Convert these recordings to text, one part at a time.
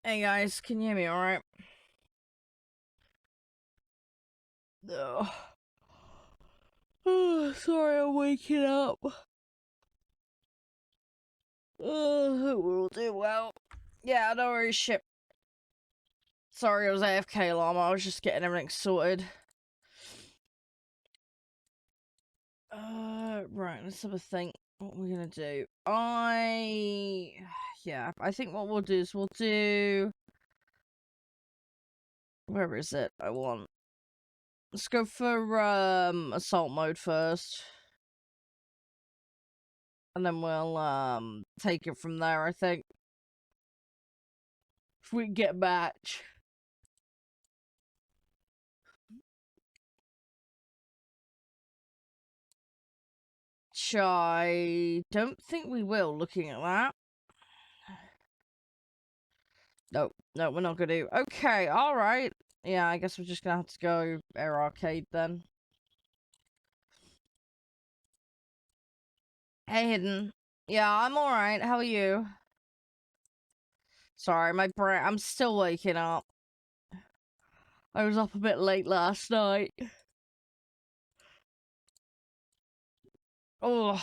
Hey guys, can you hear me alright? No. Oh, sorry, I'm waking up. We'll do well. Yeah, no worries, shit. Sorry, I was AFK llama. I was just getting everything sorted. Right, let's have a think. What we're gonna do. Yeah, I think what we'll do is we'll do... Where is it? Let's go for, assault mode first. And then we'll, take it from there, I think. If we can get a match. I don't think we will, looking at that. No, we're not gonna do. Okay, alright. Yeah, I guess we're just gonna have to go Air Arcade then. Hey, Hidden. Yeah, I'm alright. How are you? Sorry, my brain. I'm still waking up. I was up a bit late last night. Oh.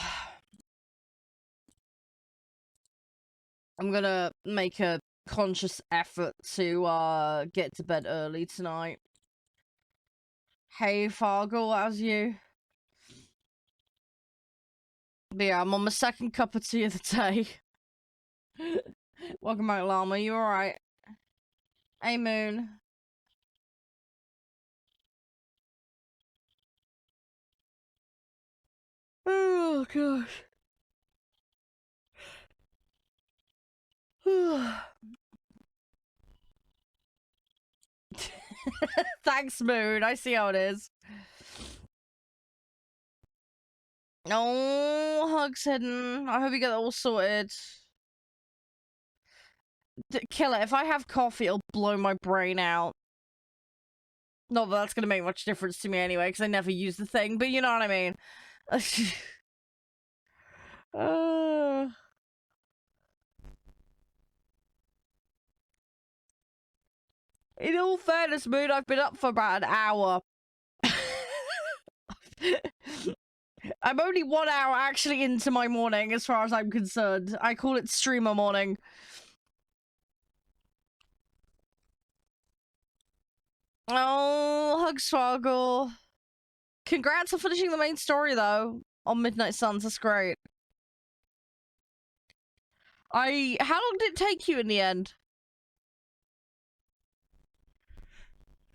I'm gonna make a conscious effort to, get to bed early tonight. Hey, Fargo, how's you? But yeah, I'm on my second cup of tea of the day. Welcome back, Llama. You alright? Hey, Moon. Oh, gosh. Thanks, Moon. I see how it is. Oh, hugs hidden. I hope you get that all sorted. Kill it. If I have coffee, it'll blow my brain out. Not that that's gonna make much difference to me anyway, because I never use the thing, but you know what I mean. In all fairness, Moon, I've been up for about an hour. I'm only 1 hour actually into my morning, as far as I'm concerned. I call it streamer morning. Oh, hug struggle. Congrats on finishing the main story, though, on Midnight Suns. That's great. How long did it take you in the end?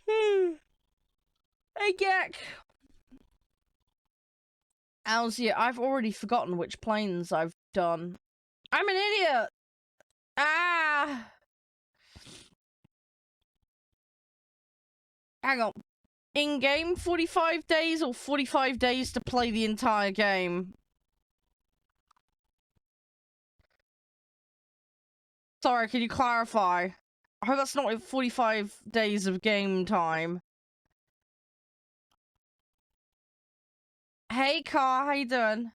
Hey, Gek. Alzia, I've already forgotten which planes I've done. I'm an idiot! Ah! Hang on. In-game 45 days or 45 days to play the entire game? Sorry, can you clarify? I hope that's not like 45 days of game time. Hey, Car, how you doing?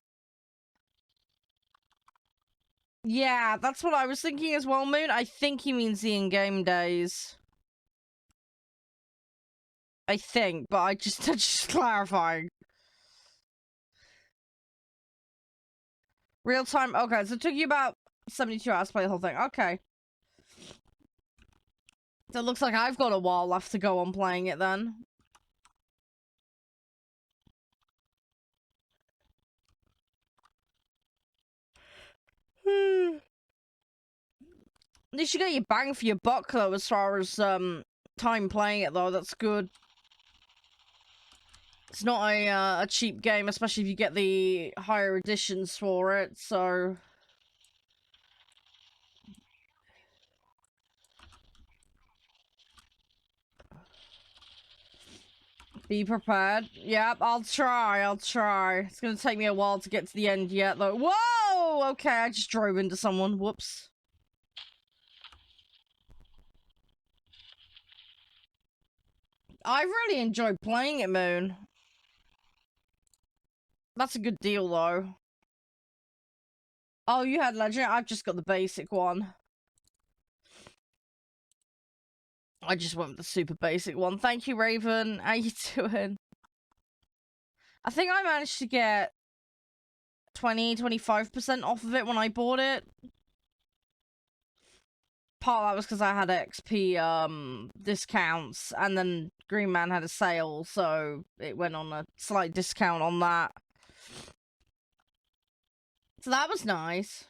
Yeah, that's what I was thinking as well, Moon. I think he means the in-game days. I think, but I just clarifying. Real time. Okay, so it took you about 72 hours to play the whole thing. Okay. So it looks like I've got a while left to go on playing it then. At least you get your bang for your buck though, as far as time playing it though. That's good. It's not a cheap game, especially if you get the higher editions for it. So be prepared. Yep, I'll try. It's gonna take me a while to get to the end yet though. Whoa! Okay, I just drove into someone. Whoops. I really enjoyed playing it, Moon. That's a good deal, though. Oh, you had Legend? I've just got the basic one. I just went with the super basic one. Thank you, Raven. How you doing? I think I managed to get 25% off of it when I bought it. Part of that was because I had XP discounts, and then Green Man had a sale, so it went on a slight discount on that. So that was nice.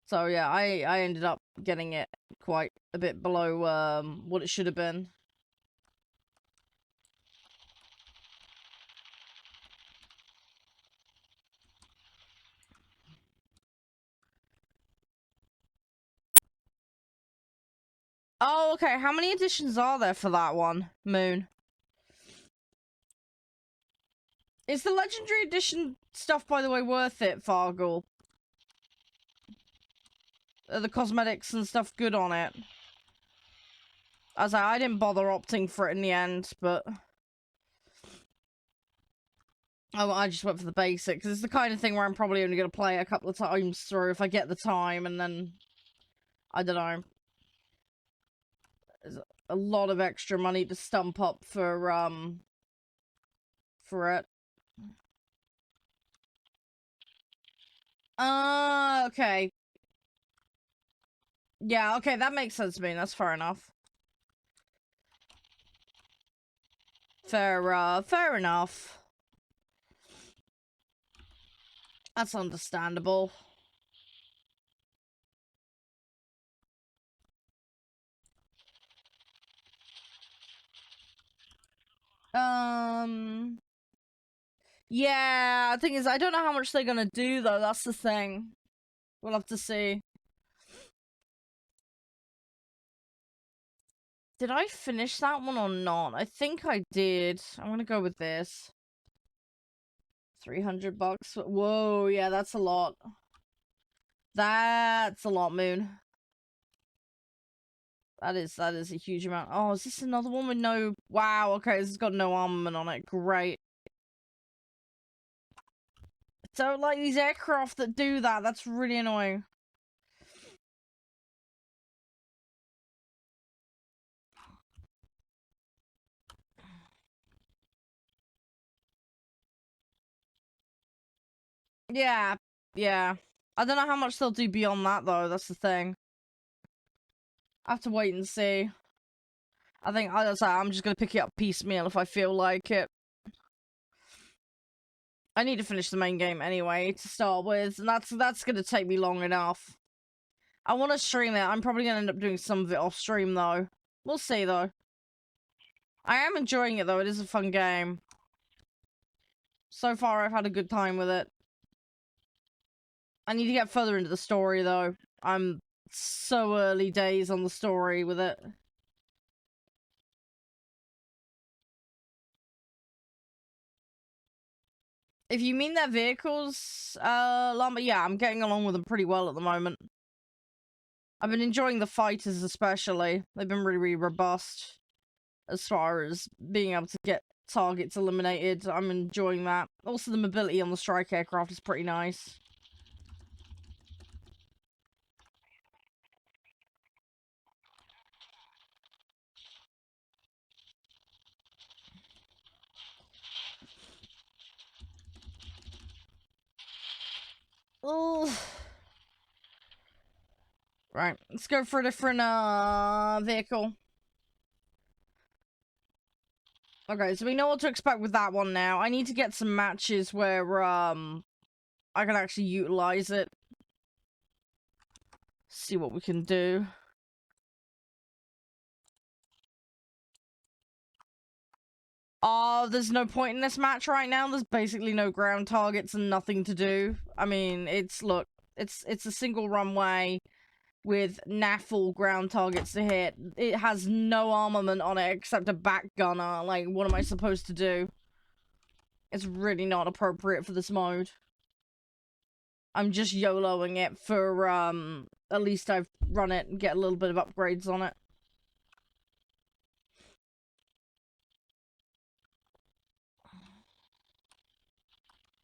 So yeah, I ended up getting it quite a bit below what it should have been. Oh, okay. How many editions are there for that one, Moon? Is the Legendary Edition stuff, by the way, worth it, Fargle? Are the cosmetics and stuff good on it? As I didn't bother opting for it in the end, but... Oh, I just went for the basic, because it's the kind of thing where I'm probably only going to play a couple of times through if I get the time, and then... I don't know. There's a lot of extra money to stump up for it. Okay. Yeah, okay, that makes sense to me. That's fair enough. Fair enough. That's understandable. Yeah, the thing is, I don't know how much they're gonna do, though. That's the thing. We'll have to see. Did I finish that one or not? I think I did. I'm gonna go with this. $300. Whoa, yeah, that's a lot. That's a lot, Moon. That is a huge amount. Oh, is this another one with no... Wow, okay, this has got no armament on it. Great. Don't like these aircraft that do that. That's really annoying. Yeah, yeah. I don't know how much they'll do beyond that, though. That's the thing. I have to wait and see. I think, as I say, I'm just gonna pick it up piecemeal if I feel like it. I need to finish the main game anyway, to start with, and that's gonna take me long enough. I want to stream it. I'm probably gonna end up doing some of it off stream, though. We'll see, though. I am enjoying it, though. It is a fun game. So far, I've had a good time with it. I need to get further into the story, though. I'm so early days on the story with it. If you mean their vehicles, Llama, yeah, I'm getting along with them pretty well at the moment. I've been enjoying the fighters especially. They've been really, really robust as far as being able to get targets eliminated. I'm enjoying that. Also, the mobility on the strike aircraft is pretty nice. Ugh. Right, let's go for a different vehicle. Okay, so we know what to expect with that one now. I need to get some matches where I can actually utilize it. See what we can do. There's no point in this match right now. There's basically no ground targets and nothing to do. I mean, look, it's a single runway with naffle ground targets to hit. It has no armament on it except a back gunner. Like, what am I supposed to do? It's really not appropriate for this mode. I'm just YOLOing it for, at least I've run it and get a little bit of upgrades on it.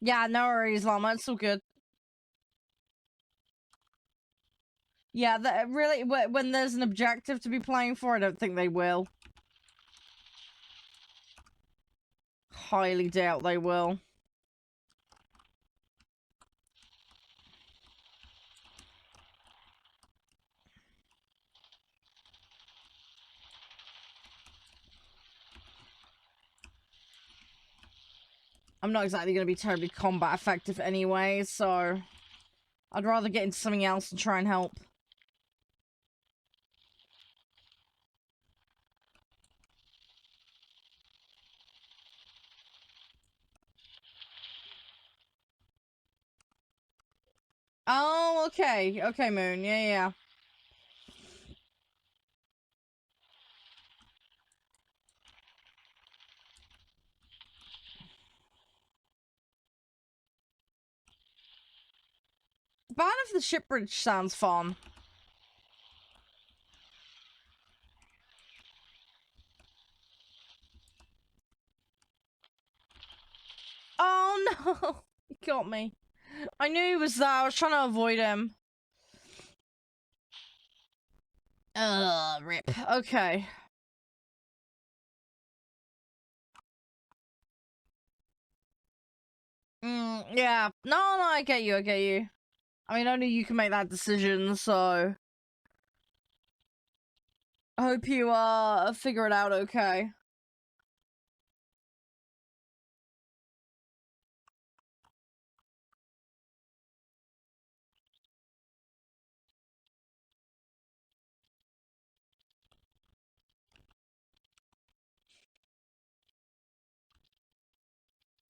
Yeah, no worries, Llama. It's all good. Yeah, that really, when there's an objective to be playing for, I don't think they will. Highly doubt they will. I'm not exactly going to be terribly combat effective anyway, so I'd rather get into something else and try and help. Oh, okay. Okay, Moon. Yeah, yeah. Ban of the Shipbridge sounds fun. Oh, no. He got me. I knew he was there. I was trying to avoid him. Rip. Okay. Yeah. No, I get you, I get you. I mean, only you can make that decision, so... I hope you, figure it out okay.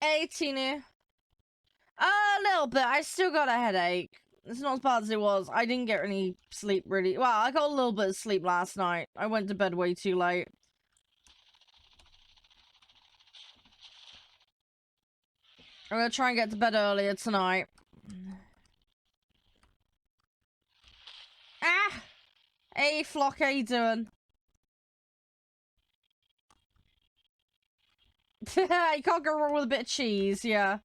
Hey, Tina. A little bit. I still got a headache. It's not as bad as it was. I didn't get any sleep, really. Well, I got a little bit of sleep last night. I went to bed way too late. I'm gonna try and get to bed earlier tonight. Ah! Hey, Flock, how you doing? You can't go wrong with a bit of cheese, yeah.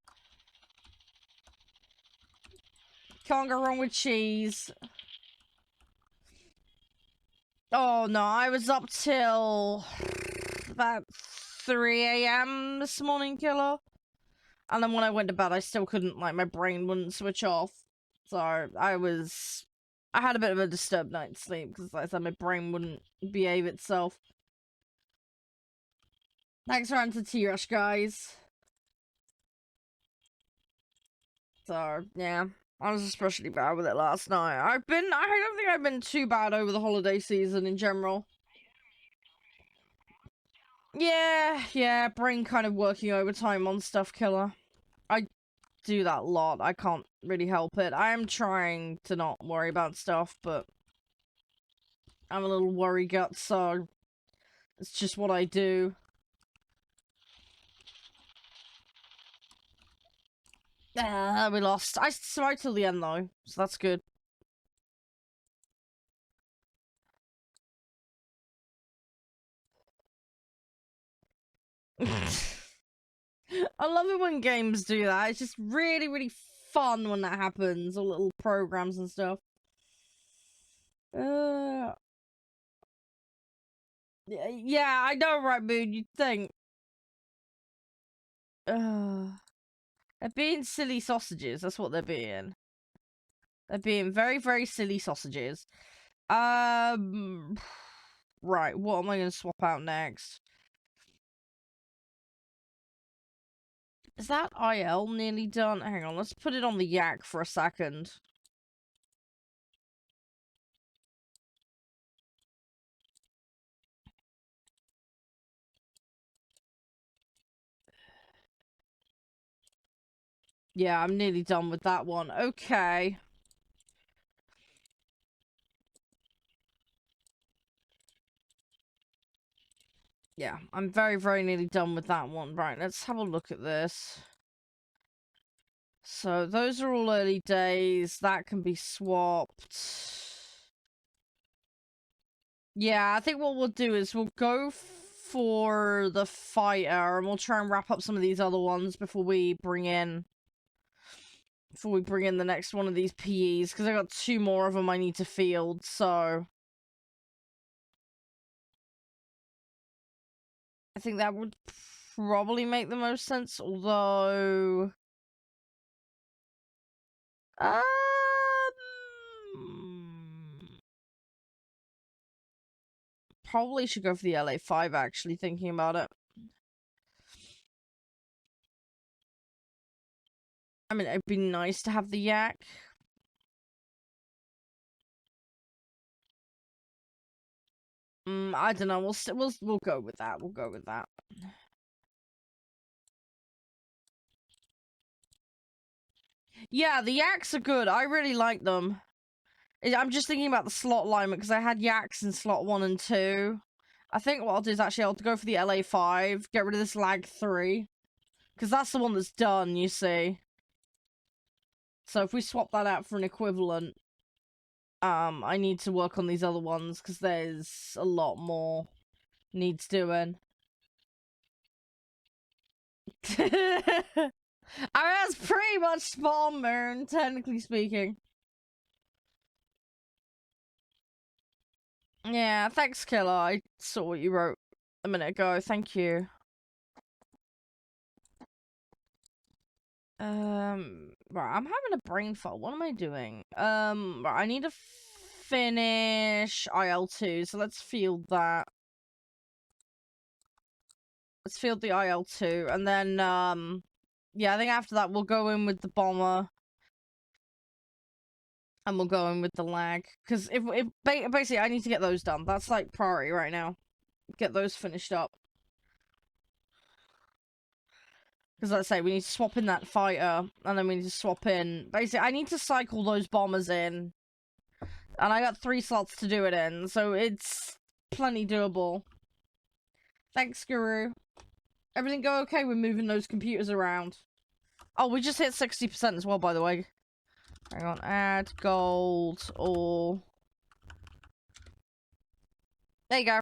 Can't go wrong with cheese. Oh, no, I was up till about 3 a.m. this morning, killer. And then when I went to bed, I still couldn't, like, my brain wouldn't switch off. So, I had a bit of a disturbed night's sleep, because, like I said, my brain wouldn't behave itself. Thanks for answering T-Rush, guys. So, yeah. I was especially bad with it last night. I don't think I've been too bad over the holiday season in general. Yeah, brain kind of working overtime on stuff, killer. I do that a lot. I can't really help it. I am trying to not worry about stuff, but I'm a little worry gut, so it's just what I do. We lost. I survived till the end, though, so that's good. I love it when games do that. It's just really, really fun when that happens, or little programs and stuff. Yeah, I know, right, Moon? You'd think. They're being silly sausages. That's what they're being. They're being very, very silly sausages. Right, what am I going to swap out next? Is that IL nearly done? Hang on, let's put it on the yak for a second. Yeah, I'm nearly done with that one. Okay. Yeah, I'm very, very nearly done with that one. Right, let's have a look at this. So, those are all early days. That can be swapped. Yeah, I think what we'll do is we'll go for the fighter, and we'll try and wrap up some of these other ones before we bring in before we bring in the next one of these PEs, because I got 2 more of them I need to field, so I think that would probably make the most sense, although probably should go for the LA5, actually, thinking about it. I mean, it'd be nice to have the yak. I don't know. We'll go with that. We'll go with that. Yeah, the yaks are good. I really like them. I'm just thinking about the slot alignment because I had yaks in slot 1 and 2. I think what I'll do is actually I'll go for the LA5, get rid of this lag 3. Because that's the one that's done, you see. So if we swap that out for an equivalent, I need to work on these other ones because there's a lot more needs doing. I mean, that's pretty much spawn moon, technically speaking. Yeah, thanks, Killer. I saw what you wrote a minute ago. Thank you. Right, I'm having a brain fart. What am I doing? Right, I need to finish IL-2, so let's field that. Let's field the IL-2, and then, yeah, I think after that we'll go in with the bomber. And we'll go in with the lag. Because if basically, I need to get those done. That's, like, priority right now. Get those finished up. Because, let's say, we need to swap in that fighter, and then we need to swap in... Basically, I need to cycle those bombers in. And I got 3 slots to do it in, so it's plenty doable. Thanks, Guru. Everything go okay with moving those computers around? Oh, we just hit 60% as well, by the way. Hang on, add gold, or... There you go.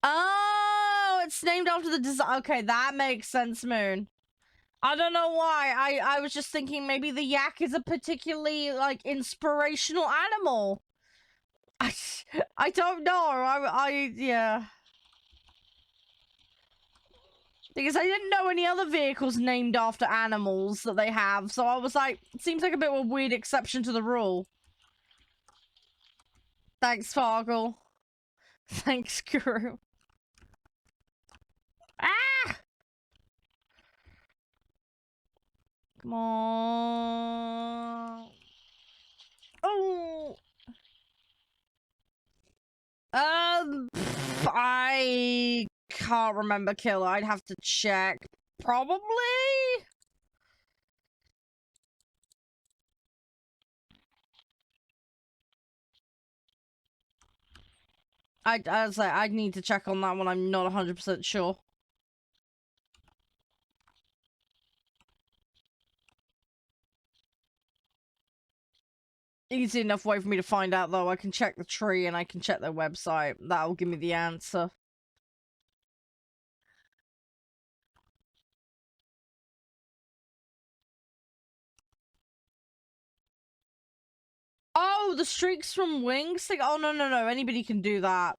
Oh, it's named after the design. Okay, that makes sense, Moon. I don't know why. I was just thinking maybe the yak is a particularly, like, inspirational animal. I don't know. Yeah. Because I didn't know any other vehicles named after animals that they have, so I was like, it seems like a bit of a weird exception to the rule. Thanks, Fargle. Thanks, Guru. Ah! Come on. Oh! I can't remember, Killer. I'd have to check. Probably? I'd say I'd need to check on that one. I'm not 100% sure. Easy enough way for me to find out, though. I can check the tree and I can check their website. That'll give me the answer. Oh, the streaks from wings thing? Oh, no. Anybody can do that.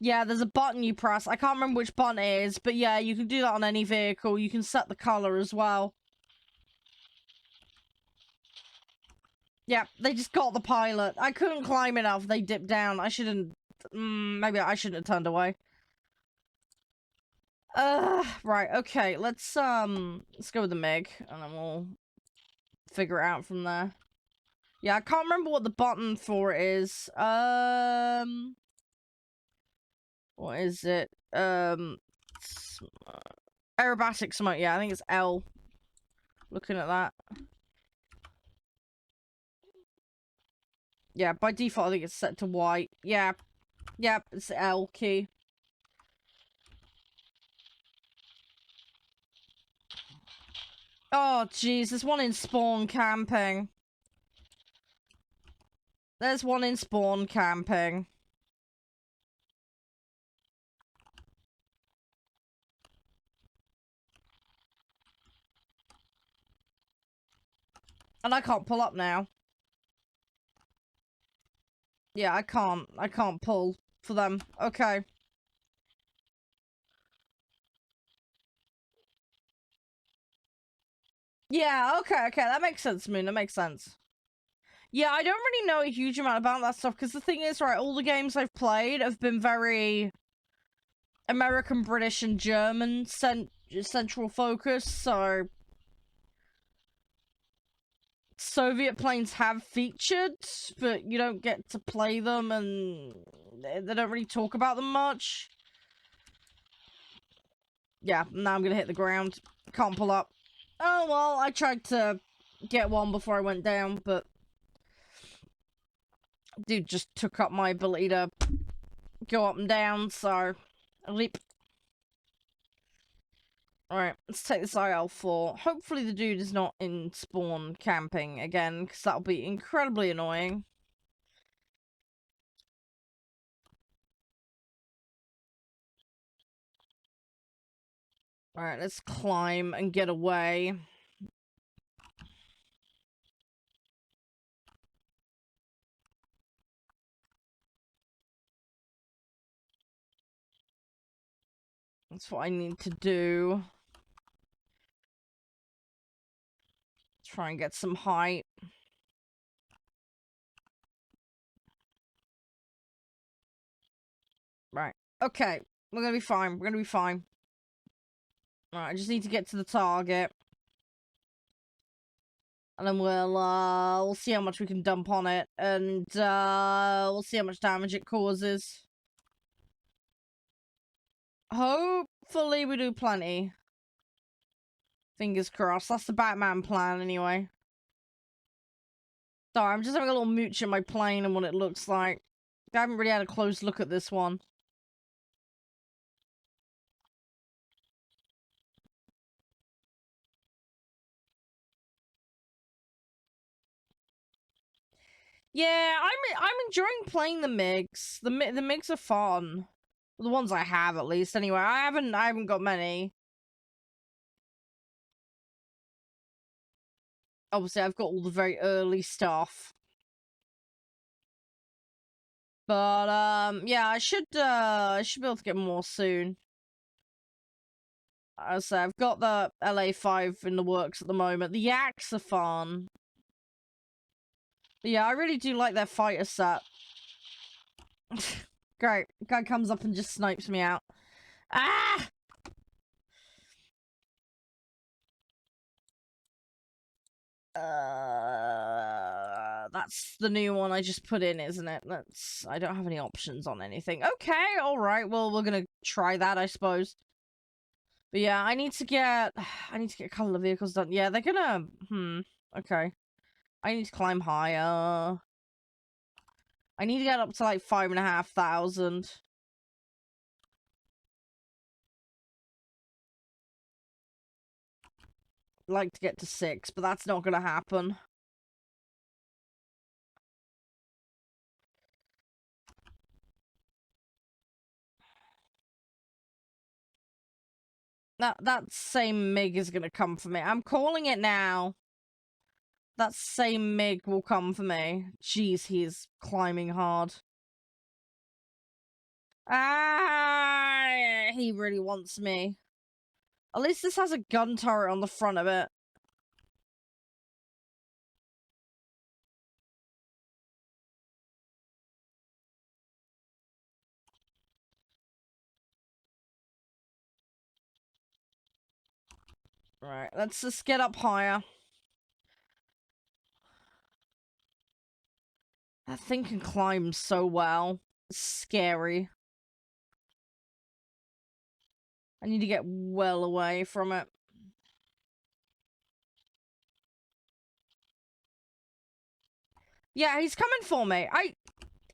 Yeah, there's a button you press. I can't remember which button it is, but yeah, you can do that on any vehicle. You can set the color as well. Yeah, they just got the pilot. I couldn't climb enough. They dipped down. I shouldn't... maybe I shouldn't have turned away. Right, okay. Let's go with the MiG, and then we'll figure it out from there. Yeah, I can't remember what the button for it is. What is it? Aerobatic smoke. Yeah, I think it's L. Looking at that. Yeah, by default, I think it's set to white. Yeah. Yep, it's the L key. Oh, jeez, there's one in spawn camping. There's one in spawn camping. And I can't pull up now. Yeah, I can't pull for them. Okay. Yeah, okay, that makes sense to me. That makes sense. Yeah, I don't really know a huge amount about that stuff, because the thing is, right, all the games I've played have been very American, British, and German central focus, so Soviet planes have featured, but you don't get to play them, and they don't really talk about them much. Yeah, now I'm gonna hit the ground. Can't pull up. Oh well, I tried to get one before I went down, but dude just took up my ability to go up and down, so a leap. Alright, let's take this IL-4. Hopefully the dude is not in spawn camping again, because that'll be incredibly annoying. Alright, let's climb and get away. That's what I need to do. Try and get some height. Right. Okay. We're gonna be fine. We're gonna be fine. Alright, I just need to get to the target. And then we'll see how much we can dump on it. And, we'll see how much damage it causes. Hopefully we do plenty. Fingers crossed. That's the Batman plan, anyway. Sorry, I'm just having a little mooch at my plane and what it looks like. I haven't really had a close look at this one. Yeah, I'm enjoying playing the MiGs. The MiGs are fun. The ones I have, at least. Anyway, I haven't got many. Obviously, I've got all the very early stuff. But yeah, I should be able to get more soon. As I say, I've got the LA5 in the works at the moment. The Yaks are fun. But yeah, I really do like their fighter set. Great. Guy comes up and just snipes me out. Ah! That's the new one I just put in, isn't it? I don't have any options on anything. Okay, alright, well, we're gonna try that, I suppose. But yeah, I need to get a couple of vehicles done. Yeah, they're gonna, okay. I need to climb higher. I need to get up to, like, 5,500. I'd like to get to 6, but that's not gonna happen. That same MiG is gonna come for me. I'm calling it now. That same MiG will come for me. Jeez, he's climbing hard. Ah, he really wants me. At least this has a gun turret on the front of it. Right, let's just get up higher. That thing can climb so well. It's scary. I need to get well away from it. Yeah, he's coming for me.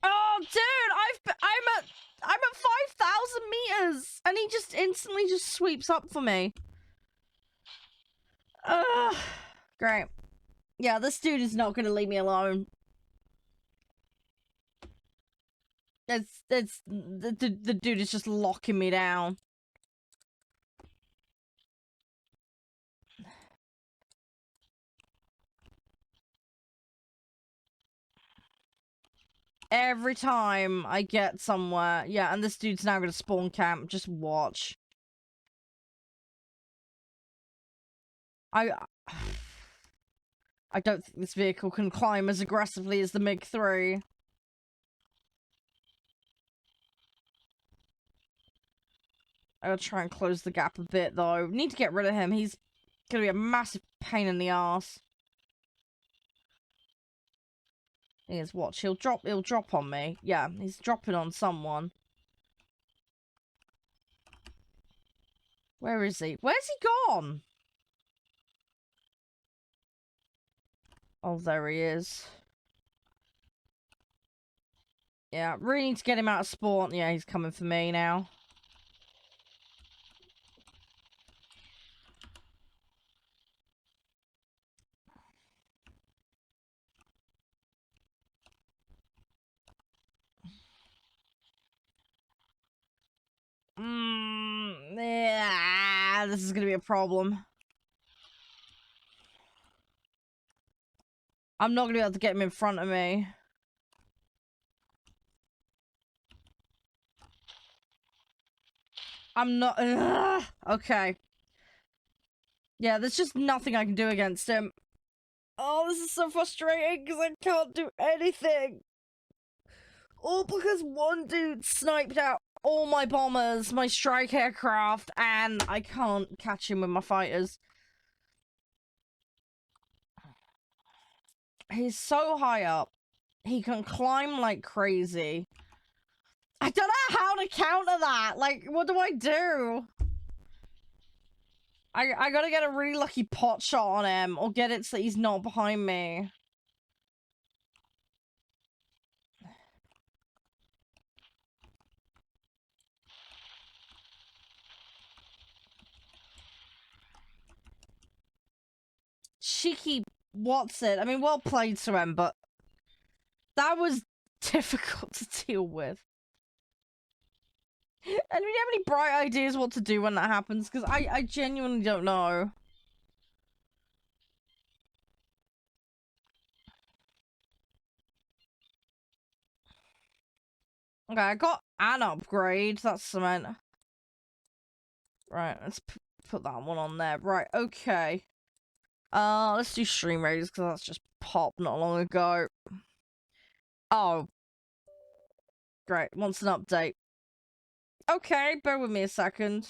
Oh, dude, I'm at 5,000 meters, and he just instantly just sweeps up for me. Ugh. Great. Yeah, this dude is not gonna leave me alone. The dude is just locking me down. Every time I get somewhere. Yeah, and this dude's now gonna spawn camp. Just watch. I don't think this vehicle can climb as aggressively as the MiG-3. I'll try and close the gap a bit, though. Need to get rid of him. He's gonna be a massive pain in the ass. He is. Watch. He'll drop on me. Yeah, he's dropping on someone. Where is he? Where's he gone? Oh, there he is. Yeah, really need to get him out of spawn. Yeah, he's coming for me now. Yeah, this is gonna be a problem. I'm not gonna be able to get him in front of me. I'm not. Ugh. Okay. Yeah, there's just nothing I can do against him. Oh, this is so frustrating because I can't do anything. All because one dude sniped out all my bombers, my strike aircraft, and I can't catch him with my fighters. He's so high up. He can climb like crazy. I don't know how to counter that. Like, what do I do? I gotta get a really lucky pot shot on him, or get it so he's not behind me. Cheeky Watson. I mean, well played to him, but that was difficult to deal with. And do you have any bright ideas what to do when that happens? Because I genuinely don't know. Okay, I got an upgrade. That's cement. Right, let's put that one on there. Right, okay. Let's do stream raiders because that's just popped not long ago. Oh. Great, wants an update. Okay, bear with me a second.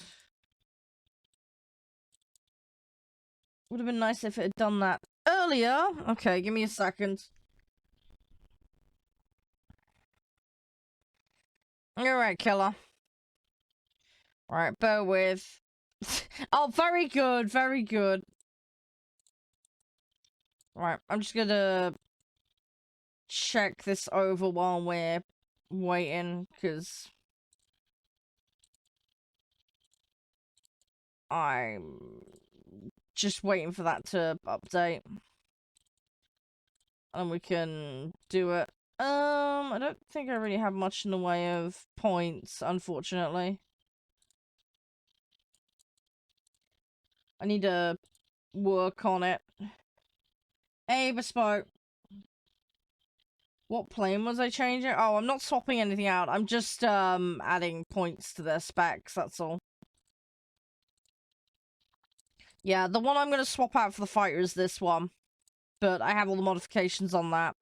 Would have been nice if it had done that earlier. Okay, give me a second. Alright, killer. Alright, bear with. Oh, very good, very good. Right, I'm just gonna check this over while we're waiting, because I'm just waiting for that to update. And we can do it. I don't think I really have much in the way of points, unfortunately. I need to work on it. Hey, Bespoke. What plane was I changing? Oh, I'm not swapping anything out. I'm just, adding points to their specs, that's all. Yeah, the one I'm gonna swap out for the fighter is this one. But I have all the modifications on that.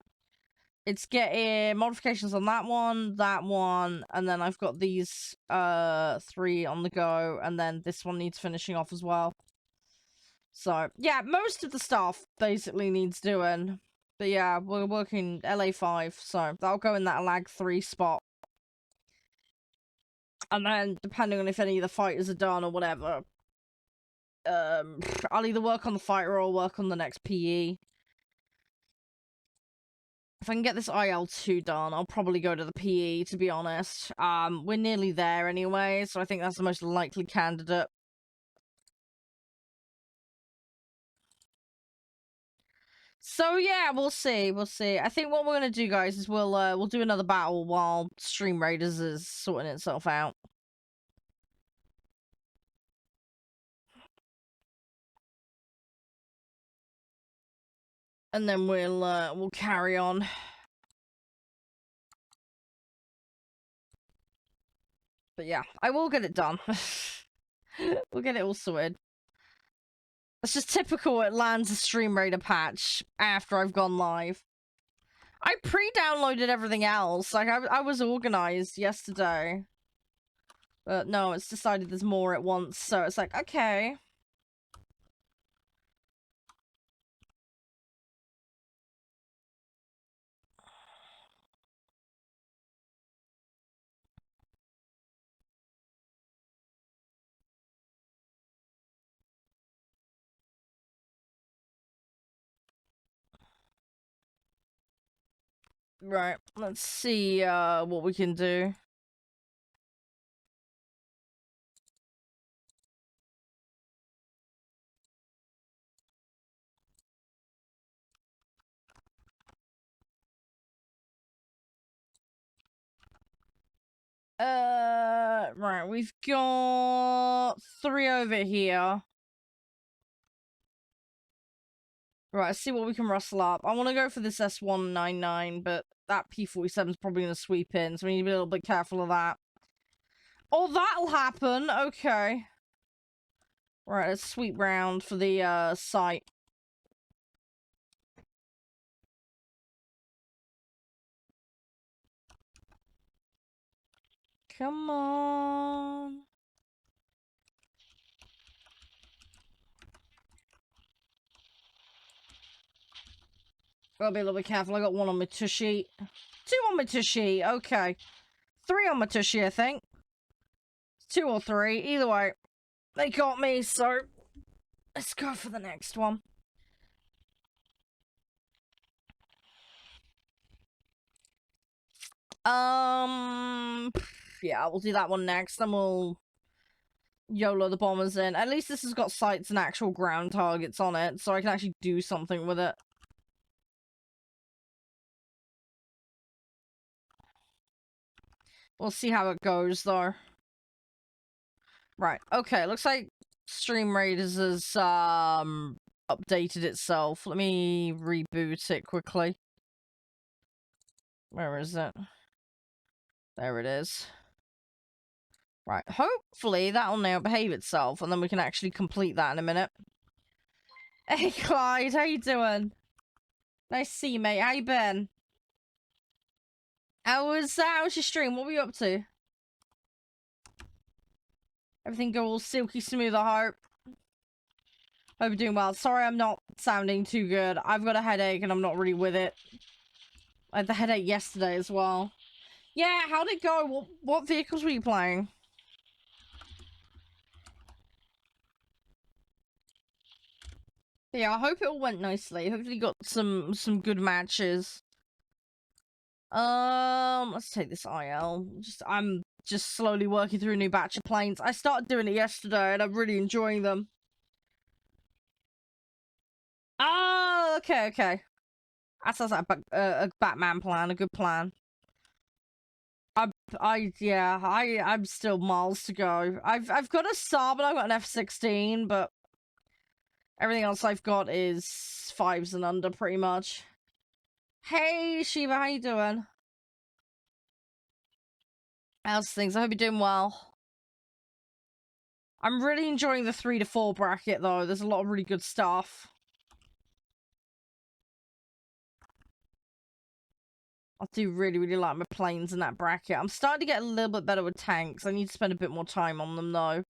It's getting modifications on that one, and then I've got these, 3 on the go, and then this one needs finishing off as well. So, yeah, most of the stuff basically needs doing. But yeah, we're working LA5, so that'll go in that lag 3 spot. And then, depending on if any of the fighters are done or whatever, I'll either work on the fighter or work on the next PE. If I can get this IL-2 done, I'll probably go to the PE, to be honest. We're nearly there anyway, so I think that's the most likely candidate. So yeah, we'll see. I think what we're gonna do, guys, is we'll do another battle while Stream Raiders is sorting itself out. And then we'll carry on. But yeah, I will get it done. We'll get it all sorted. It's just typical, it lands a Stream Raider patch after I've gone live. I pre-downloaded everything else. Like, I was organized yesterday. But no, it's decided there's more at once, so it's like, okay. Right, let's see what we can do. Right, we've got 3 over here. Right, let's see what we can rustle up. I want to go for this S199, but that P47 is probably going to sweep in, so we need to be a little bit careful of that. Oh, that'll happen! Okay. Right, let's sweep round for the, site. Come on. Gotta be a little bit careful. I got 1 on my tushy. 2 on my tushy. Okay. 3 on my tushy, I think. 2 or 3. Either way. They got me, so let's go for the next one. Yeah, we'll do that one next, then we'll YOLO the bombers in. At least this has got sights and actual ground targets on it, so I can actually do something with it. We'll see how it goes, though. Right, okay, looks like Stream Raiders has, updated itself. Let me reboot it quickly. Where is it? There it is. Right, hopefully that'll now behave itself, and then we can actually complete that in a minute. Hey, Clyde, how you doing? Nice to see you, mate. How you been? How's your stream? What were you up to? Everything go all silky smooth, I hope. Hope you're doing well. Sorry I'm not sounding too good. I've got a headache and I'm not really with it. I had the headache yesterday as well. Yeah, how'd it go? What vehicles were you playing? Yeah, I hope it all went nicely. Hopefully you got some good matches. Let's take this IL. I'm just slowly working through a new batch of planes. I started doing it yesterday and I'm really enjoying them. Oh, okay, okay. That sounds like a Batman plan, a good plan. I'm still miles to go. I've got a Saab and I've got an F-16, but everything else I've got is 5s and under, pretty much. Hey, Shiva, how you doing? How's things? I hope you're doing well. I'm really enjoying the 3 to 4 bracket, though. There's a lot of really good stuff. I do really, really like my planes in that bracket. I'm starting to get a little bit better with tanks. I need to spend a bit more time on them, though.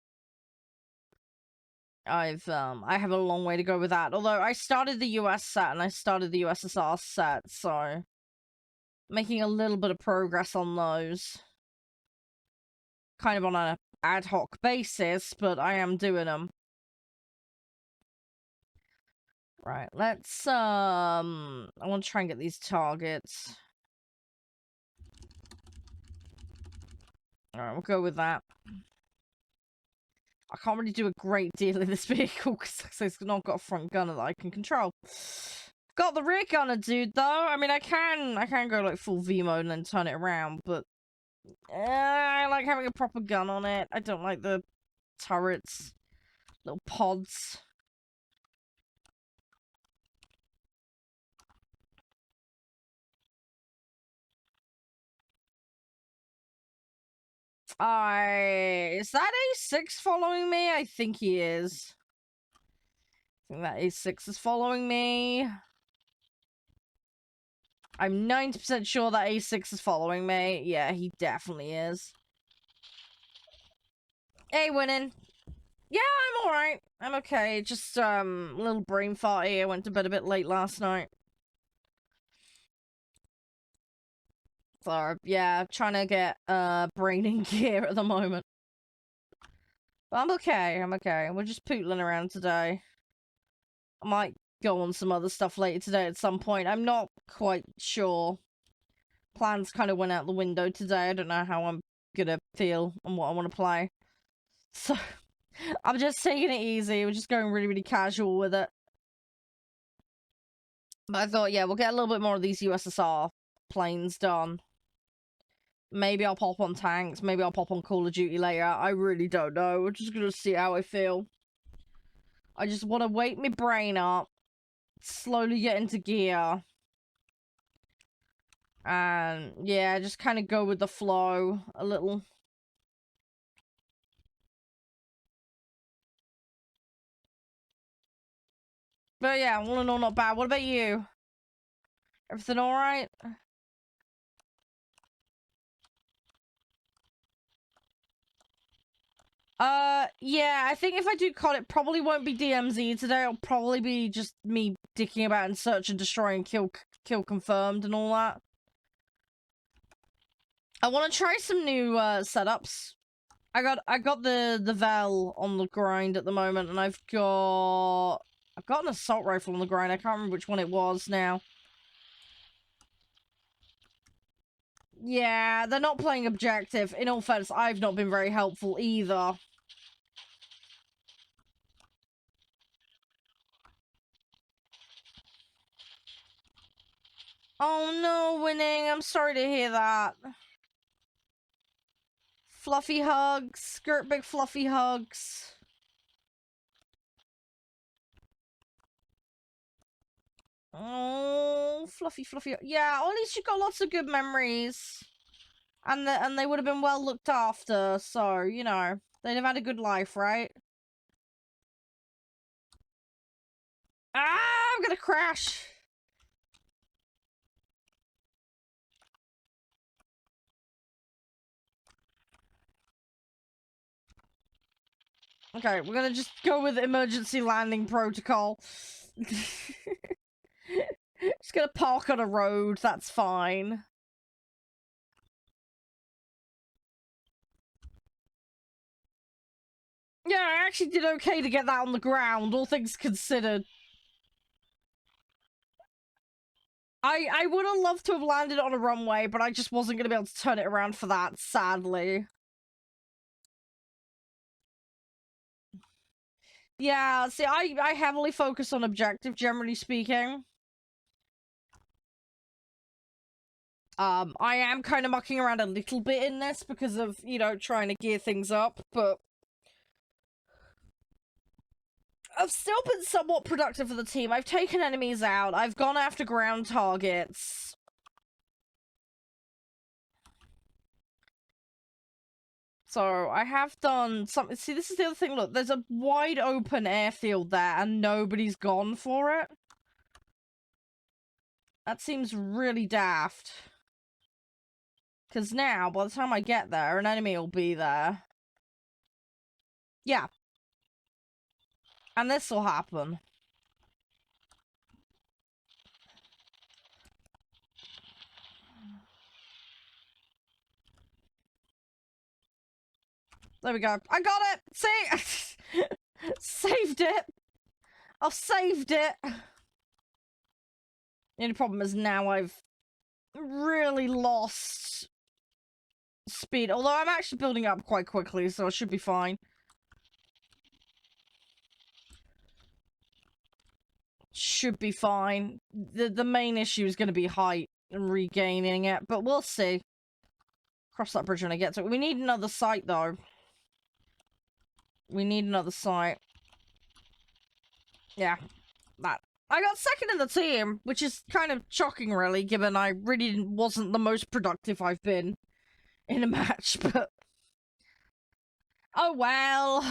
I have a long way to go with that. Although I started the US set and I started the USSR set, so making a little bit of progress on those. Kind of on an ad hoc basis, but I am doing them. Right, let's I want to try and get these targets. Alright, we'll go with that. I can't really do a great deal in this vehicle because it's not got a front gunner that I can control. Got the rear gunner, dude, though. I mean, I can go like full V mode and then turn it around, but I like having a proper gun on it. I don't like the turrets, little pods. Is that A6 following me? I think he is. I think that A6 is following me. I'm 90% sure that A6 is following me. Yeah, he definitely is. Hey, winning. Yeah, I'm alright. I'm okay. Just, a little brain farty. I went to bed a bit late last night. So, yeah, trying to get, brain in gear at the moment. But I'm okay. I'm okay. We're just pootling around today. I might go on some other stuff later today at some point. I'm not quite sure. Plans kind of went out the window today. I don't know how I'm gonna feel and what I want to play. So, I'm just taking it easy. We're just going really, really casual with it. But I thought, yeah, we'll get a little bit more of these USSR planes done. Maybe I'll pop on tanks. Maybe I'll pop on Call of Duty later. I really don't know. We're just gonna see how I feel. I just want to wake my brain up. Slowly get into gear. And, yeah, just kind of go with the flow a little. But yeah, all in all, not bad. What about you? Everything alright? Yeah, I think if I do COD, it probably won't be DMZ today. It'll probably be just me dicking about and search and destroy and kill confirmed and all that. I want to try some new, setups. I got the Vel on the grind at the moment, and I've got an assault rifle on the grind. I can't remember which one it was now. Yeah, they're not playing objective. In all fairness, I've not been very helpful either. Oh no, winning. I'm sorry to hear that. Fluffy hugs. Skirt big fluffy hugs. Oh, fluffy. Yeah, at least you got lots of good memories. And they would have been well looked after, so, you know, they'd have had a good life, right? Ah, I'm gonna crash. Okay, we're gonna just go with emergency landing protocol. Just gonna park on a road, that's fine. Yeah, I actually did okay to get that on the ground, all things considered. I would have loved to have landed on a runway, but I just wasn't going to be able to turn it around for that, sadly. Yeah, see, I heavily focus on objective, generally speaking. I am kind of mucking around a little bit in this because of, you know, trying to gear things up, but I've still been somewhat productive for the team. I've taken enemies out. I've gone after ground targets. So, I have done something. See, this is the other thing. Look, there's a wide open airfield there, and nobody's gone for it. That seems really daft. Because now, by the time I get there, an enemy will be there. Yeah. And this will happen. There we go. I got it! See? Saved it! I've saved it! The only problem is now I've really lost speed. Although I'm actually building up quite quickly, so I should be fine. Should be fine. The main issue is going to be height and regaining it, but we'll see. Cross that bridge when I get to it. We need another site, though. We need another site. Yeah, that. I got second in the team, which is kind of shocking, really, given I really wasn't the most productive I've been in a match, but Oh, well.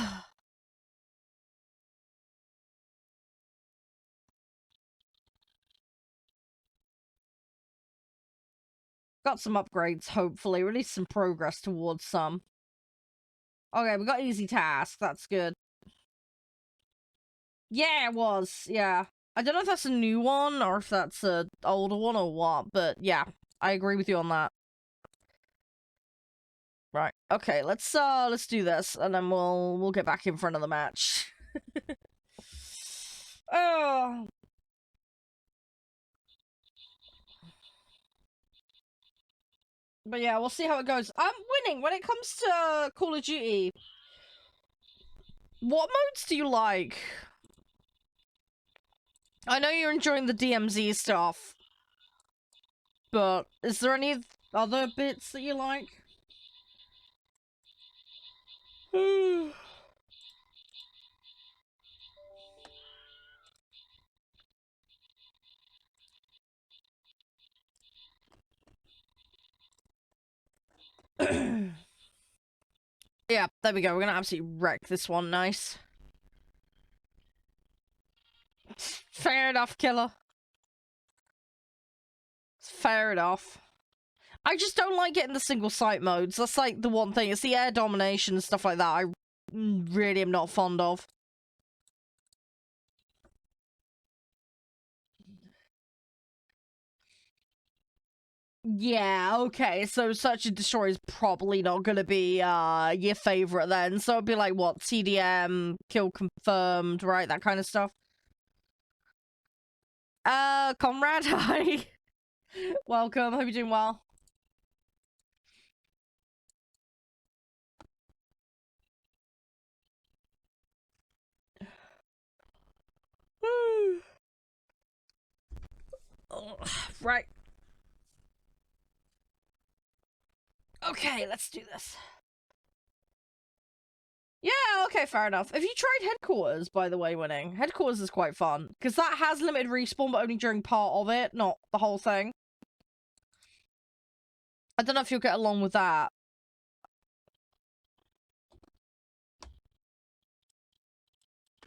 Got some upgrades, hopefully. At least some progress towards some. Okay, we got easy task. That's good. Yeah, it was. Yeah. I don't know if that's a new one or if that's a older one or what, but yeah, I agree with you on that. Right. Okay, let's do this and then we'll get back in front of the match. Oh. But yeah, we'll see how it goes. I'm winning when it comes to Call of Duty. What modes do you like? I know you're enjoying the DMZ stuff, but is there any other bits that you like? Yeah, there we go. We're gonna absolutely wreck this one. Nice. Fair enough, killer. Fair enough. I just don't like getting the single site modes. That's like the one thing. It's the air domination and stuff like that I really am not fond of. Yeah, okay, so Search and Destroy is probably not gonna be, your favorite then. So it'd be like, what, TDM, kill confirmed, right? That kind of stuff. Comrade, hi. Welcome, hope you're doing well. Right. Okay, let's do this. Yeah, okay, fair enough. Have you tried Headquarters, by the way, Winning? Headquarters is quite fun, because that has limited respawn, but only during part of it, not the whole thing. I don't know if you'll get along with that.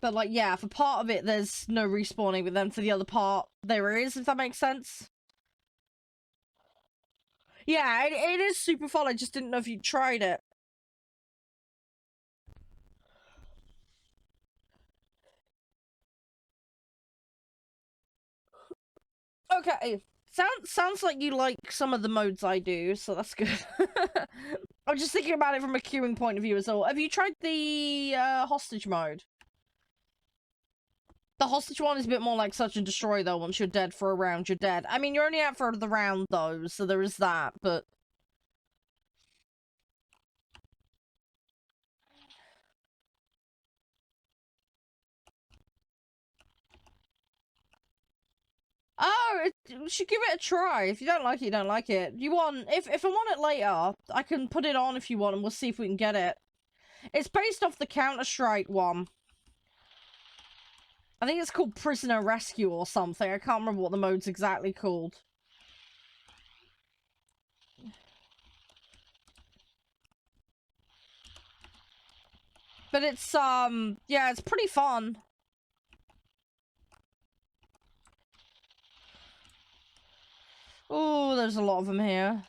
But, like, yeah, for part of it, there's no respawning, but then for the other part, there is, if that makes sense. Yeah, it is super fun, I just didn't know if you tried it. Okay, sounds like you like some of the modes I do, so that's good. I'm just thinking about it from a queuing point of view as well. Have you tried the hostage mode? The hostage one is a bit more like Search and Destroy, though. Once you're dead for a round, you're dead. I mean, you're only out for the round, though, so there is that, but... Oh, you should give it a try. If you don't like it, you don't like it. You want... If I want it later, I can put it on if you want, and we'll see if we can get it. It's based off the Counter-Strike one. I think it's called Prisoner Rescue or something. I can't remember what the mode's exactly called. But it's, yeah, it's pretty fun. Oh, there's a lot of them here.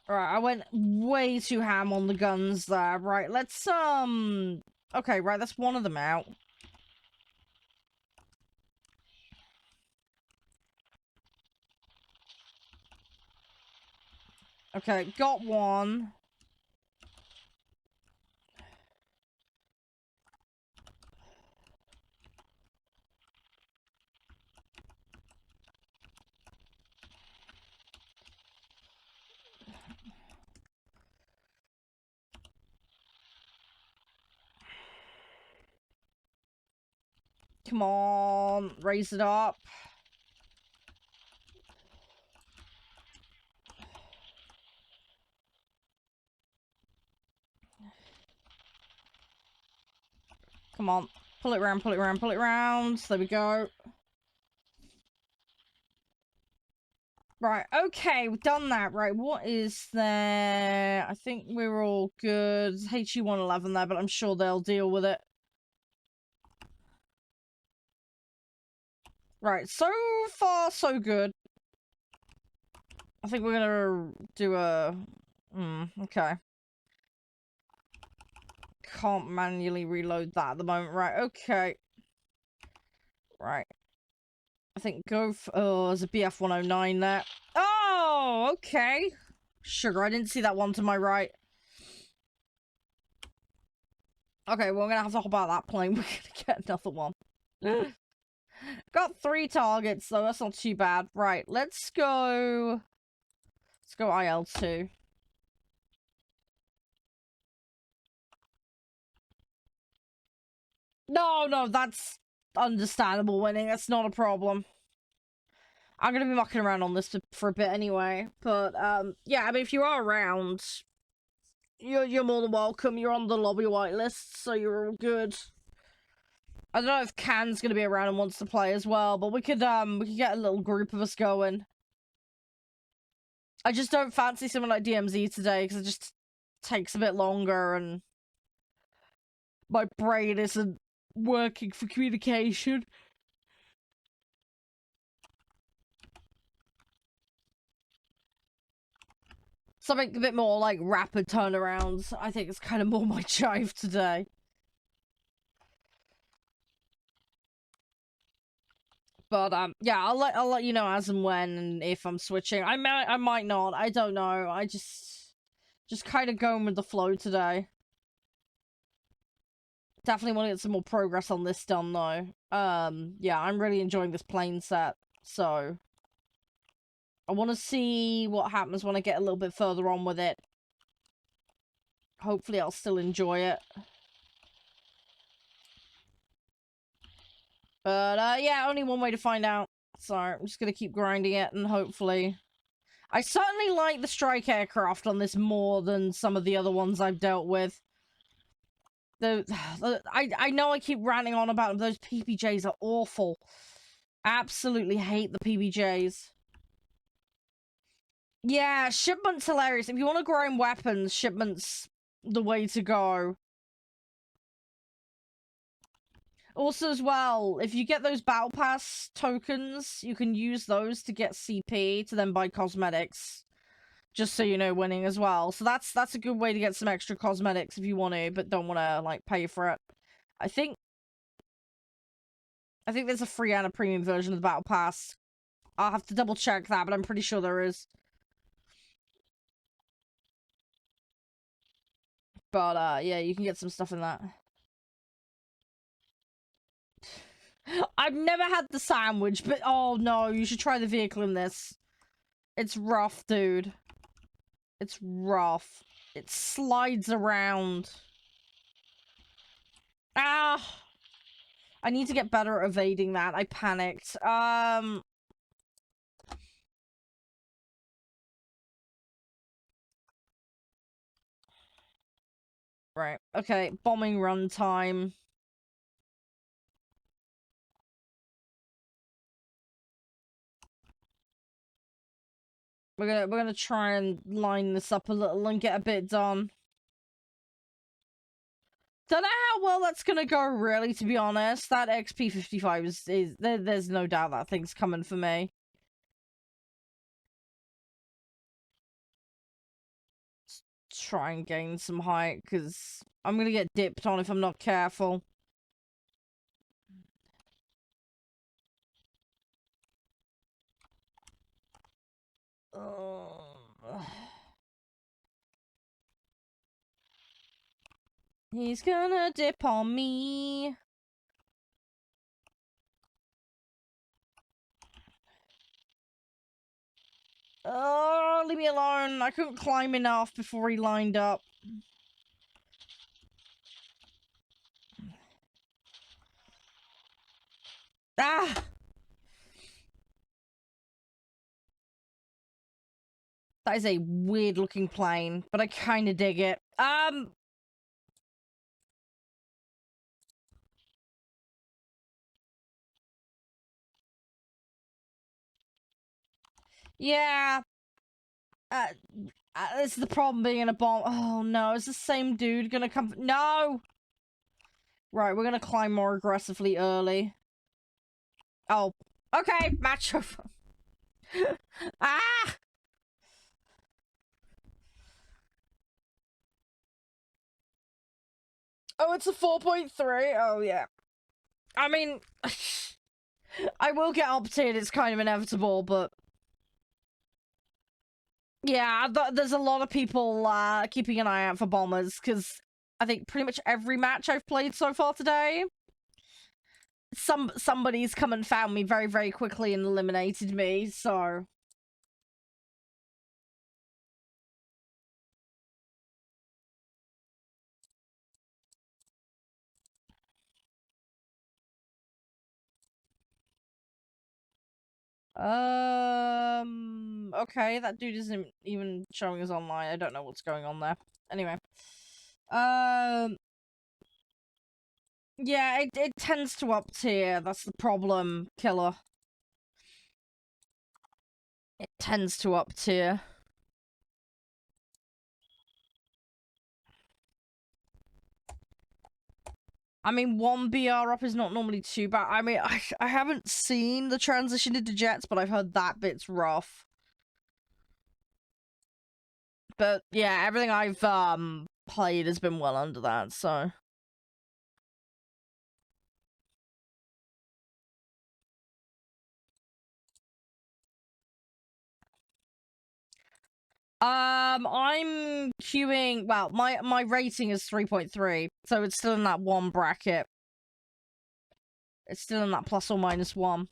Right, I went way too ham on the guns there. Right, let's, okay, right, that's one of them out. Okay, got one. Come on, raise it up. Come on. Pull it around, pull it around, pull it around. There we go. Right, okay, we've done that. Right, what is there? I think we're all good. HE111 there, but I'm sure they'll deal with it. Right, so far, so good. I think we're gonna do a... okay. Can't manually reload that at the moment. Right, okay. Right. I think go for... Oh, there's a BF-109 there. Oh, okay. Sugar, I didn't see that one to my right. Okay, well, we're gonna have to hop out of that plane. We're gonna get another one. Got 3 targets, though. That's not too bad. Right, let's go... Let's go IL-2. No, that's understandable winning. That's not a problem. I'm gonna be mucking around on this for a bit anyway. But, yeah, I mean, if you are around, you're more than welcome. You're on the lobby whitelist, so you're all good. I don't know if Can's gonna be around and wants to play as well, but we could get a little group of us going. I just don't fancy something like DMZ today, because it just takes a bit longer, and my brain isn't working for communication. Something a bit more like rapid turnarounds. I think it's kind of more my jive today. But yeah, I'll let you know as and when and if I'm switching. I might not. I don't know. I just kind of going with the flow today. Definitely want to get some more progress on this done though. Yeah, I'm really enjoying this plane set. So I want to see what happens when I get a little bit further on with it. Hopefully I'll still enjoy it. But, yeah, only one way to find out. So, I'm just gonna keep grinding it, and hopefully... I certainly like the strike aircraft on this more than some of the other ones I've dealt with. I know I keep ranting on about them. Those PBJs are awful. Absolutely hate the PBJs. Yeah, shipment's hilarious. If you want to grind weapons, shipment's the way to go. Also, as well, if you get those Battle Pass tokens, you can use those to get CP to then buy cosmetics. Just so you know, winning as well. So that's a good way to get some extra cosmetics if you want to, but don't want to, like, pay for it. I think there's a free and a premium version of the Battle Pass. I'll have to double check that, but I'm pretty sure there is. But, yeah, you can get some stuff in that. I've never had the sandwich, but oh no, you should try the vehicle in this. It's rough, dude. It's rough. It slides around. Ah! I need to get better at evading that. I panicked. Right. Okay, bombing run time. We're gonna try and line this up a little and get a bit done. Don't know how well that's gonna go, really, to be honest. That XP55 is there's no doubt that thing's coming for me. Let's try and gain some height, because I'm gonna get dipped on if I'm not careful. He's gonna dip on me. Oh, leave me alone. I couldn't climb enough before he lined up. Ah! That is a weird looking plane, but I kind of dig it. Yeah. This is the problem being in a bomb. Oh no, is the same dude gonna come? No! Right, we're gonna climb more aggressively early. Oh. Okay, match over. Ah! Oh, it's a 4.3? Oh, yeah. I mean, I will get up to it, it's kind of inevitable, but... Yeah, there's a lot of people keeping an eye out for bombers, because I think pretty much every match I've played so far today, somebody's come and found me very, very quickly and eliminated me, so... Okay, that dude isn't even showing us online. I don't know what's going on there. Anyway. Yeah, it tends to up tier. That's the problem, killer. It tends to up tier. I mean, 1 BR up is not normally too bad. I mean, I haven't seen the transition into jets, but I've heard that bit's rough. But yeah, everything I've played has been well under that, so... I'm queuing. Well, my rating is 3.3, so it's still in that 1 bracket. It's still in that plus or minus 1.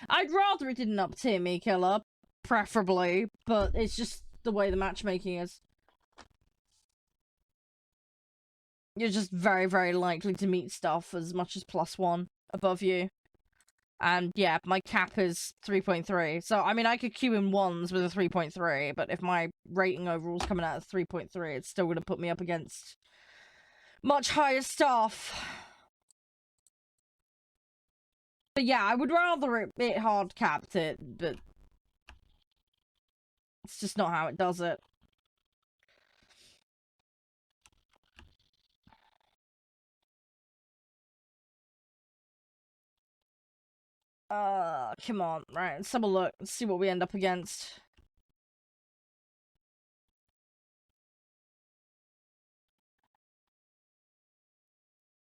I'd rather it didn't up tier me, killer, preferably, but it's just the way the matchmaking is. You're just very, very likely to meet stuff as much as plus 1 above you. And yeah, my cap is 3.3. So, I mean, I could queue in 1s with a 3.3, but if my rating overall's coming out at 3.3, it's still going to put me up against much higher stuff. But yeah, I would rather it hard capped it, but it's just not how it does it. Come on. Right, let's have a look. Let's see what we end up against.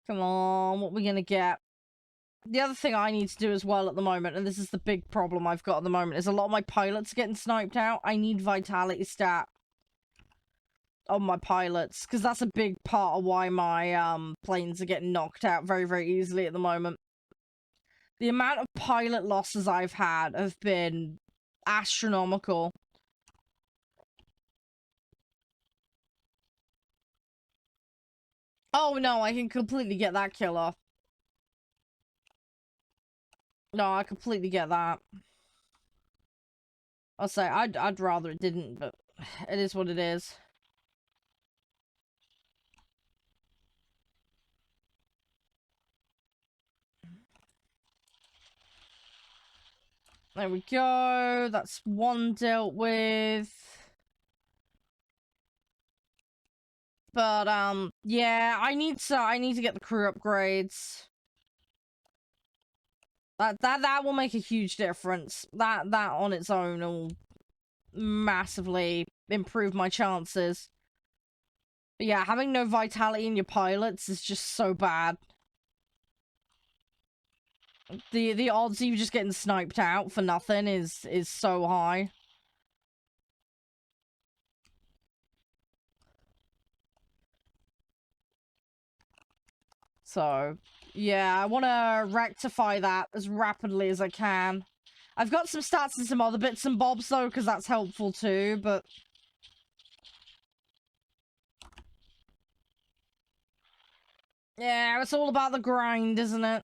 Come on, what we gonna get? The other thing I need to do as well at the moment, and this is the big problem I've got at the moment, is a lot of my pilots are getting sniped out. I need vitality stat on my pilots, because that's a big part of why my planes are getting knocked out very, very easily at the moment. The amount of pilot losses I've had have been astronomical. Oh no, I can completely get that kill off. No, I completely get that. I'll say, I'd rather it didn't, but it is what it is. There we go. That's 1 dealt with. But, yeah, I need to get the crew upgrades. That will make a huge difference. That on its own will massively improve my chances. But yeah, having no vitality in your pilots is just so bad. The odds of you just getting sniped out for nothing is so high. So, yeah, I want to rectify that as rapidly as I can. I've got some stats and some other bits and bobs, though, because that's helpful too, but... Yeah, it's all about the grind, isn't it?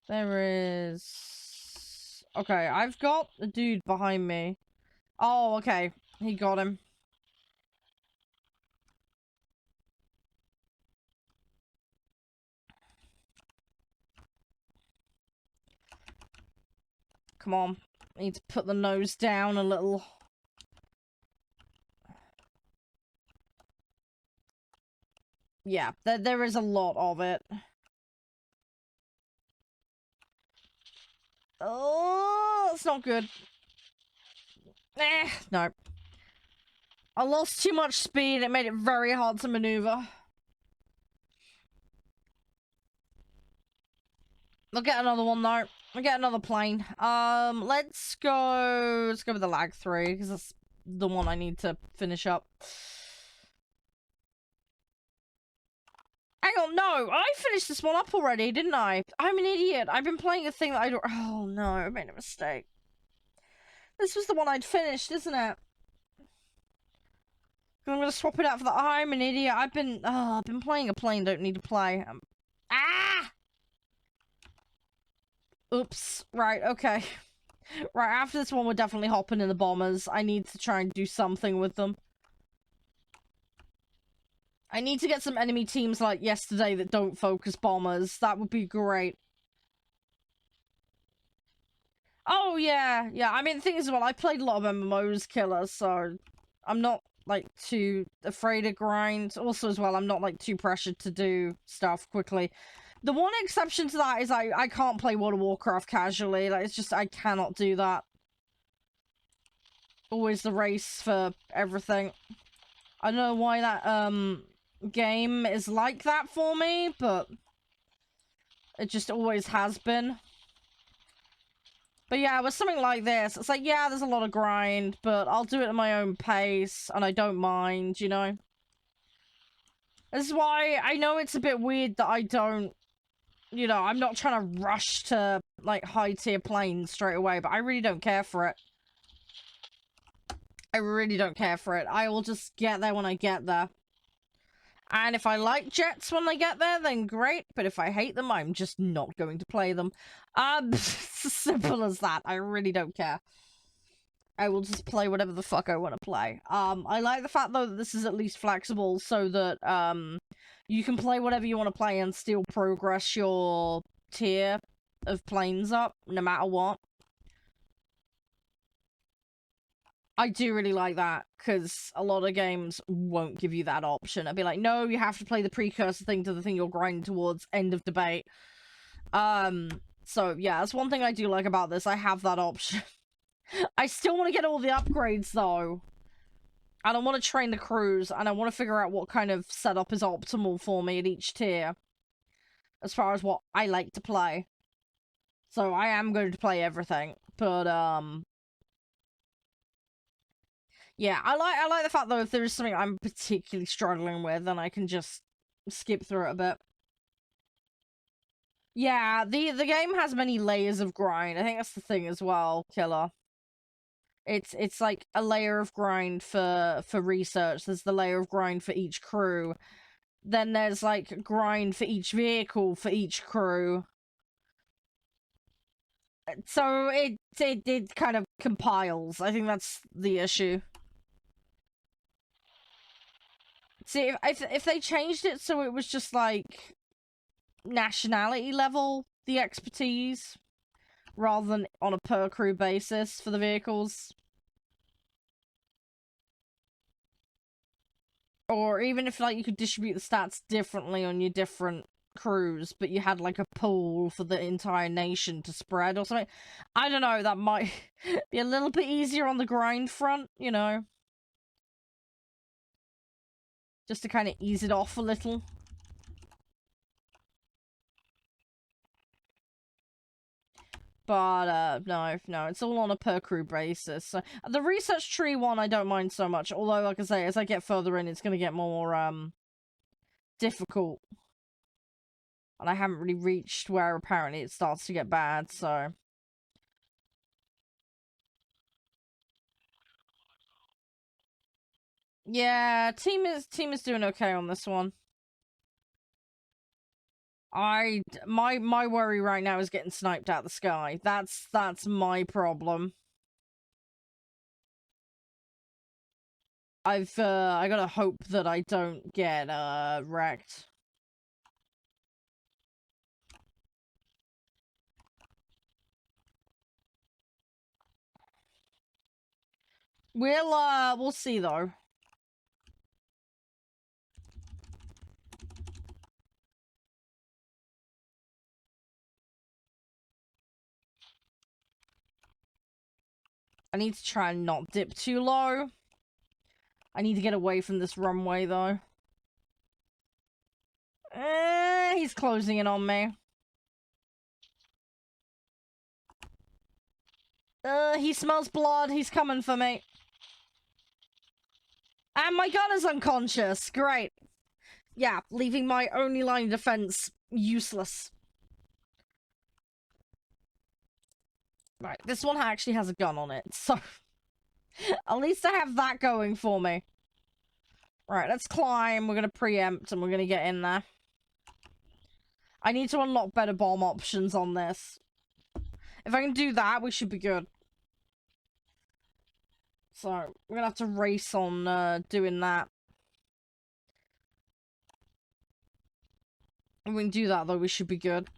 There is... Okay, I've got a dude behind me. Oh, okay. He got him. Come on. Need to put the nose down a little. Yeah, there is a lot of it. Oh, it's not good. No. I lost too much speed. It made it very hard to maneuver. I'll get another one though. I'll get another plane. Let's go with the lag 3 because that's the one I need to finish up. Hang on, no, I finished this one up already, didn't I? I'm an idiot. I've been playing a thing that I don't. Oh no, I made a mistake. This was the one I'd finished, isn't it? I'm gonna swap it out for the. I'm an idiot. I've been playing a plane. Don't need to play. Oops. Right. Okay. Right. After this one, we're definitely hopping in the bombers. I need to try and do something with them. I need to get some enemy teams like yesterday that don't focus bombers. That would be great. Oh, yeah. Yeah, I mean, the thing is, well, I played a lot of MMOs, Killer, so I'm not, like, too afraid of grind. Also, as well, I'm not, like, too pressured to do stuff quickly. The one exception to that is I can't play World of Warcraft casually. Like, it's just, I cannot do that. Always the race for everything. I don't know why that, game is like that for me, but it just always has been. But yeah, with something like this, it's like, yeah, there's a lot of grind, but I'll do it at my own pace, and I don't mind, you know? This is why I know it's a bit weird that I don't, you know, I'm not trying to rush to, like, high-tier planes straight away, but I really don't care for it. I really don't care for it. I will just get there when I get there. And if I like jets when I get there, then great. But if I hate them, I'm just not going to play them. It's as simple as that. I really don't care. I will just play whatever the fuck I want to play. I like the fact, though, that this is at least flexible so that, you can play whatever you want to play and still progress your tier of planes up, no matter what. I do really like that, because a lot of games won't give you that option. I'd be like, no, you have to play the precursor thing to the thing you're grinding towards, end of debate. So yeah, that's one thing I do like about this, I have that option. I still want to get all the upgrades, though. And I want to train the crews, and I want to figure out what kind of setup is optimal for me at each tier. As far as what I like to play. So I am going to play everything, but, yeah, I like the fact, though, if there is something I'm particularly struggling with, then I can just skip through it a bit. Yeah, the game has many layers of grind. I think that's the thing as well, Killer. It's like a layer of grind for research. There's the layer of grind for each crew. Then there's, like, grind for each vehicle for each crew. So it kind of compiles. I think that's the issue. See, if they changed it so it was just, like, nationality level, the expertise, rather than on a per crew basis for the vehicles. Or even if, like, you could distribute the stats differently on your different crews, but you had, like, a pool for the entire nation to spread or something. I don't know, that might be a little bit easier on the grind front, you know? Just to kind of ease it off a little. But, no, it's all on a per crew basis. So, the research tree one, I don't mind so much. Although, like I say, as I get further in, it's gonna get more, difficult. And I haven't really reached where apparently it starts to get bad, so... Yeah, team is doing okay on this one. My worry right now is getting sniped out the sky. That's my problem. I gotta hope that I don't get, wrecked. We'll see though. I need to try and not dip too low. I need to get away from this runway, though. He's closing in on me. He smells blood. He's coming for me. And my gun is unconscious. Great. Yeah, leaving my only line of defense useless. Right, this one actually has a gun on it, so... at least I have that going for me. Right, let's climb. We're gonna preempt and we're gonna get in there. I need to unlock better bomb options on this. If I can do that, we should be good. So, we're gonna have to race on doing that. If we can do that, though, we should be good.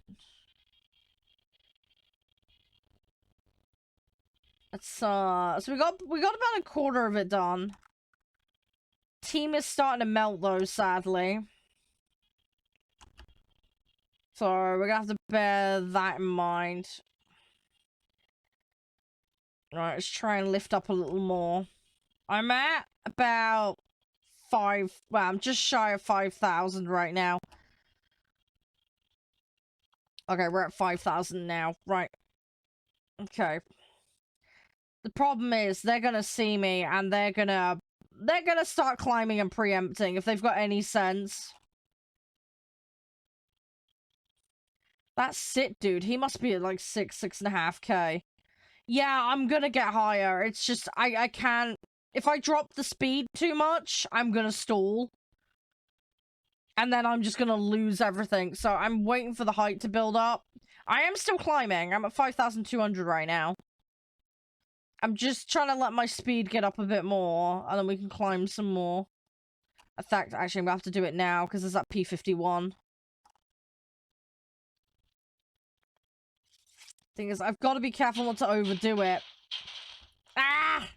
Let's, so we got about a quarter of it done. Team is starting to melt, though, sadly. So, we're gonna have to bear that in mind. Right, let's try and lift up a little more. I'm at about well, I'm just shy of 5,000 right now. Okay, we're at 5,000 now. Right. Okay. The problem is, they're gonna see me, and they're gonna start climbing and preempting, if they've got any sense. That's it, dude. He must be at, like, 6.5k. Yeah, I'm gonna get higher. It's just, I can't... If I drop the speed too much, I'm gonna stall. And then I'm just gonna lose everything. So I'm waiting for the height to build up. I am still climbing. I'm at 5,200 right now. I'm just trying to let my speed get up a bit more, and then we can climb some more. In fact, actually, I'm gonna have to do it now, because there's that P51. Thing is, I've got to be careful not to overdo it. Ah!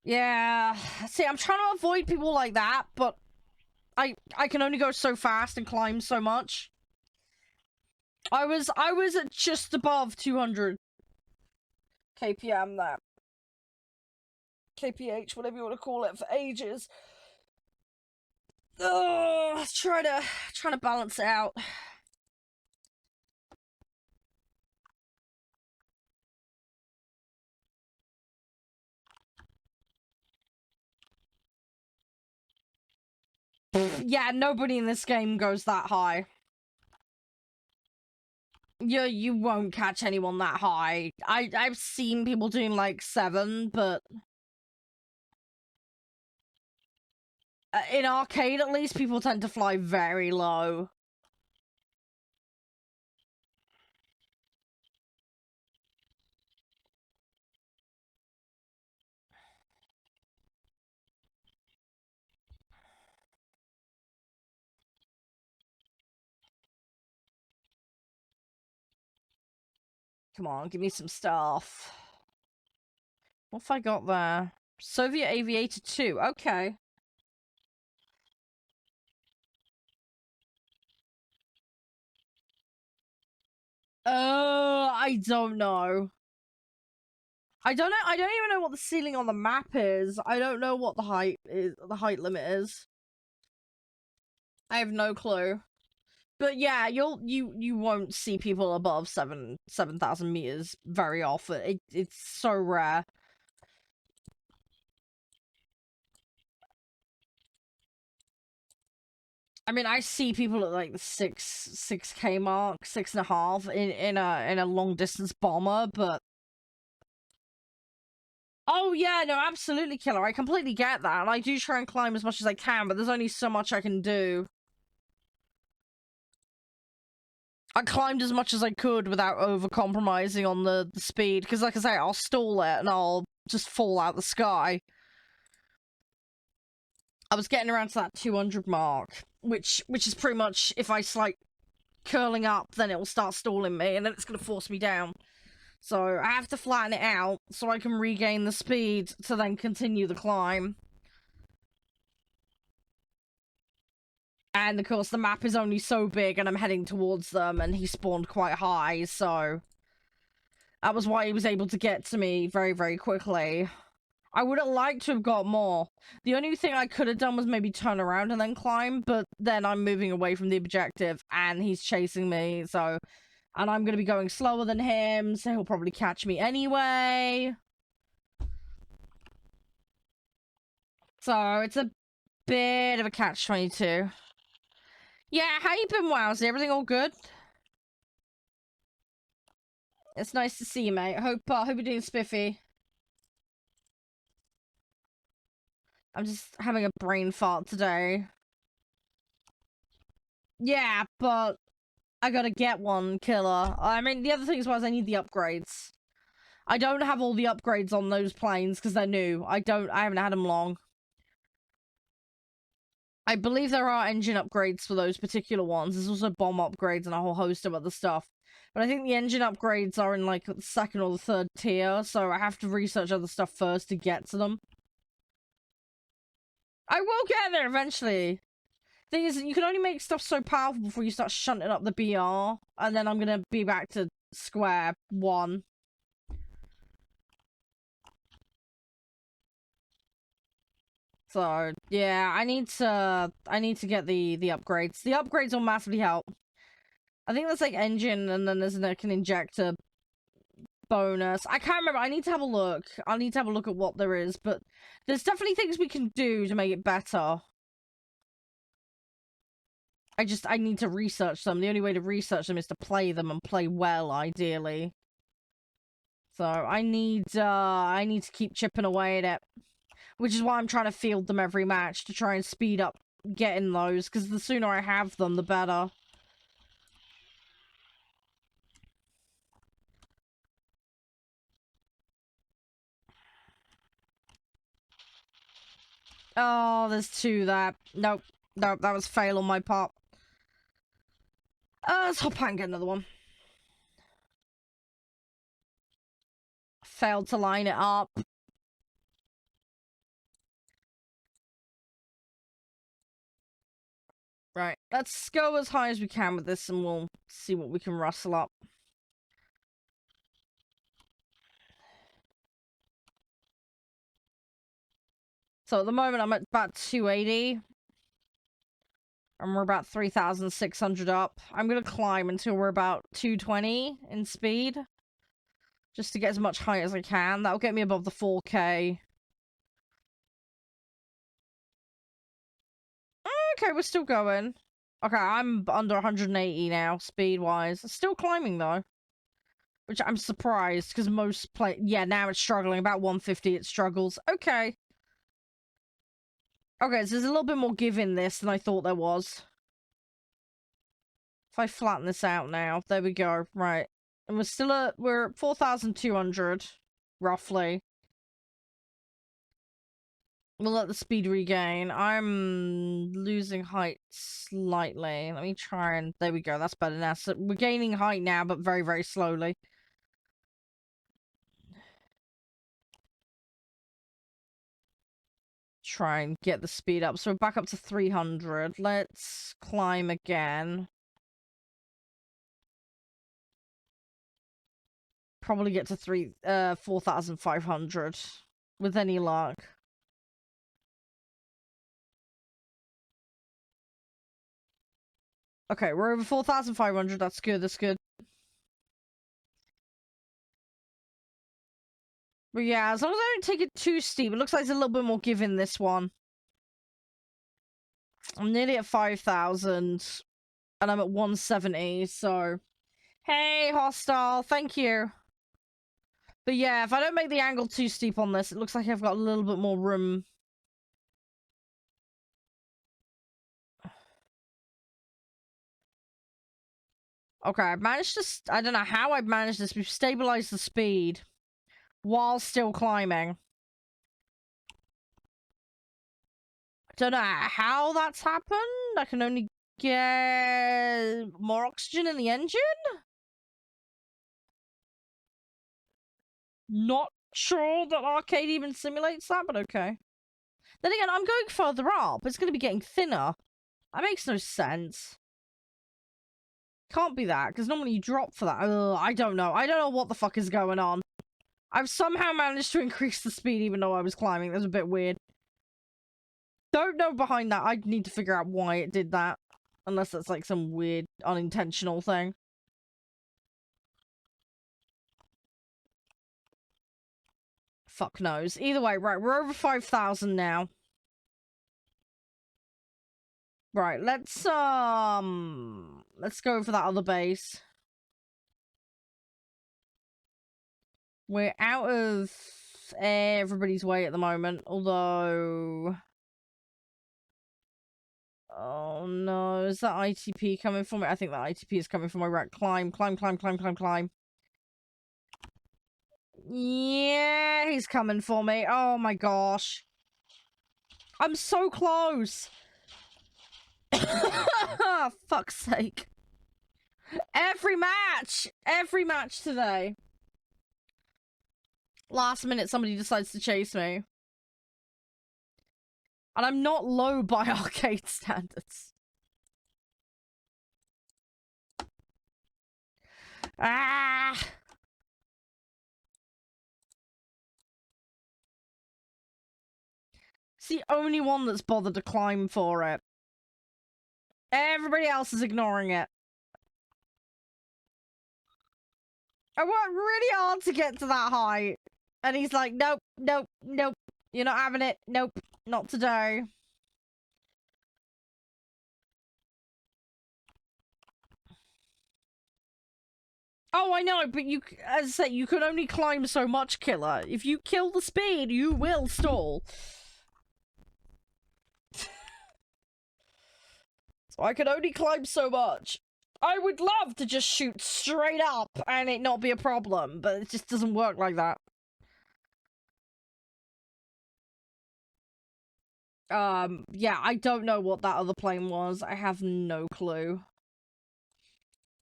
Yeah. See, I'm trying to avoid people like that, but I can only go so fast and climb so much. I was at just above 200 kpm there. kph, whatever you want to call it, for ages. Oh, trying to balance it out. Yeah, nobody in this game goes that high. You won't catch anyone that high. I've seen people doing like 7, but in arcade at least, people tend to fly very low. Come on, give me some stuff. What have I got there? Soviet Aviator 2. Okay. I don't know. I don't even know what the ceiling on the map is. I don't know what the height limit is. I have no clue. But yeah, you won't see people above 7,000 meters very often. It's so rare. I mean, I see people at like the 6k mark, 6.5 in a long distance bomber, but oh yeah, no, absolutely, killer. I completely get that, and I do try and climb as much as I can, but there's only so much I can do. I climbed as much as I could without over-compromising on the speed, because like I say, I'll stall it and I'll just fall out the sky. I was getting around to that 200 mark, which is pretty much, if I like curling up, then it will start stalling me, and then it's going to force me down. So I have to flatten it out so I can regain the speed to then continue the climb. And of course the map is only so big and I'm heading towards them and he spawned quite high, so that was why he was able to get to me very, very quickly. I would have liked to have got more. The only thing I could have done was maybe turn around and then climb, but then I'm moving away from the objective and he's chasing me, so... And I'm going to be going slower than him, so he'll probably catch me anyway. So it's a bit of a catch-22. Yeah, how you been, Wowsy? Everything all good? It's nice to see you, mate. Hope you're doing spiffy. I'm just having a brain fart today. Yeah, but I gotta get one, killer. I mean, the other thing is I need the upgrades. I don't have all the upgrades on those planes because they're new. I haven't had them long. I believe there are engine upgrades for those particular ones. There's also bomb upgrades and a whole host of other stuff. But I think the engine upgrades are in, like, the second or the third tier, so I have to research other stuff first to get to them. I will get there eventually. Thing is, you can only make stuff so powerful before you start shunting up the BR, and then I'm gonna be back to square one. So, yeah, I need to get the upgrades. The upgrades will massively help. I think there's, like, engine, and then there's, like, an injector bonus. I can't remember. I need to have a look. I need to have a look at what there is, but there's definitely things we can do to make it better. I need to research them. The only way to research them is to play them and play well, ideally. So, I need to keep chipping away at it. Which is why I'm trying to field them every match, to try and speed up getting those, because the sooner I have them, the better. Oh, there's two there. Nope. Nope, that was fail on my part. Let's hop out and get another one. Failed to line it up. Right, let's go as high as we can with this and we'll see what we can rustle up. So at the moment I'm at about 280. And we're about 3,600 up. I'm gonna climb until we're about 220 in speed. Just to get as much height as I can. That'll get me above the 4K. Okay, we're still going. Okay, I'm under 180 now, speed-wise. Still climbing, though. Which I'm surprised, because most yeah, now it's struggling. About 150 it struggles. Okay. Okay, so there's a little bit more give in this than I thought there was. If I flatten this out now. There we go. Right. And we're still at... We're at 4,200, roughly. We'll let the speed regain. I'm losing height slightly. Let me try and... There we go. That's better now. So we're gaining height now, but very, very slowly. Try and get the speed up. So we're back up to 300. Let's climb again. Probably get to 4,500 with any luck. Okay, we're over 4,500. That's good. That's good. But yeah, as long as I don't take it too steep, it looks like there's a little bit more give in this one. I'm nearly at 5,000, and I'm at 170, so... Hey, Hostile, thank you. But yeah, if I don't make the angle too steep on this, it looks like I've got a little bit more room. Okay, I've managed to... I don't know how I've managed this. We've stabilized the speed while still climbing. Don't know how that's happened. I can only get more oxygen in the engine? Not sure that arcade even simulates that, but okay. Then again, I'm going further up. It's going to be getting thinner. That makes no sense. Can't be that, because normally you drop for that. Ugh, I don't know. I don't know what the fuck is going on. I've somehow managed to increase the speed even though I was climbing. That's a bit weird. Don't know behind that. I need to figure out why it did that. Unless that's like some weird, unintentional thing. Fuck knows. Either way, right, we're over 5,000 now. Right, let's go for that other base. We're out of everybody's way at the moment, although... Oh no, is that ITP coming for me? I think that ITP is coming for my right. Climb, climb, climb, climb, climb, climb. Yeah, he's coming for me. Oh my gosh. I'm so close. Fuck's sake. Every match today. Last minute somebody decides to chase me. And I'm not low by arcade standards. Ah! It's the only one that's bothered to climb for it. Everybody else is ignoring it. I worked really hard to get to that height. And he's like, nope, nope, nope. You're not having it. Nope, not today. Oh, I know, but you, as I say, you can only climb so much, Killer. If you kill the speed, you will stall. So I can only climb so much. I would love to just shoot straight up and it not be a problem, but it just doesn't work like that. Yeah, I don't know what that other plane was. I have no clue.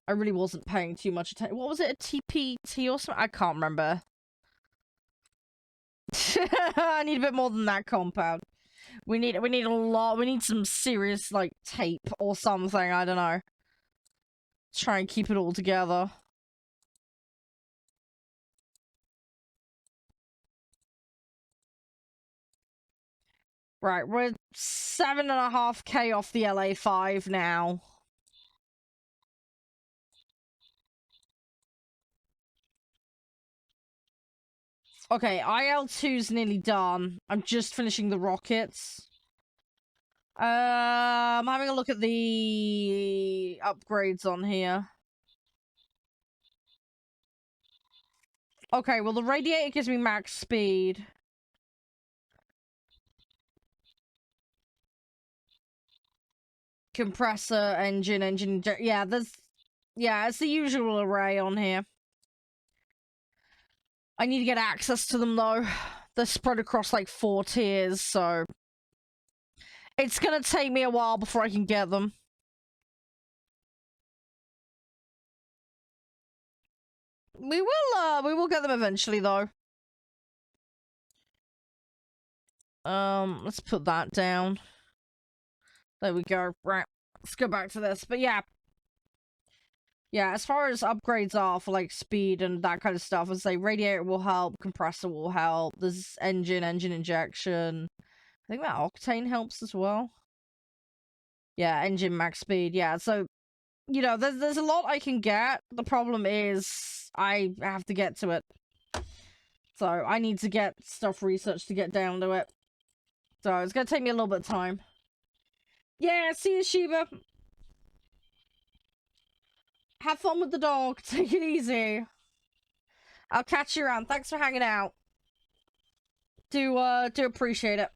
I really wasn't paying too much attention. What was it, a TPT or something? I can't remember. I need a bit more than that compound. We need a lot. We need some serious, like, tape or something. I don't know. Try and keep it all together. Right, we're 7.5k off the LA5 now. Okay, IL2's nearly done. I'm just finishing the rockets. I'm having a look at the upgrades on here. Okay, well, the radiator gives me max speed. Compressor, engine, yeah, it's the usual array on here. I need to get access to them, though. They're spread across, like, 4 tiers, so... It's gonna take me a while before I can get them. We will get them eventually, though. Let's put that down. There we go. Right, let's go back to this. But yeah. Yeah, as far as upgrades are for, like, speed and that kind of stuff, I say radiator will help, compressor will help, there's engine injection. I think that octane helps as well. Yeah, engine max speed, yeah, so, you know, there's a lot I can get. The problem is, I have to get to it. So, I need to get stuff researched to get down to it. So, it's gonna take me a little bit of time. Yeah, see you, Shiva. Have fun with the dog. Take it easy. I'll catch you around. Thanks for hanging out. Do appreciate it.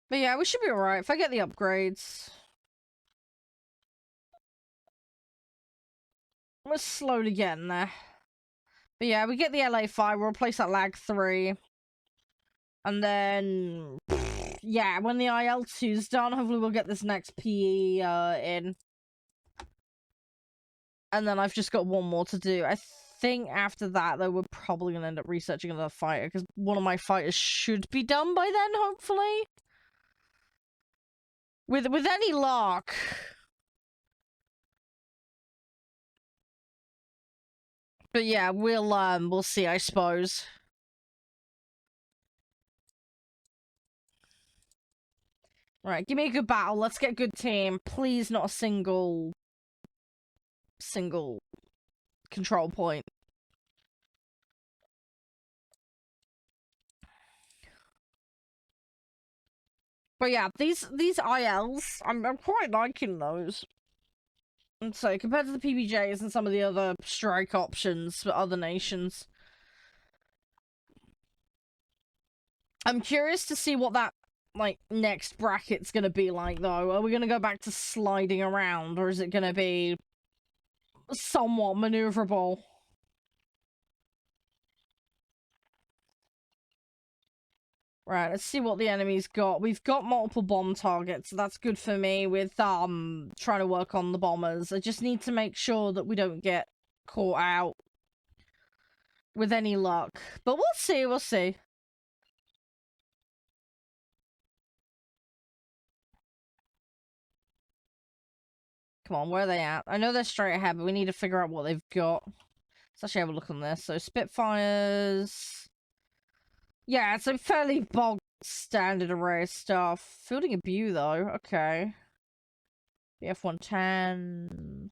But yeah, we should be alright if I get the upgrades. We're slowly getting there. But yeah, we get the LA5, we'll replace that lag 3. And then... yeah, when the IL2's done, hopefully we'll get this next PE in. And then I've just got one more to do. I think after that, though, we're probably going to end up researching another fighter, because one of my fighters should be done by then, hopefully. With any luck. But yeah, we'll see, I suppose. Right, give me a good battle. Let's get a good team. Please not a single control point. But yeah, these ILs, I'm quite liking those. And so compared to the PBJs and some of the other strike options for other nations, I'm curious to see what that like next bracket's gonna be like, though. Are we gonna go back to sliding around, or is it gonna be somewhat maneuverable? Right, let's see what the enemy's got. We've got multiple bomb targets, so that's good for me with trying to work on the bombers. I just need to make sure that we don't get caught out with any luck. But we'll see, we'll see. Come on, where are they at? I know they're straight ahead, but we need to figure out what they've got. Let's actually have a look on this. So Spitfires. Yeah, it's a fairly bog standard array of stuff. Fielding a Bew, though. Okay. BF-110.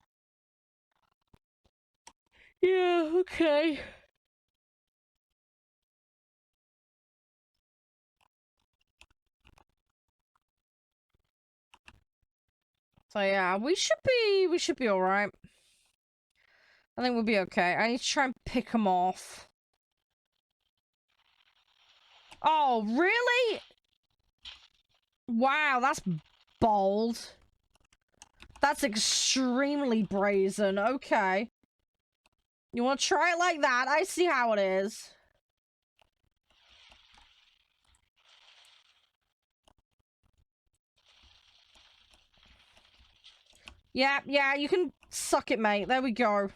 Yeah, okay. So yeah, we should be alright. I think we'll be okay. I need to try and pick them off. Oh, really? Wow, that's bold. That's extremely brazen. Okay. You want to try it like that? I see how it is. Yeah, yeah, you can suck it, mate. There we go.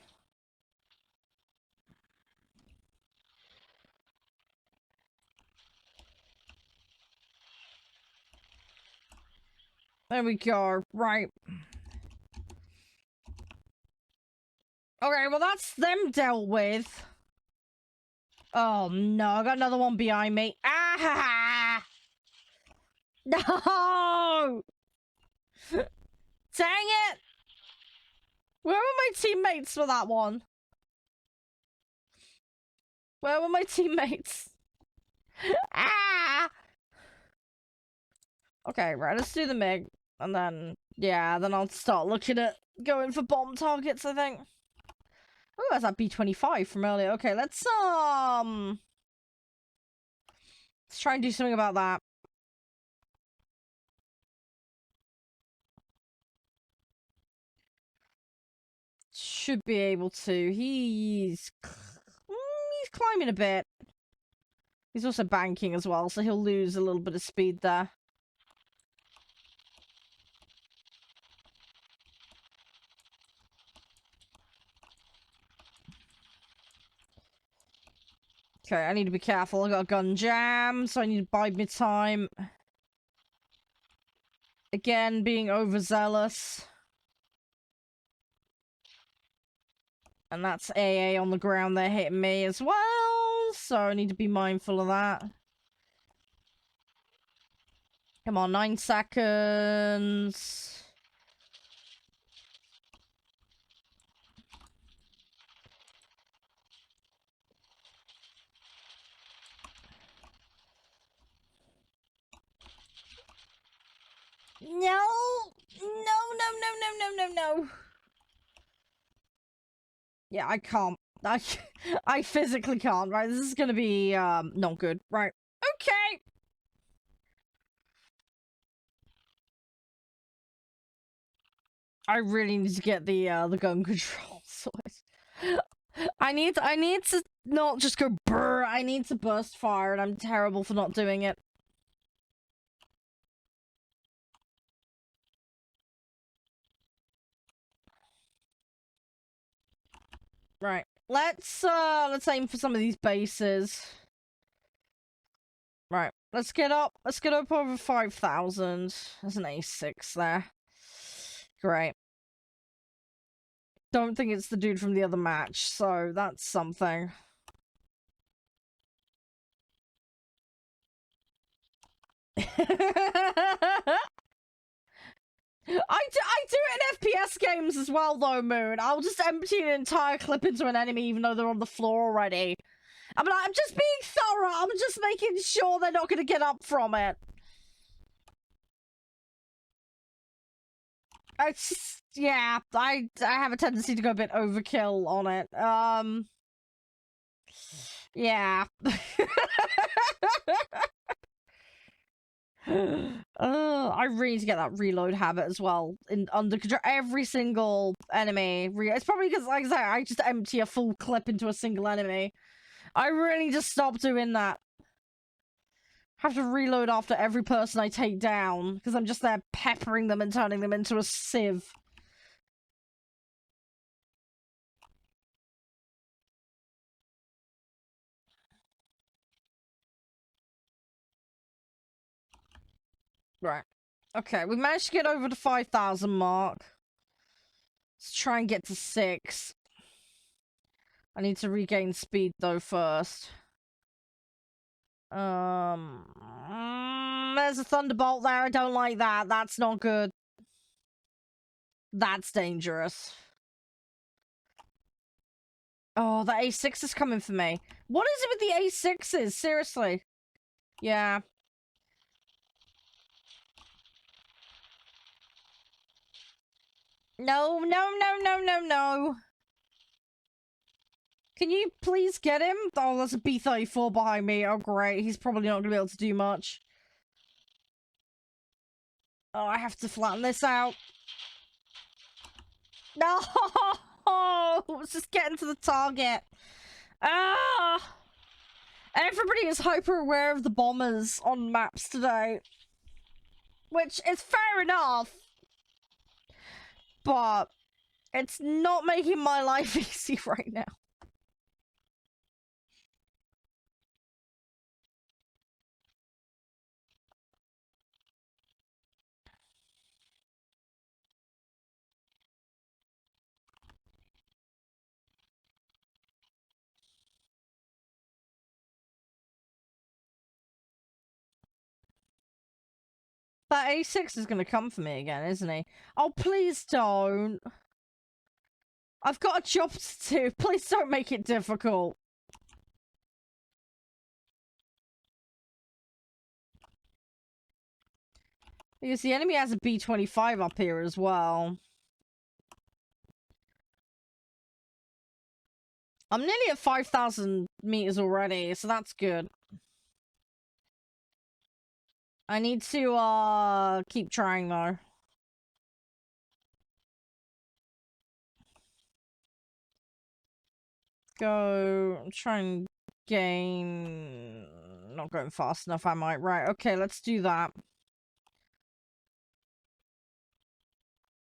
There we go. Right. Okay, well, that's them dealt with. Oh, no. I got another one behind me. Ah! No! Dang it! Where were my teammates for that one? Where were my teammates? Ah! Okay, right, let's do the MiG. And then, yeah, then I'll start looking at going for bomb targets, I think. Oh, that's that B-25 from earlier. Okay, let's try and do something about that. Should be able to. He's climbing a bit. He's also banking as well, so he'll lose a little bit of speed there. Okay, I need to be careful. I got a gun jam, so I need to bide my time. Again, being overzealous. And that's AA on the ground. They're hitting me as well, so I need to be mindful of that. Come on, 9 seconds. No! No. Yeah, I can't. I physically can't, right? This is gonna be, not good. Right. Okay! I really need to get the gun control sorted. I need to not just go brr. I need to burst fire, and I'm terrible for not doing it. Right. Let's aim for some of these bases. Right. Let's get up over 5,000. There's an A6 there. Great. Don't think it's the dude from the other match, so that's something. I do it in FPS games as well, though, Moon. I'll just empty an entire clip into an enemy even though they're on the floor already. I mean, I'm just being thorough. I'm just making sure they're not going to get up from it. It's just, yeah, I have a tendency to go a bit overkill on it. Yeah. I really need to get that reload habit as well under control. Every single enemy. It's probably because, like I say, I just empty a full clip into a single enemy. I really just stop doing that. Have to reload after every person I take down because I'm just there peppering them and turning them into a sieve. Right. Okay, we managed to get over the 5,000 mark. Let's try and get to 6. I need to regain speed though first. There's a thunderbolt there. I don't like that. That's not good. That's dangerous. Oh, the A6 is coming for me. What is it with the A6s? Seriously. Yeah. No, no, no, no, no, no. Can you please get him? Oh, there's a B-34 behind me. Oh, great. He's probably not going to be able to do much. Oh, I have to flatten this out. No! Let's just get into the target. Ah! Everybody is hyper aware of the bombers on maps today. Which is fair enough. But it's not making my life easy right now. That A6 is going to come for me again, isn't he? Oh, please don't. I've got a job to do. Please don't make it difficult. Because the enemy has a B-25 up here as well. I'm nearly at 5,000 meters already, so that's good. I need to, keep trying, though. Go... try and gain... Not going fast enough, am I? Right, okay, let's do that.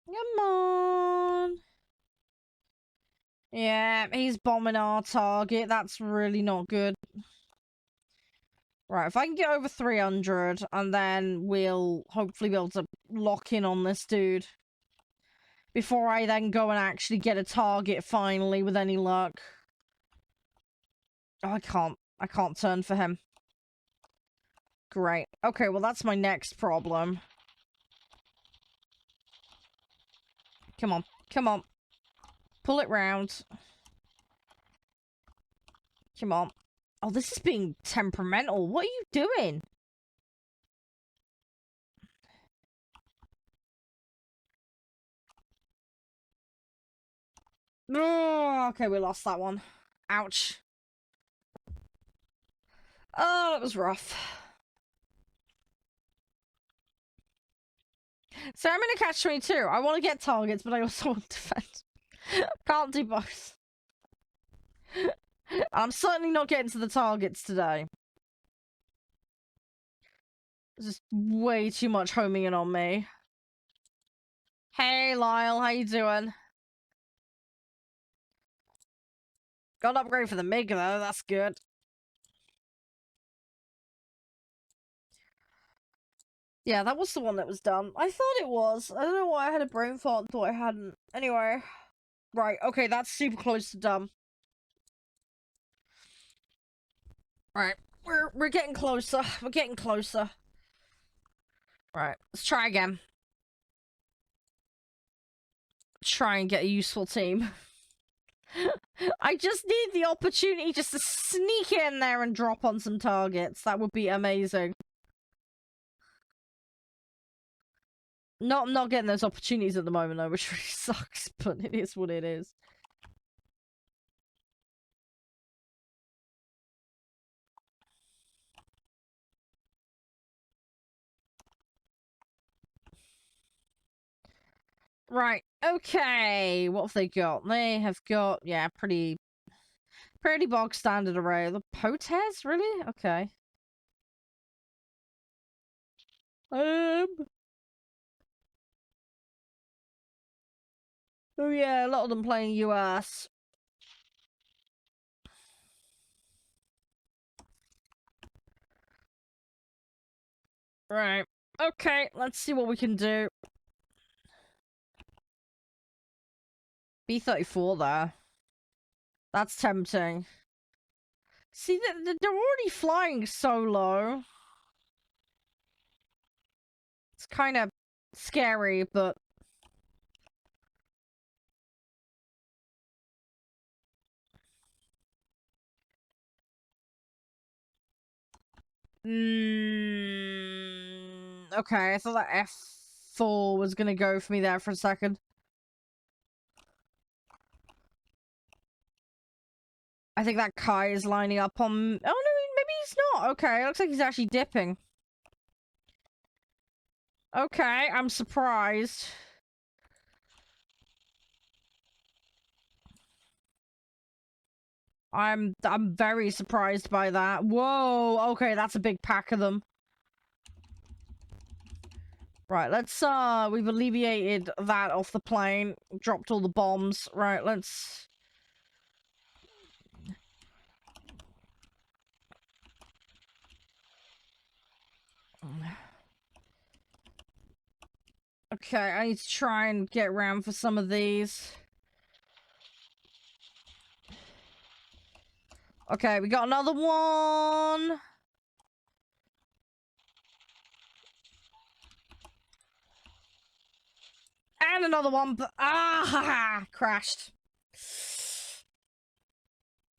Come on! Yeah, he's bombing our target. That's really not good. Right, if I can get over 300, and then we'll hopefully be able to lock in on this dude. Before I then go and actually get a target finally with any luck. Oh, I can't turn for him. Great. Okay, well that's my next problem. Come on, come on. Pull it round. Come on. Oh, this is being temperamental. What are you doing? Oh, okay, we lost that one. Ouch. Oh, it was rough. So I'm in a catch-22. I want to get targets, but I also want to defend. Can't do both. I'm certainly not getting to the targets today. There's just way too much homing in on me. Hey, Lyle, how you doing? Got an upgrade for the MiG, though. That's good. Yeah, that was the one that was done. I thought it was. I don't know why I had a brain fart and thought I hadn't. Anyway. Right, okay, that's super close to done. Right, we're getting closer. We're getting closer. Right, let's try again. Try and get a useful team. I just need the opportunity just to sneak in there and drop on some targets. That would be amazing. I'm not getting those opportunities at the moment, though, which really sucks, but it is what it is. Right, okay. What have they got? They have got, yeah, pretty bog standard array. The Potes, really? Okay. Oh yeah, a lot of them playing US. Right. Okay, let's see what we can do. B-34 there. That's tempting. See, they're already flying so low. It's kind of scary, but... Okay, I thought that F4 was gonna go for me there for a second. I think that Kai is lining up on... Oh, no, maybe he's not. Okay, it looks like he's actually dipping. Okay, I'm surprised. I'm very surprised by that. Whoa, okay, that's a big pack of them. Right, let's, we've alleviated that off the plane. Dropped all the bombs. Right, let's... Okay, I need to try and get around for some of these. Okay, we got another one. And another one, but crashed.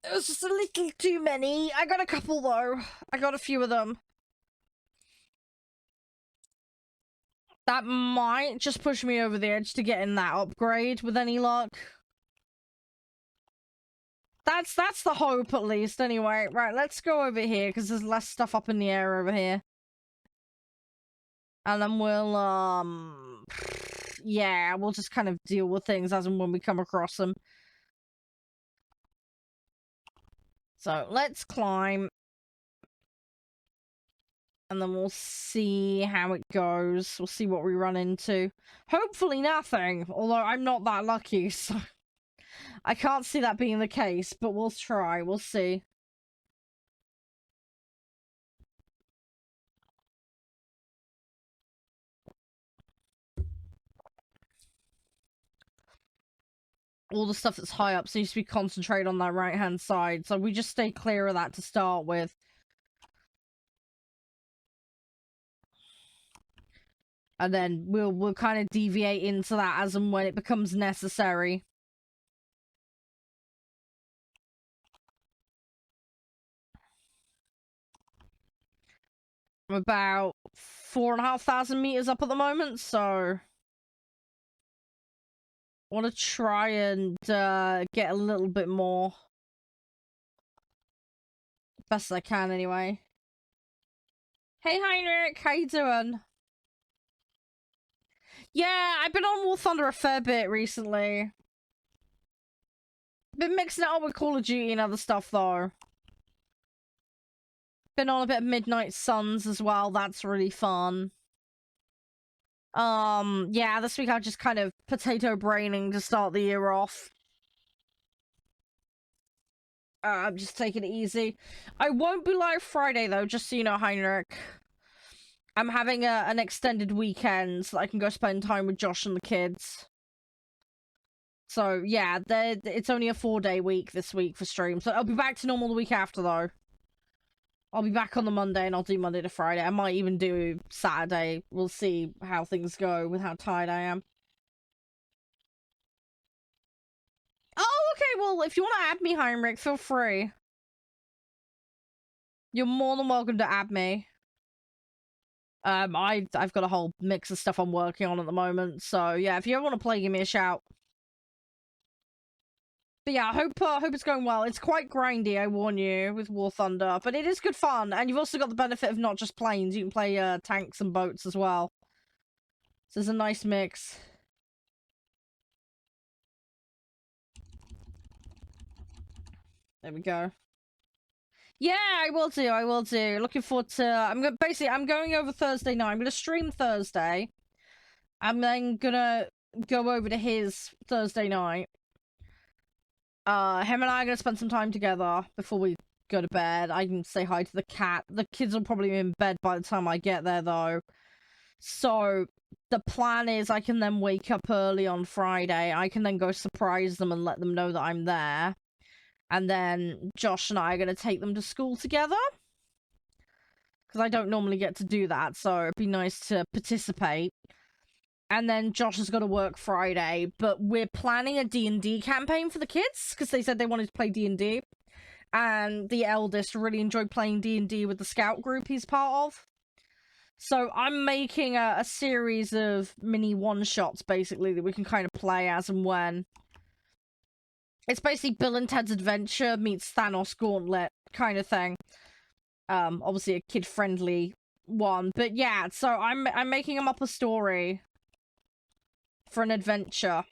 It was just a little too many. I got a couple though. I got a few of them. That might just push me over the edge to get in that upgrade with any luck. That's the hope, at least, anyway. Right, let's go over here, because there's less stuff up in the air over here. And then we'll, yeah, we'll just kind of deal with things as and when we come across them. So, let's climb. And then we'll see how it goes. We'll see what we run into. Hopefully nothing, although I'm not that lucky, so... I can't see that being the case, but we'll try. We'll see. All the stuff that's high up seems to be concentrated on that right-hand side, so we just stay clear of that to start with. And then we'll kind of deviate into that as and when it becomes necessary. I'm about 4,500 meters up at the moment, so... I want to try and get a little bit more. Best as I can, anyway. Hey, Heinrich, how you doing? Yeah, I've been on War Thunder a fair bit recently. Been mixing it up with Call of Duty and other stuff, though. Been on a bit of Midnight Suns as well. That's really fun. Yeah, this week I'm just kind of potato braining to start the year off. I'm just taking it easy. I won't be live Friday, though, just so you know, Heinrich. I'm having an extended weekend so I can go spend time with Josh and the kids. So, yeah, it's only a 4-day week this week for stream. So I'll be back to normal the week after, though. I'll be back on the Monday, and I'll do Monday to Friday. I might even do Saturday. We'll see how things go with how tired I am. Oh, okay, well, if you want to add me, Heinrich, feel free. You're more than welcome to add me. I've got a whole mix of stuff I'm working on at the moment, so yeah, if you ever want to play, give me a shout. But yeah, I hope it's going well. It's quite grindy, I warn you, with War Thunder, but it is good fun, and you've also got the benefit of not just planes. You can play tanks and boats as well. So there's a nice mix. There we go. Yeah, I will do. I will do. Looking forward to. I'm going over Thursday night. I'm gonna stream Thursday. I'm then gonna go over to his Thursday night. Him and I are gonna spend some time together before we go to bed. I can say hi to the cat. The kids will probably be in bed by the time I get there, though. So the plan is I can then wake up early on Friday. I can then go surprise them and let them know that I'm there. And then Josh and I are going to take them to school together. Because I don't normally get to do that, so it'd be nice to participate. And then Josh has got to work Friday, but we're planning a D&D campaign for the kids, because they said they wanted to play D&D. And the eldest really enjoyed playing D&D with the scout group he's part of. So I'm making a series of mini one-shots, basically, that we can kind of play as and when. It's basically Bill and Ted's Adventure meets Thanos Gauntlet kind of thing. Obviously a kid-friendly one. But yeah, so I'm making him up a story for an adventure.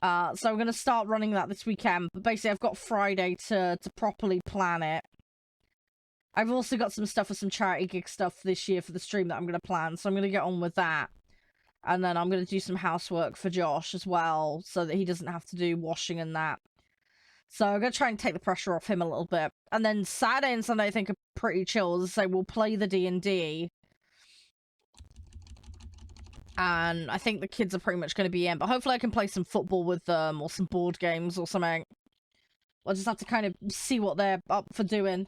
So I'm going to start running that this weekend. But basically I've got Friday to properly plan it. I've also got some stuff for some charity gig stuff this year for the stream that I'm going to plan. So I'm going to get on with that. And then I'm going to do some housework for Josh as well, so that he doesn't have to do washing and that. So I'm going to try and take the pressure off him a little bit. And then Saturday and Sunday I think are pretty chill. As I say, we'll play the D&D. And I think the kids are pretty much going to be in. But hopefully I can play some football with them, or some board games or something. I'll just have to kind of see what they're up for doing.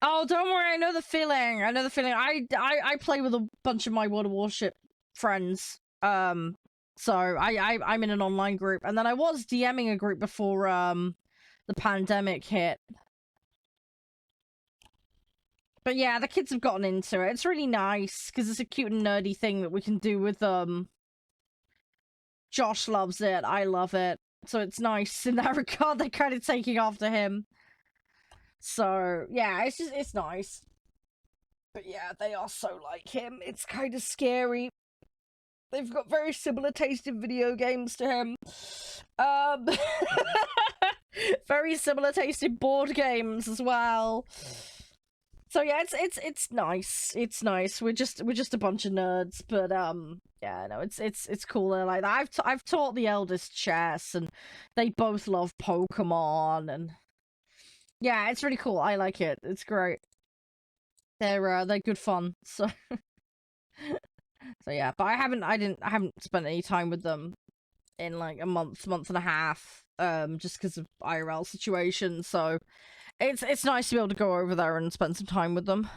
Oh, don't worry, I know the feeling. I know the feeling. I play with a bunch of my World of Warship friends. So I'm in an online group. And then I was DMing a group before, the pandemic hit. But yeah, the kids have gotten into it. It's really nice, because it's a cute and nerdy thing that we can do with them. Josh loves it. I love it. So it's nice in that regard. They're kind of taking after him. So, yeah, it's nice. But yeah, they are so like him. It's kind of scary. They've got very similar taste in video games to him. Very similar taste in board games as well. So yeah, it's nice. It's nice. We're just a bunch of nerds, but yeah, no, it's cool. They're like that. I've taught the eldest chess, and they both love Pokemon, and yeah, it's really cool. I like it. It's great. They're good fun. So so yeah, but I haven't spent any time with them in like a month and a half, just because of IRL situation. So it's nice to be able to go over there and spend some time with them.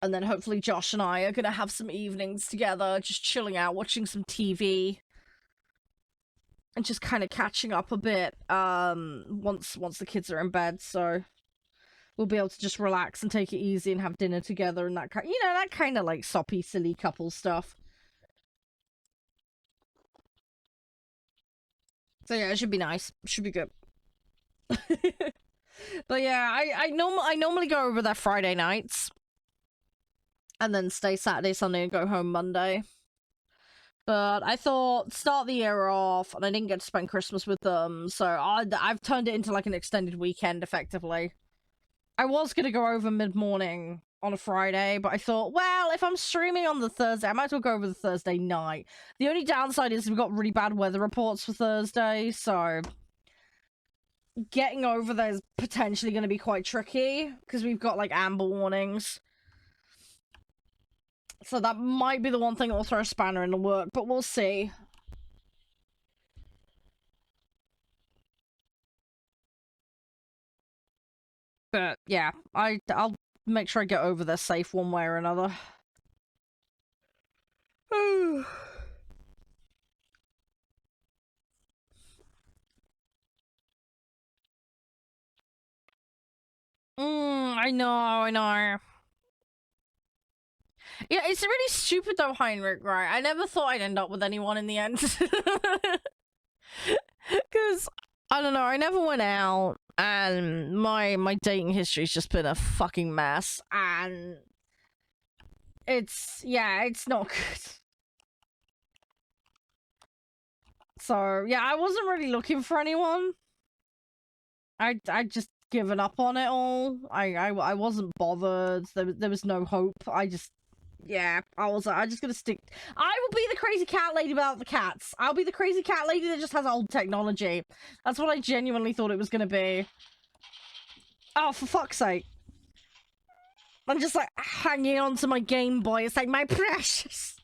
And then hopefully Josh and I are gonna have some evenings together, just chilling out, watching some TV. And just kind of catching up a bit, once the kids are in bed, so we'll be able to just relax and take it easy and have dinner together and that kind, that kind of like soppy, silly couple stuff. So yeah, it should be nice. Should be good. But yeah, I normally go over there Friday nights, and then stay Saturday, Sunday, and go home Monday. But I thought, start the year off, and I didn't get to spend Christmas with them, so I've turned it into like an extended weekend, effectively. I was gonna go over mid-morning on a Friday, but I thought, well, if I'm streaming on the Thursday, I might as well go over the Thursday night. The only downside is we've got really bad weather reports for Thursday, so getting over there is potentially going to be quite tricky, because we've got, like, amber warnings. So that might be the one thing that will throw a spanner in the work, but we'll see. But, yeah, I'll make sure I get over there safe one way or another. I know. Yeah, it's really stupid though, Heinrich, right? I never thought I'd end up with anyone in the end. Because, I don't know, I never went out, and my dating history's just been a fucking mess, and it's not good. So, yeah, I wasn't really looking for anyone. I just given up on it all. I wasn't bothered. There was no hope. I was like, I'm just gonna stick. I will be the crazy cat lady without the cats. I'll be the crazy cat lady that just has old technology. That's what I genuinely thought it was gonna be. Oh, for fuck's sake. I'm just like hanging on to my Game Boy. It's like, my precious.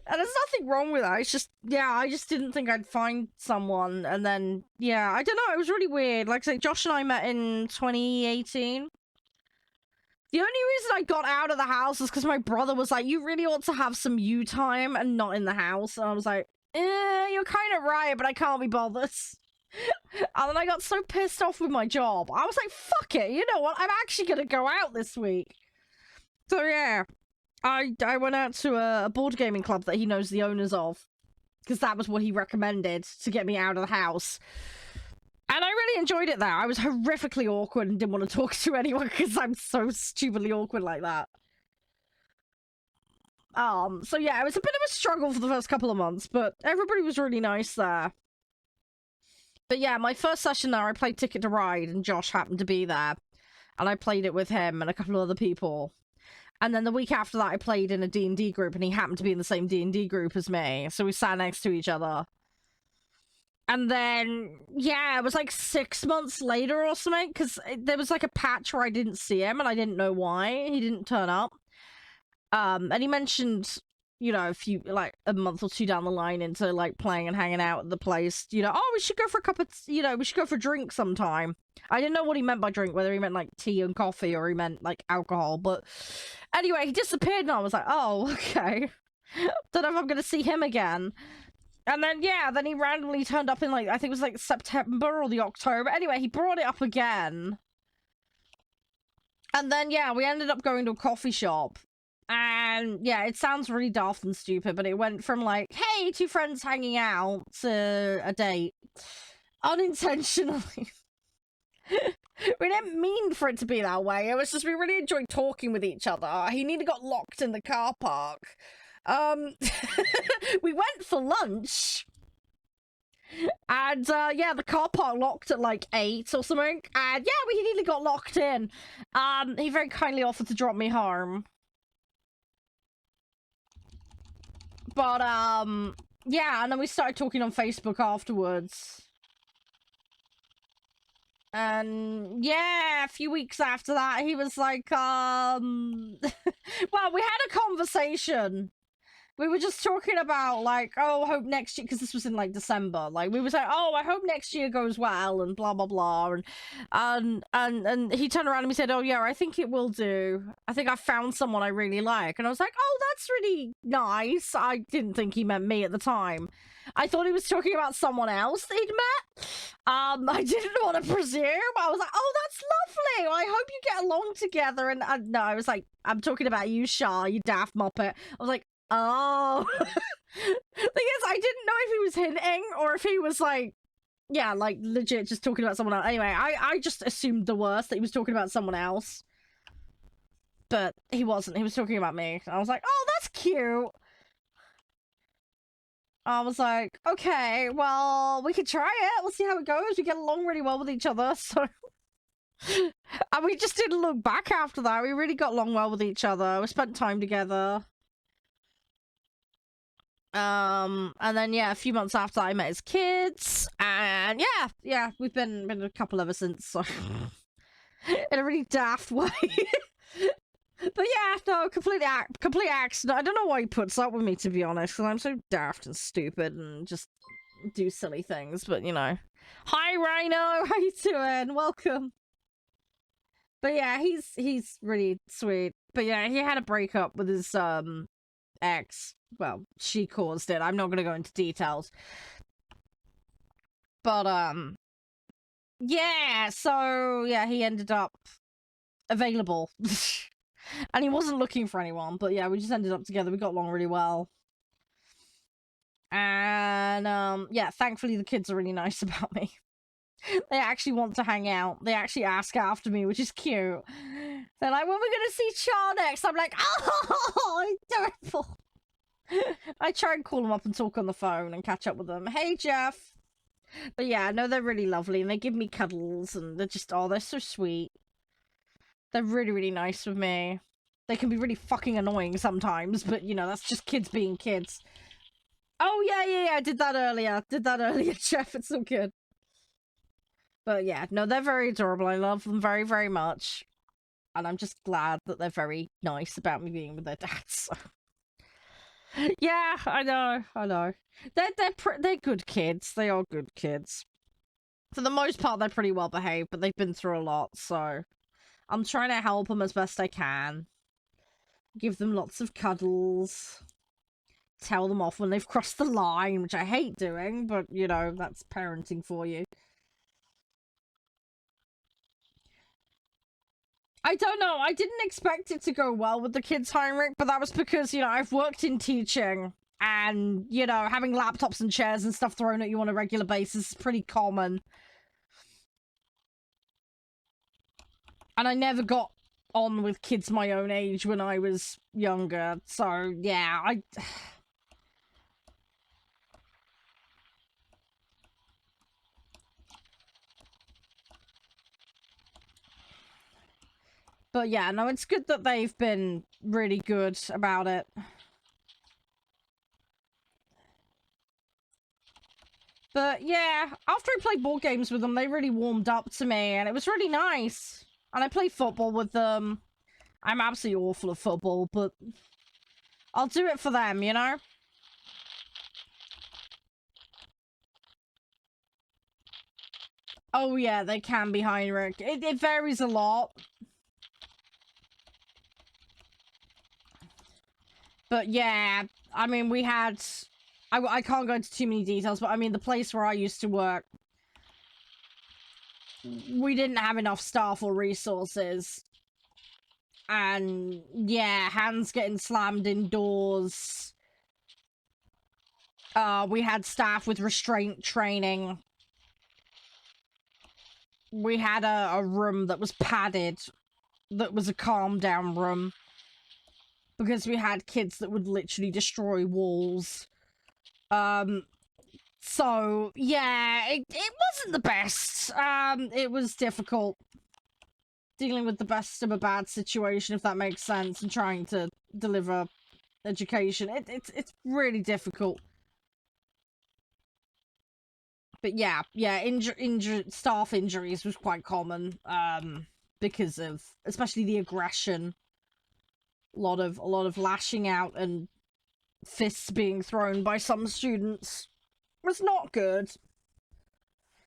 And there's nothing wrong with that. It's just, yeah, I just didn't think I'd find someone. And then, yeah, I don't know. It was really weird. Like I say, Josh and I met in 2018. The only reason I got out of the house is because my brother was like, you really ought to have some you time and not in the house. And I was like, you're kind of right, but I can't be bothered. And then I got so pissed off with my job. I was like, fuck it. You know what? I'm actually going to go out this week. So, yeah. I went out to a board gaming club that he knows the owners of, because that was what he recommended to get me out of the house. And I really enjoyed it there. I was horrifically awkward and didn't want to talk to anyone because I'm so stupidly awkward like that. So yeah, it was a bit of a struggle for the first couple of months, but everybody was really nice there. But yeah, my first session there, I played Ticket to Ride, and Josh happened to be there. And I played it with him and a couple of other people. And then the week after that, I played in a D&D group, and he happened to be in the same D&D group as me. So we sat next to each other. And then, yeah, it was like 6 months later or something, because there was like a patch where I didn't see him, and I didn't know why he didn't turn up. And he mentioned, you know, a month or two down the line into, like, playing and hanging out at the place, you know, oh, we should go for a cup of, we should go for a drink sometime. I didn't know what he meant by drink, whether he meant, like, tea and coffee or he meant, like, alcohol, but anyway, he disappeared and I was like, oh, okay. Don't know if I'm gonna see him again. And then, yeah, then he randomly turned up in, like, I think it was, like, September or the October. Anyway, he brought it up again. And then, yeah, we ended up going to a coffee shop. And, yeah, it sounds really daft and stupid, but it went from, like, hey, two friends hanging out to a date. Unintentionally. We didn't mean for it to be that way. It was just we really enjoyed talking with each other. He nearly got locked in the car park. We went for lunch. And, yeah, the car park locked at, like, 8 or something. And, yeah, we nearly got locked in. He very kindly offered to drop me home. But, yeah, and then we started talking on Facebook afterwards. And, yeah, a few weeks after that, he was like, well, we had a conversation. We were just talking about, like, oh, I hope next year, because this was in, like, December, like, we were like, oh, I hope next year goes well, and blah, blah, blah, and he turned around and he said, oh, yeah, I think it will do. I think I found someone I really like. And I was like, oh, that's really nice. I didn't think he meant me at the time. I thought he was talking about someone else that he'd met. I didn't want to presume. I was like, oh, that's lovely. I hope you get along together. And no, I was like, I'm talking about you, Shah, you daft muppet. I was like, oh. Thing is, I didn't know if he was hinting or if he was like, yeah, like legit just talking about someone else. Anyway, I just assumed the worst, that he was talking about someone else. But he wasn't. He was talking about me. I was like, oh, that's cute. I was like, okay, well, we could try it. We'll see how it goes. We get along really well with each other, so And we just didn't look back after that. We really got along well with each other. We spent time together. And then yeah, a few months after I met his kids, and yeah, we've been a couple ever since. So in a really daft way. But yeah, no, complete accident. I don't know why he puts up with me, to be honest, because I'm so daft and stupid and just do silly things. But you know, hi Rhino, how you doing? Welcome. But yeah, he's really sweet. But yeah, he had a breakup with his ex. Well, she caused it. I'm not gonna go into details. But yeah, so yeah, he ended up available. And he wasn't looking for anyone, but yeah, we just ended up together. We got along really well. And yeah, thankfully the kids are really nice about me. They actually want to hang out. They actually ask after me, which is cute. They're like, when are we gonna see Char next? I'm like, oh, adorable. I try and call them up and talk on the phone and catch up with them. Hey, Jeff. But yeah, no, they're really lovely, and they give me cuddles, and they're just, oh, they're so sweet. They're really, really nice with me. They can be really fucking annoying sometimes, but, you know, that's just kids being kids. Oh, yeah, I did that earlier. Jeff. It's so good. But yeah, no, they're very adorable. I love them very, very much. And I'm just glad that they're very nice about me being with their dads. Yeah, I know. They're good kids. They are good kids. For the most part, they're pretty well behaved, but they've been through a lot, so I'm trying to help them as best I can. Give them lots of cuddles. Tell them off when they've crossed the line, which I hate doing, but, you know, that's parenting for you. I don't know. I didn't expect it to go well with the kids, Heinrich, but that was because, you know, I've worked in teaching, and, you know, having laptops and chairs and stuff thrown at you on a regular basis is pretty common. And I never got on with kids my own age when I was younger, so, yeah, But yeah, no, it's good that they've been really good about it. But yeah, after I played board games with them, they really warmed up to me, and it was really nice. And I play football with them. I'm absolutely awful at football, but I'll do it for them, you know? Oh yeah, they can be, Heinrich. It varies a lot. But yeah, I mean, we had... I can't go into too many details, but I mean, the place where I used to work, we didn't have enough staff or resources. And yeah, hands getting slammed indoors. We had staff with restraint training. We had a room that was padded, that was a calm down room. Because we had kids that would literally destroy walls. So, yeah, it wasn't the best. It was difficult. Dealing with the best of a bad situation, if that makes sense, and trying to deliver education. It's really difficult. But yeah, staff injuries was quite common, because of, especially the aggression. A lot of lashing out and fists being thrown by some students was not good.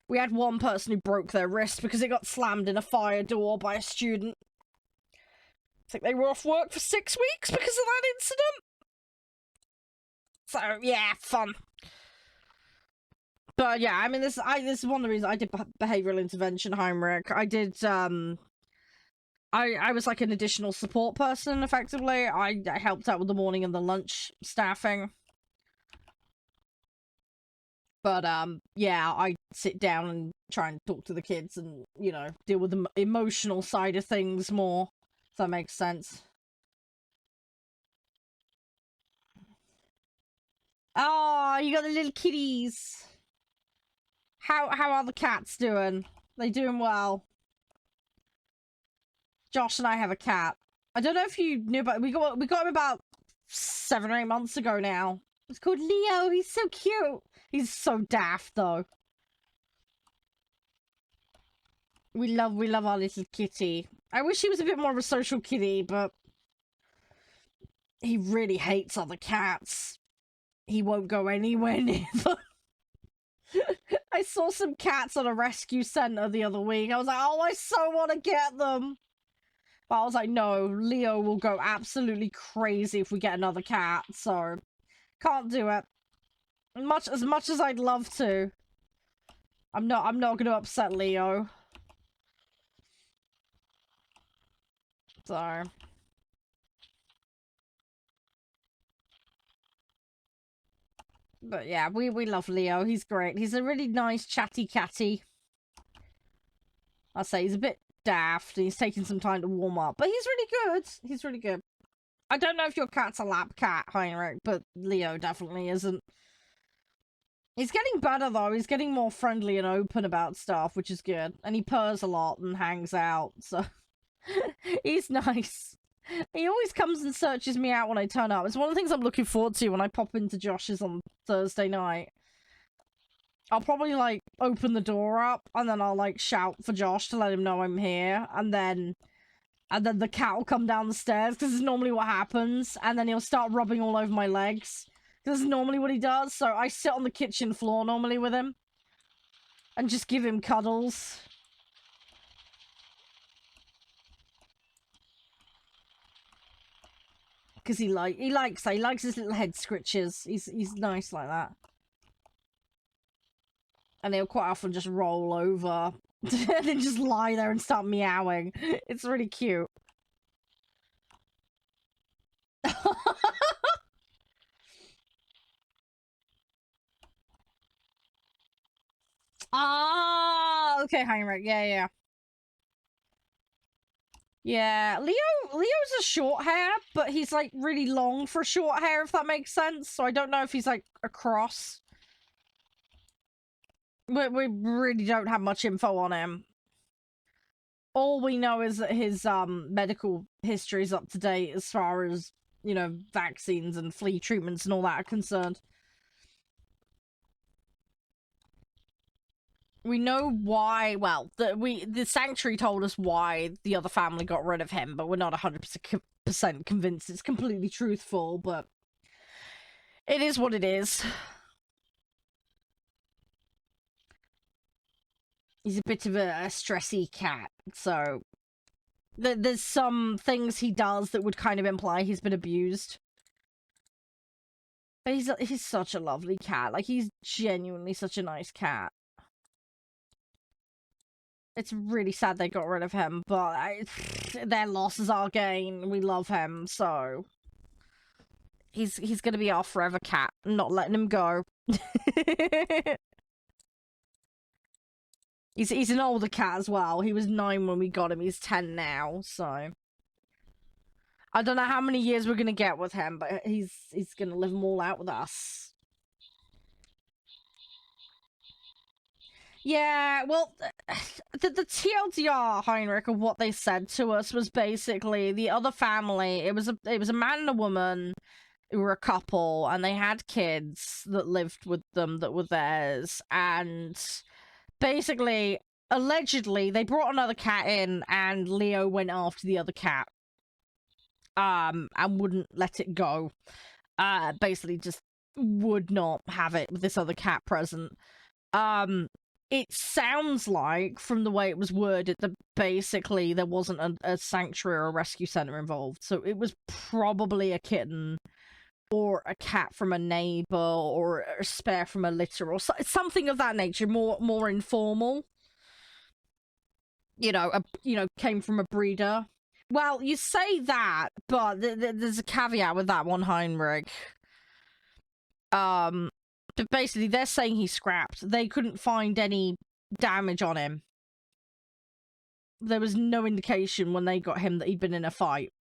We had one person who broke their wrist because it got slammed in a fire door by a student. I think they were off work for 6 weeks because of that incident. So yeah, fun. But yeah, I mean, this is one of the reasons I did behavioral intervention, Heinrich. I did I was like an additional support person, effectively. I helped out with the morning and the lunch staffing. But, yeah, I sit down and try and talk to the kids and, you know, deal with the emotional side of things more, if that makes sense. Oh, you got the little kitties. How are the cats doing? They doing well? Josh and I have a cat. I don't know if you knew, but we got him about 7 or 8 months ago now. It's called Leo. He's so cute. He's so daft though. We love our little kitty. I wish he was a bit more of a social kitty, but he really hates other cats. He won't go anywhere near them. I saw some cats at a rescue center the other week. I was like, oh, I so want to get them. But I was like, no, Leo will go absolutely crazy if we get another cat, so can't do it. As much as I'd love to. I'm not gonna upset Leo. So but yeah, we love Leo. He's great. He's a really nice chatty catty. I'll say he's a bit daft. He's taking some time to warm up, but he's really good. He's really good. I don't know if your cat's a lap cat, Heinrich, but Leo definitely isn't. He's getting better though. He's getting more friendly and open about stuff, which is good. And he purrs a lot and hangs out, so he's nice. He always comes and searches me out when I turn up. It's one of the things I'm looking forward to when I pop into Josh's on Thursday night. I'll probably, like, open the door up, and then I'll, like, shout for Josh to let him know I'm here, and then the cat will come down the stairs, because it's normally what happens, and then he'll start rubbing all over my legs. This is normally what he does, so I sit on the kitchen floor normally with him, and just give him cuddles. Because he likes his little head scritches. He's nice like that. And he'll quite often just roll over and then just lie there and start meowing. It's really cute. Ah, okay, Heinrich. Yeah. Yeah, Leo's a short hair, but he's like really long for short hair, if that makes sense. So I don't know if he's like a cross. We really don't have much info on him. All we know is that his medical history is up to date as far as, you know, vaccines and flea treatments and all that are concerned. We know why, well, the Sanctuary told us why the other family got rid of him, but we're not 100% convinced it's completely truthful, but it is what it is. He's a bit of a stressy cat, so there's some things he does that would kind of imply he's been abused. But he's such a lovely cat. Like, he's genuinely such a nice cat. It's really sad they got rid of him, but their loss is our gain. We love him, so he's gonna be our forever cat. I'm not letting him go. He's an older cat as well. He was 9 when we got him. He's 10 now, so I don't know how many years we're gonna get with him, but he's gonna live them all out with us. Yeah, well, the TLDR, Heinrich, of what they said to us was basically the other family. It was a man and a woman who were a couple, and they had kids that lived with them that were theirs, and basically, allegedly, they brought another cat in, and Leo went after the other cat, and wouldn't let it go. Basically just would not have it with this other cat present. It sounds like, from the way it was worded, that basically there wasn't a sanctuary or a rescue center involved. So it was probably a kitten or a cat from a neighbor or a spare from a litter or something of that nature, more informal. You know, came from a breeder. Well, you say that, but there's a caveat with that one, Heinrich. But basically, they're saying he's scrapped. They couldn't find any damage on him. There was no indication when they got him that he'd been in a fight.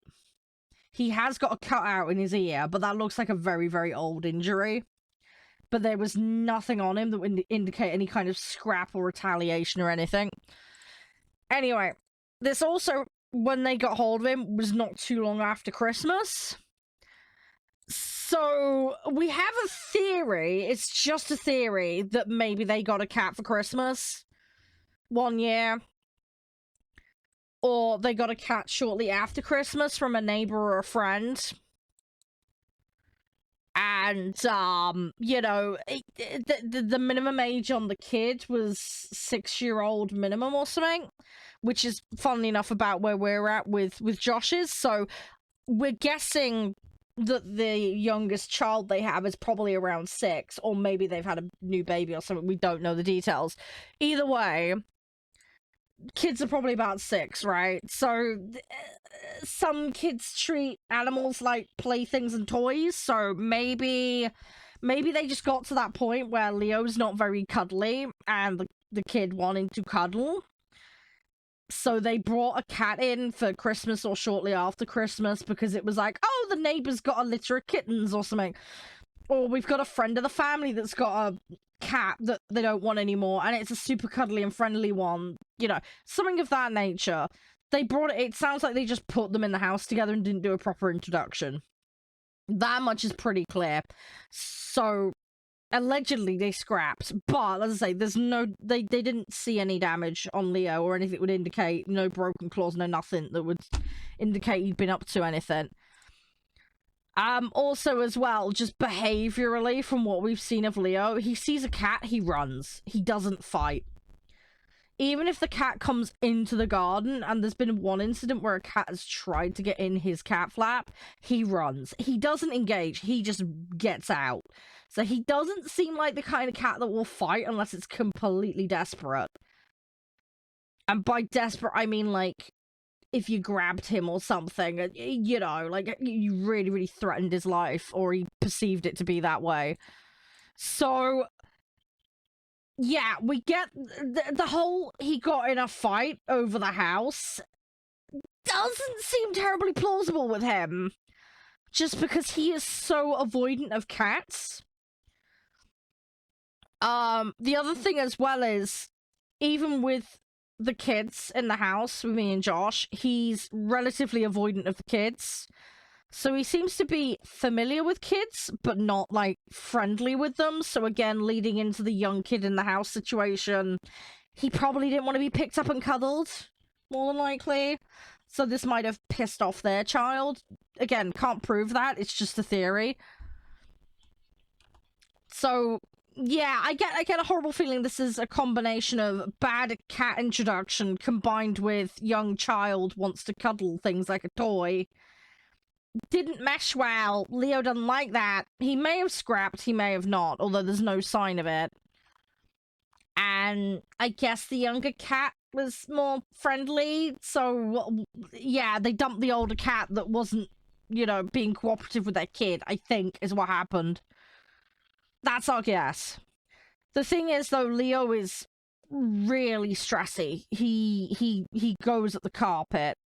He has got a cutout in his ear, but that looks like a very, very old injury. But there was nothing on him that would indicate any kind of scrap or retaliation or anything. Anyway, this also when they got hold of him was not too long after Christmas. So we have a theory, it's just a theory, that maybe they got a cat for Christmas one year. Or they got a cat shortly after Christmas from a neighbor or a friend. And, you know, the minimum age on the kid was 6-year-old minimum or something. Which is, funnily enough, about where we're at with Josh's. So we're guessing that the youngest child they have is probably around 6, or maybe they've had a new baby or something. We don't know the details. Either way, kids are probably about 6, right? So some kids treat animals like playthings and toys, so maybe they just got to that point where Leo's not very cuddly and the kid wanting to cuddle. So they brought a cat in for Christmas or shortly after Christmas because it was like, oh, the neighbor's got a litter of kittens or something. Or we've got a friend of the family that's got a cat that they don't want anymore, and it's a super cuddly and friendly one. You know, something of that nature. They brought it sounds like they just put them in the house together and didn't do a proper introduction. That much is pretty clear. So allegedly they scrapped, but as I say, there's no they didn't see any damage on Leo or anything that would indicate, no broken claws, no nothing that would indicate he'd been up to anything. Also as well, just behaviorally from what we've seen of Leo, he sees a cat, he runs. He doesn't fight. Even if the cat comes into the garden, and there's been one incident where a cat has tried to get in his cat flap, he runs. He doesn't engage, he just gets out. So he doesn't seem like the kind of cat that will fight unless it's completely desperate. And by desperate, I mean, like, if you grabbed him or something, you know, like, you really, really threatened his life, or he perceived it to be that way. So yeah, we get the whole he got in a fight over the house doesn't seem terribly plausible with him. Just because he is so avoidant of cats. The other thing as well is, even with the kids in the house, with me and Josh, he's relatively avoidant of the kids. So he seems to be familiar with kids, but not, like, friendly with them. So again, leading into the young kid in the house situation, he probably didn't want to be picked up and cuddled, more than likely. So this might have pissed off their child. Again, can't prove that, it's just a theory. So yeah, I get a horrible feeling this is a combination of bad cat introduction combined with young child wants to cuddle things like a toy. Didn't mesh well. Leo doesn't like that. He may have scrapped, he may have not, although there's no sign of it. And I guess the younger cat was more friendly, so yeah, they dumped the older cat that wasn't, you know, being cooperative with their kid, I think, is what happened. That's our guess. The thing is, though, Leo is really stressy. He goes at the carpet.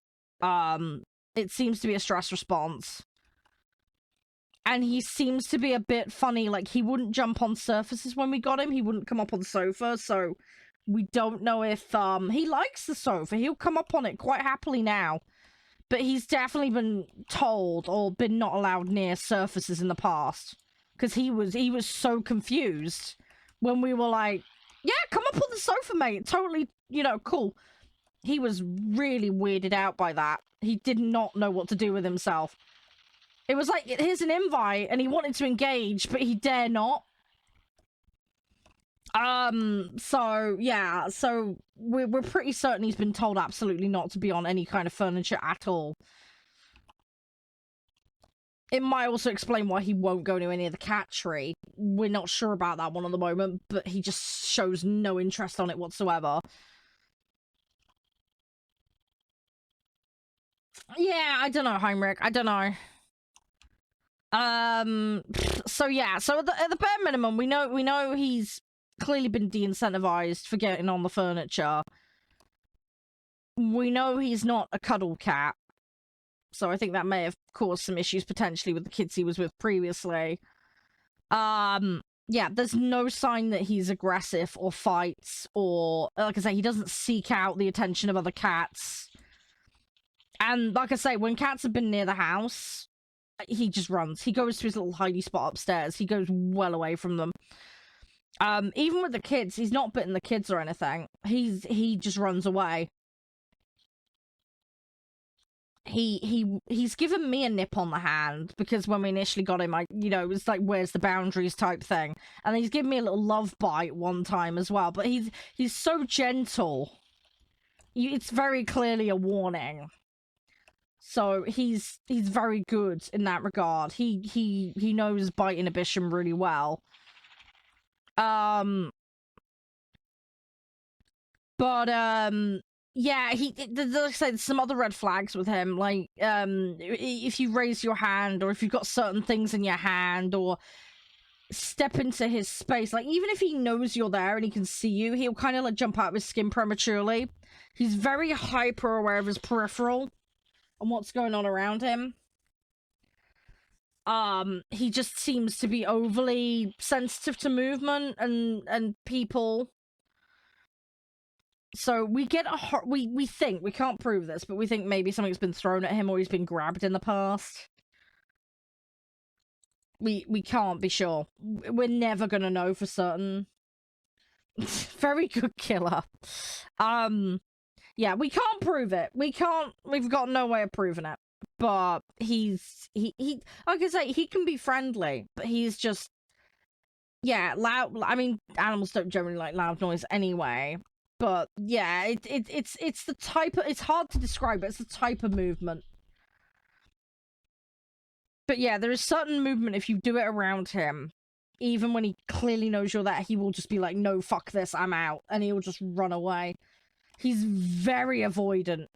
It seems to be a stress response. And he seems to be a bit funny, like, he wouldn't jump on surfaces when we got him, he wouldn't come up on the sofa, so we don't know if, he likes the sofa, he'll come up on it quite happily now. But he's definitely been told, or been not allowed near surfaces in the past. Because he was so confused when we were like, yeah, come up on the sofa, mate, totally, you know, cool. He was really weirded out by that. He did not know what to do with himself. It was like, here's an invite, and he wanted to engage, but he dare not. So, yeah, so we're pretty certain he's been told absolutely not to be on any kind of furniture at all. It might also explain why he won't go to any of the cat tree. We're not sure about that one at the moment, but he just shows no interest on it whatsoever. Yeah, I don't know, Heinrich. I don't know. So yeah, so at the bare minimum, we know he's clearly been de-incentivized for getting on the furniture. We know he's not a cuddle cat. So I think that may have caused some issues potentially with the kids he was with previously. Yeah, there's no sign that he's aggressive or fights or, like I say, he doesn't seek out the attention of other cats. And like I say, when cats have been near the house, he just runs. He goes to his little hidey spot upstairs. He goes well away from them. Even with the kids, he's not bitten the kids or anything. He just runs away. He's given me a nip on the hand because when we initially got him, it was like, where's the boundaries type thing. And he's given me a little love bite one time as well. But he's so gentle. It's very clearly a warning. So he's very good in that regard. He knows bite inhibition really well. But yeah, like I said, some other red flags with him, like if you raise your hand, or if you've got certain things in your hand, or step into his space, like even if he knows you're there and he can see you, he'll kind of like jump out of his skin prematurely. He's very hyper aware of his peripheral and what's going on around him. He just seems to be overly sensitive to movement and people. So we get we think, we can't prove this, but we think maybe something's been thrown at him or he's been grabbed in the past. We can't be sure. We're never gonna know for certain. Very good killer. Yeah, we can't prove it. We've got no way of proving it. But he like I say, he can be friendly, but he's just, yeah, loud. I mean, animals don't generally like loud noise anyway. But yeah, it's the type of, it's hard to describe, but it's the type of movement. But yeah, there is certain movement if you do it around him, even when he clearly knows you're there, he will just be like, no, fuck this, I'm out, and he'll just run away. He's very avoidant.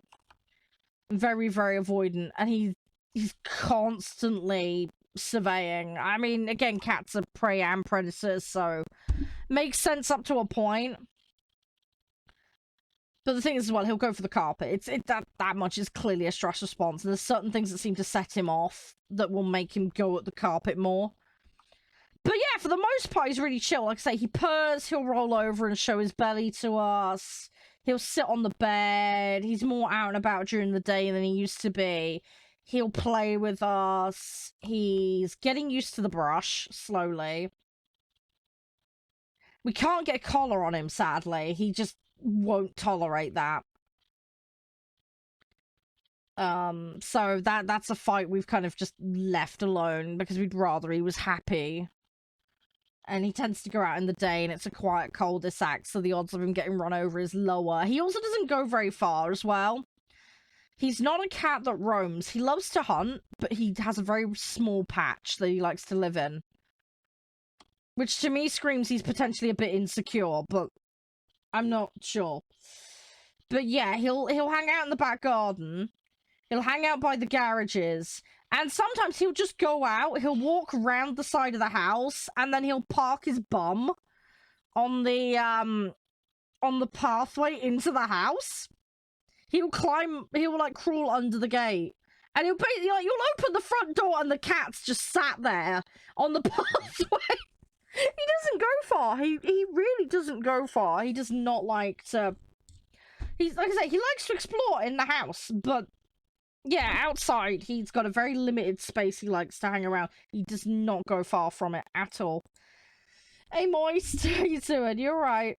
Very, very avoidant, and he's constantly surveying. I mean, again, cats are prey and predators, so makes sense up to a point. But the thing is, as well, he'll go for the carpet. That much is clearly a stress response, and there's certain things that seem to set him off that will make him go at the carpet more. But yeah, for the most part, he's really chill. Like I say, he purrs, he'll roll over and show his belly to us. He'll sit on the bed. He's more out and about during the day than he used to be. He'll play with us. He's getting used to the brush, slowly. We can't get a collar on him, sadly. He just won't tolerate that. So that's a fight we've kind of just left alone because we'd rather he was happy. And he tends to go out in the day, and it's a quiet cul-de-sac, so the odds of him getting run over is lower. He also doesn't go very far as well. He's not a cat that roams. He loves to hunt, but he has a very small patch that he likes to live in. Which to me screams he's potentially a bit insecure, but I'm not sure. But yeah, he'll hang out in the back garden. He'll hang out by the garages. And sometimes he'll just go out, he'll walk around the side of the house, and then he'll park his bum on the pathway into the house. He'll like crawl under the gate. And he'll basically, like, you'll open the front door and the cat's just sat there on the pathway. He doesn't go far. He really doesn't go far. He does not like to... He's, like I say, he likes to explore in the house, but... yeah, outside, he's got a very limited space he likes to hang around. He does not go far from it at all. Hey, Moist, how you doing? You're right.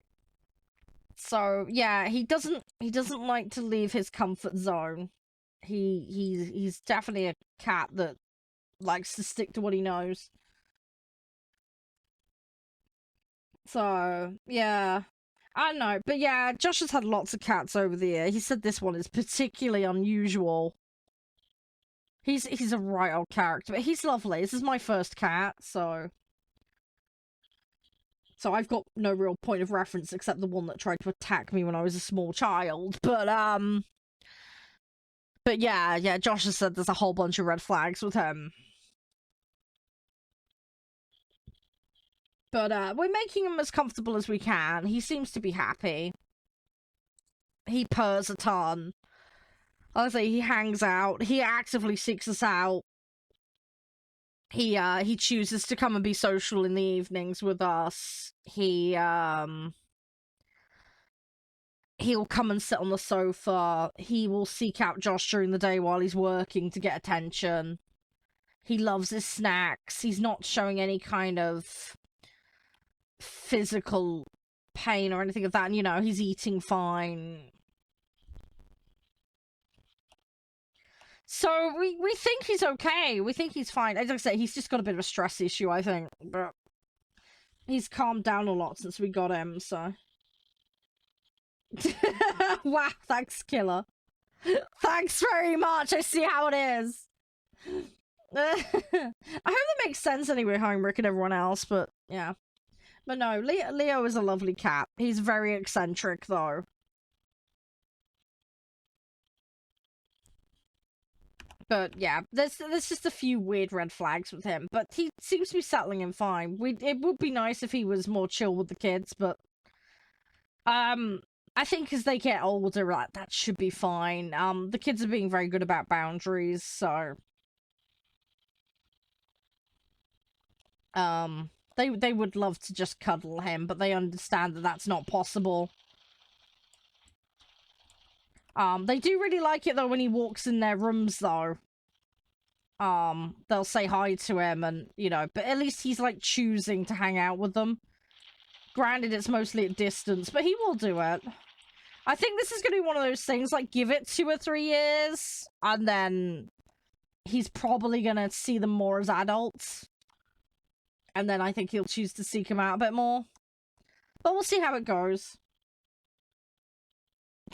So, yeah, he doesn't like to leave his comfort zone. He's definitely a cat that likes to stick to what he knows. So, yeah. I don't know, but yeah, Josh has had lots of cats over the year. He said this one is particularly unusual. He's a right old character, but he's lovely. This is my first cat, so I've got no real point of reference except the one that tried to attack me when I was a small child. But yeah, Josh has said there's a whole bunch of red flags with him. But we're making him as comfortable as we can. He seems to be happy. He purrs a ton. Like I say, he hangs out. He actively seeks us out. He chooses to come and be social in the evenings with us. He he'll come and sit on the sofa. He will seek out Josh during the day while he's working to get attention. He loves his snacks. He's not showing any kind of physical pain or anything of that. And, you know, he's eating fine. So we think he's okay. We think he's fine. As I say, he's just got a bit of a stress issue, I think. But he's calmed down a lot since we got him, so... Wow, thanks, Killer. Thanks very much. I see how it is. I hope that makes sense anyway, Heinrich and everyone else, but yeah. But no, Leo is a lovely cat. He's very eccentric, though. But yeah, there's just a few weird red flags with him, but he seems to be settling in fine. It would be nice if he was more chill with the kids, but I think as they get older, that should be fine. The kids are being very good about boundaries, so they would love to just cuddle him, but they understand that that's not possible. They do really like it though when he walks in their rooms though. They'll say hi to him and, you know, but at least he's like choosing to hang out with them. Granted, it's mostly at distance, but he will do it. I think this is going to be one of those things, like, give it 2 or 3 years, and then he's probably going to see them more as adults. And then I think he'll choose to seek him out a bit more. But we'll see how it goes.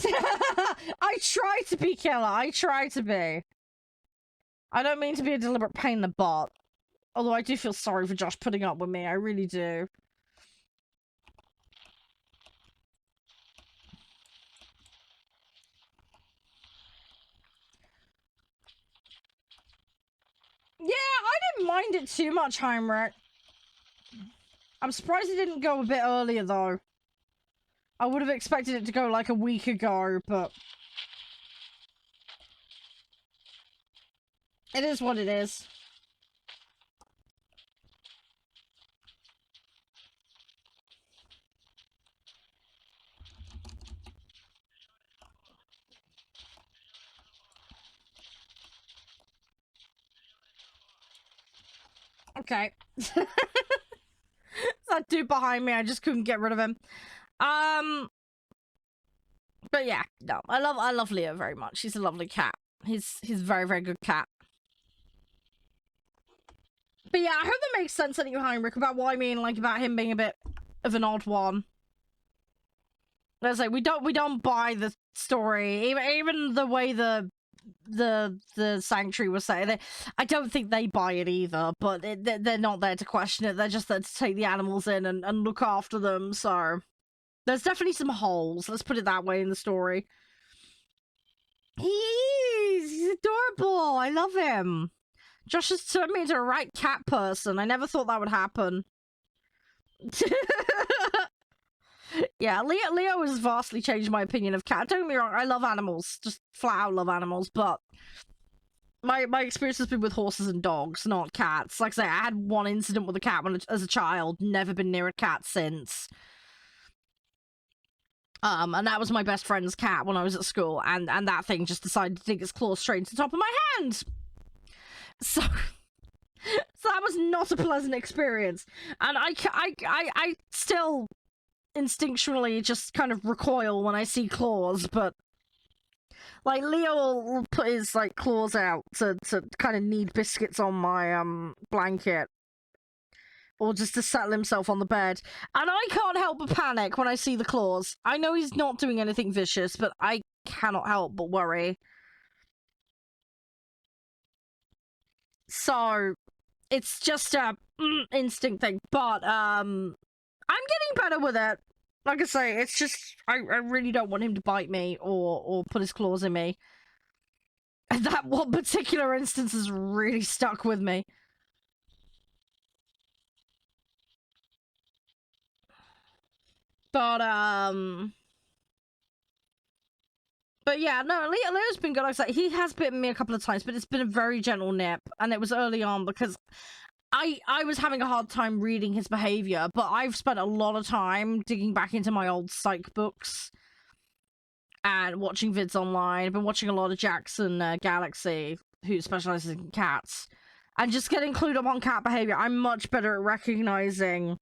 I try to be, Killer. I try to be. I don't mean to be a deliberate pain in the butt. Although I do feel sorry for Josh putting up with me. I really do. Yeah, I didn't mind it too much, Heinrich. I'm surprised it didn't go a bit earlier, though. I would have expected it to go like a week ago, but... it is what it is. Okay. That dude behind me, I just couldn't get rid of him. But yeah, no, I love Leo very much. He's a lovely cat. He's a very, very good cat. But yeah, I hope that makes sense to you, Heinrich, about what I mean, like, about him being a bit of an odd one. Let's say we don't buy the story, even the way the sanctuary was saying. I don't think they buy it either, but they're not there to question it. They're just there to take the animals in and look after them. So there's definitely some holes. Let's put it that way in the story. He's adorable. I love him. Josh has turned me into a right cat person. I never thought that would happen. Yeah, Leo has vastly changed my opinion of cats. Don't get me wrong, I love animals. Just flat out love animals, but my experience has been with horses and dogs, not cats. Like I say, I had one incident with a cat as a child, never been near a cat since. And that was my best friend's cat when I was at school, and that thing just decided to dig its claws straight into the top of my hand. So that was not a pleasant experience. And I still instinctually just kind of recoil when I see claws, but like Leo will put his like claws out to kind of knead biscuits on my blanket, or just to settle himself on the bed, and I can't help but panic when I see the claws. I know he's not doing anything vicious, but I cannot help but worry. So it's just a instinct thing, but I'm getting better with it. Like I say, it's just I really don't want him to bite me or put his claws in me. And that one particular instance has really stuck with me. But yeah, no, Leo's been good. Like I say, he has bitten me a couple of times, but it's been a very gentle nip, and it was early on because I was having a hard time reading his behavior, but I've spent a lot of time digging back into my old psych books and watching vids online. I've been watching a lot of Jackson Galaxy, who specializes in cats, and just getting clued up on cat behavior. I'm much better at recognizing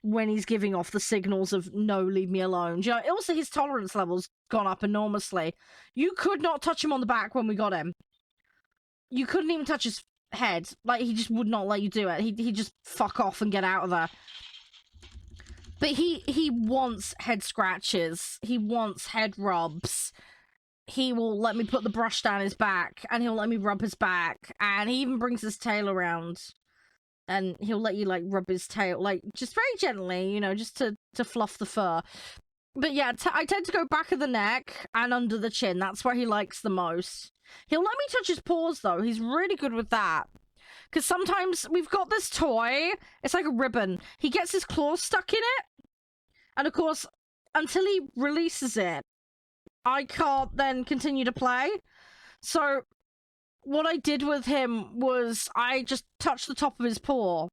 when he's giving off the signals of no, leave me alone. You know, also his tolerance level's gone up enormously. You could not touch him on the back when we got him. You couldn't even touch his head. Like, he just would not let you do it. He'd just fuck off and get out of there. But he wants head scratches. He wants head rubs. He will let me put the brush down his back, and he'll let me rub his back, and he even brings his tail around, and he'll let you, like, rub his tail, like, just very gently, you know, just to fluff the fur. But yeah, I tend to go back of the neck and under the chin. That's where he likes the most. He'll let me touch his paws, though. He's really good with that. Because sometimes we've got this toy, it's like a ribbon. He gets his claws stuck in it, and of course, until he releases it, I can't then continue to play. So what I did with him was I just touched the top of his paw,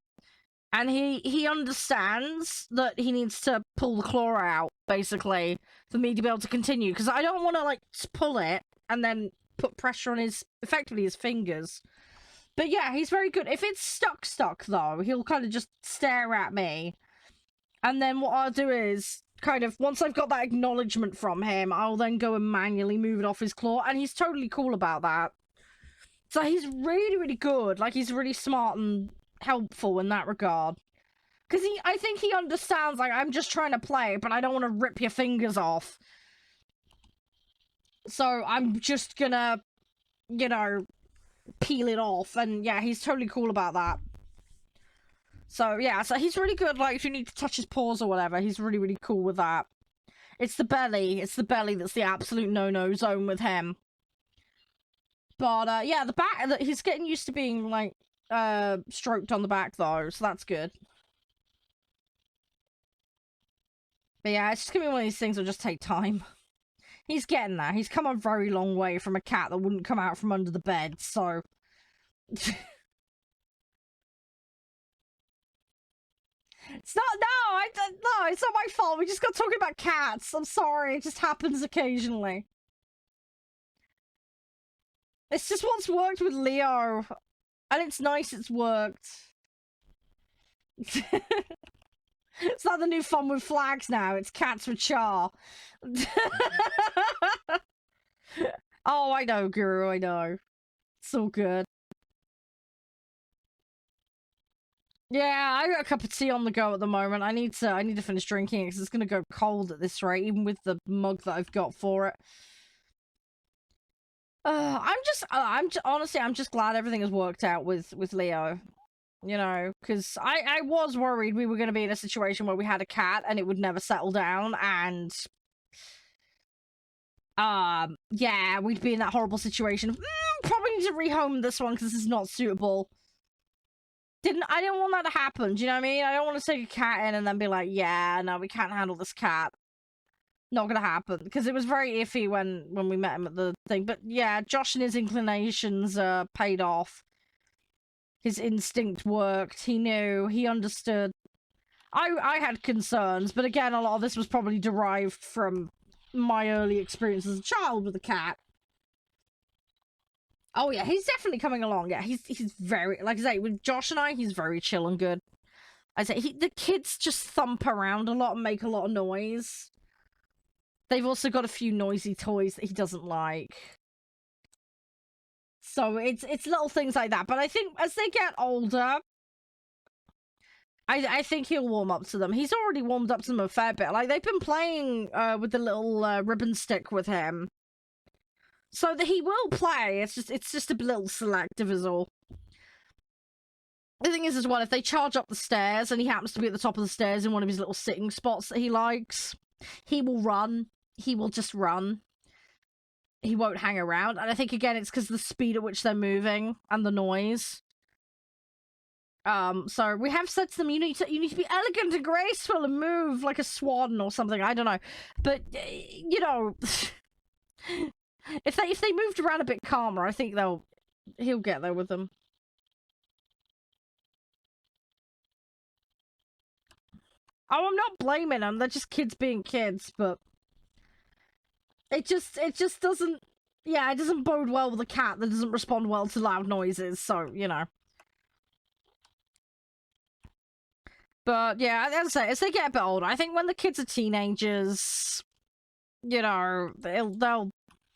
and he understands that he needs to pull the claw out, basically, for me to be able to continue, because I don't want to, like, pull it and then put pressure on effectively his fingers. But yeah, he's very good. If it's stuck, though, he'll kind of just stare at me. And then what I'll do is, kind of, once I've got that acknowledgement from him, I'll then go and manually move it off his claw. And he's totally cool about that. So he's really, really good. Like, he's really smart and helpful in that regard. Because I think he understands, like, I'm just trying to play, but I don't want to rip your fingers off. So I'm just gonna, you know, peel it off, and yeah, he's totally cool about that. So yeah, so he's really good, like, if you need to touch his paws or whatever, he's really, really cool with that. It's the belly that's the absolute no-no zone with him. But yeah, the back, he's getting used to being, like, stroked on the back, though, so that's good. But yeah, it's just gonna be one of these things that'll just take time. He's getting there. He's come a very long way from a cat that wouldn't come out from under the bed, so... It's not, no, it's not my fault. We just got talking about cats. I'm sorry, it just happens occasionally. It's just what's worked with Leo. And it's nice it's worked. It's not the new fun with flags now, it's cats with Char. Oh, I know, Guru, I know. It's all good. Yeah, I got a cup of tea on the go at the moment. I need to finish drinking it because it's gonna go cold at this rate, even with the mug that I've got for it. Honestly, I'm just glad everything has worked out with Leo. You know, because I was worried we were going to be in a situation where we had a cat and it would never settle down, and yeah, we'd be in that horrible situation of, probably need to rehome this one because this is not suitable. I didn't want that to happen, do you know what I mean? I don't want to take a cat in and then be like, yeah, no, we can't handle this cat. Not gonna happen, because it was very iffy when we met him at the thing. But yeah, Josh and his inclinations paid off. His instinct worked. He knew. He understood. I had concerns, but again, a lot of this was probably derived from my early experience as a child with a cat. Oh yeah, he's definitely coming along. Yeah, he's very, like I say, with Josh and I, he's very chill and good. I say the kids just thump around a lot and make a lot of noise. They've also got a few noisy toys that he doesn't like. So it's little things like that. But I think as they get older, I think he'll warm up to them. He's already warmed up to them a fair bit. Like, they've been playing with the little ribbon stick with him. So that he will play. It's just a little selective is all. The thing is as well, if they charge up the stairs and he happens to be at the top of the stairs in one of his little sitting spots that he likes, he will run. He will just run. He won't hang around. And I think, again, it's because of the speed at which they're moving and the noise. So we have said to them, you need to be elegant and graceful and move like a swan or something. I don't know. But, you know... If they moved around a bit calmer, I think he'll get there with them. Oh, I'm not blaming them. They're just kids being kids, but it just doesn't, yeah, it doesn't bode well with a cat that doesn't respond well to loud noises, so, you know. But, yeah, as I say, as they get a bit older, I think when the kids are teenagers, you know, they'll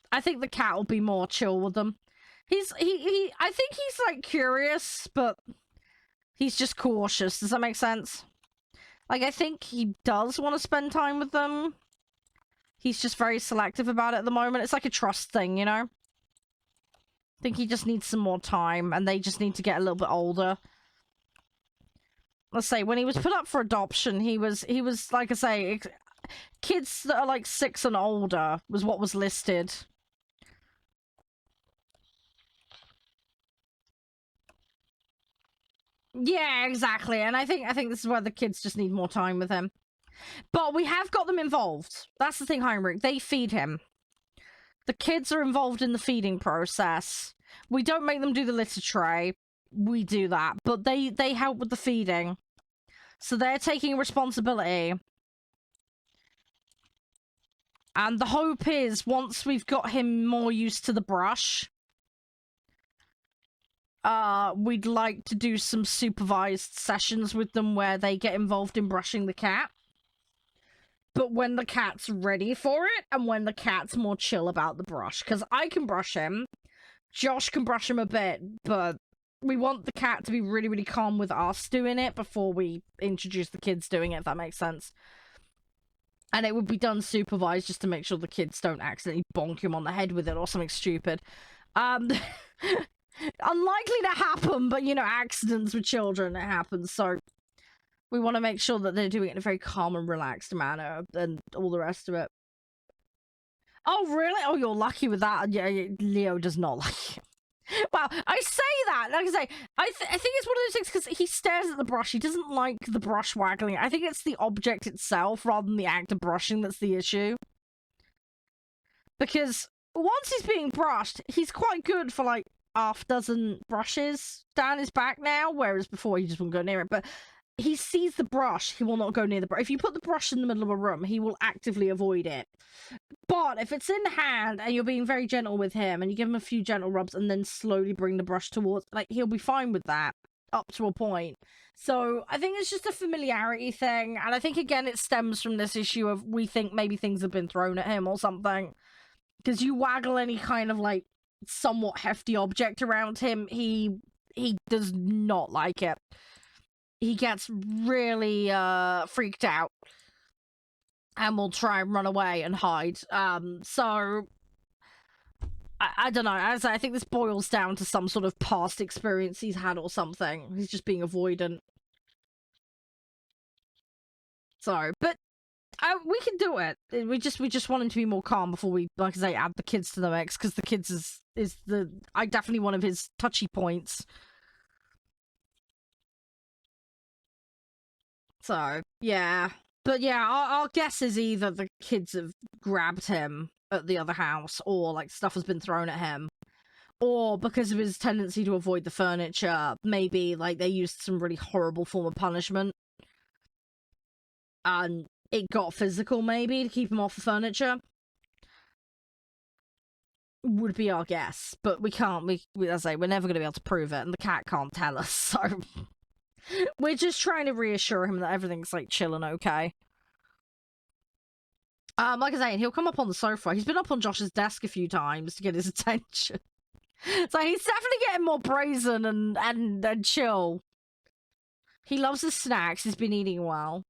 I think the cat will be more chill with them. I think he's, like, curious, but he's just cautious. Does that make sense? Like, I think he does want to spend time with them. He's just very selective about it at the moment. It's like a trust thing, you know? I think he just needs some more time, and they just need to get a little bit older. Let's say, when he was put up for adoption, he was, like I say, kids that are, like, 6 and older was what was listed. Yeah, exactly. And I think this is where the kids just need more time with him. But we have got them involved. That's the thing, Heinrich. They feed him. The kids are involved in the feeding process. We don't make them do the litter tray. We do that. But they help with the feeding. So they're taking responsibility. And the hope is, once we've got him more used to the brush, we'd like to do some supervised sessions with them where they get involved in brushing the cat. But when the cat's ready for it, and when the cat's more chill about the brush. Because I can brush him, Josh can brush him a bit, but we want the cat to be really, really calm with us doing it before we introduce the kids doing it, if that makes sense. And it would be done supervised just to make sure the kids don't accidentally bonk him on the head with it or something stupid. Unlikely to happen, but, you know, accidents with children, it happens, so we want to make sure that they're doing it in a very calm and relaxed manner, and all the rest of it. Oh, really? Oh, you're lucky with that. Yeah, Leo does not like it. Well, I say that, like I say, I think it's one of those things, because he stares at the brush, he doesn't like the brush waggling. I think it's the object itself, rather than the act of brushing, that's the issue. Because once he's being brushed, he's quite good for, like, half dozen brushes down his back now, whereas before he just wouldn't go near it. But he sees the brush, he will not go near the brush. If you put the brush in the middle of a room, he will actively avoid it. But if it's in hand and you're being very gentle with him and you give him a few gentle rubs and then slowly bring the brush towards, like, he'll be fine with that up to a point. So I think it's just a familiarity thing, and I think again it stems from this issue of we think maybe things have been thrown at him or something. Because you waggle any kind of, like, somewhat hefty object around him, he does not like it. He gets really freaked out and will try and run away and hide. So I don't know. As I think this boils down to some sort of past experience he's had or something. He's just being avoidant. So, but we can do it. We just want him to be more calm before we, like I say, add the kids to the mix, because the kids is definitely one of his touchy points. So, yeah. But yeah, our guess is either the kids have grabbed him at the other house, or, like, stuff has been thrown at him. Or, because of his tendency to avoid the furniture, maybe, like, they used some really horrible form of punishment. And it got physical, maybe, to keep him off the furniture. Would be our guess. But we can't, as I say, we're never going to be able to prove it, and the cat can't tell us, so... We're just trying to reassure him that everything's, like, chill and okay. Like I say, he'll come up on the sofa. He's been up on Josh's desk a few times to get his attention. So he's definitely getting more brazen and chill. He loves his snacks. He's been eating well.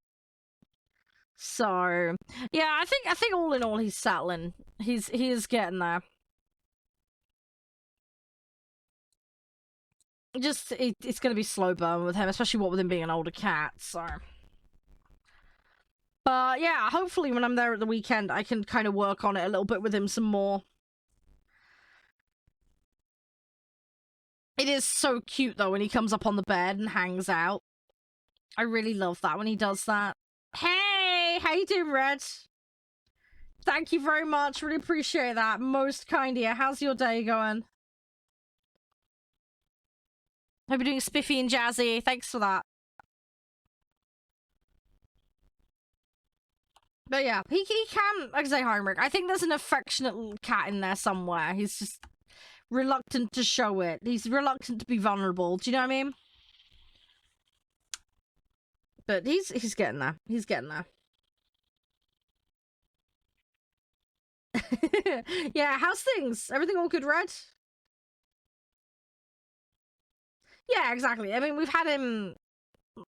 So, yeah, I think all in all he's settling. He is getting there. Just, it's going to be slow burn with him, especially what with him being an older cat, so... But, yeah, hopefully when I'm there at the weekend, I can kind of work on it a little bit with him some more. It is so cute, though, when he comes up on the bed and hangs out. I really love that when he does that. Hey! How you doing, Red? Thank you very much. Really appreciate that. Most kind of you. How's your day going? Hope you're doing spiffy and jazzy. Thanks for that. But yeah, he can, like I say, Heinrich. I think there's an affectionate little cat in there somewhere. He's just reluctant to show it. He's reluctant to be vulnerable. Do you know what I mean? But he's getting there. He's getting there. Yeah, how's things? Everything all good, Red? Yeah, exactly. I mean, we've had him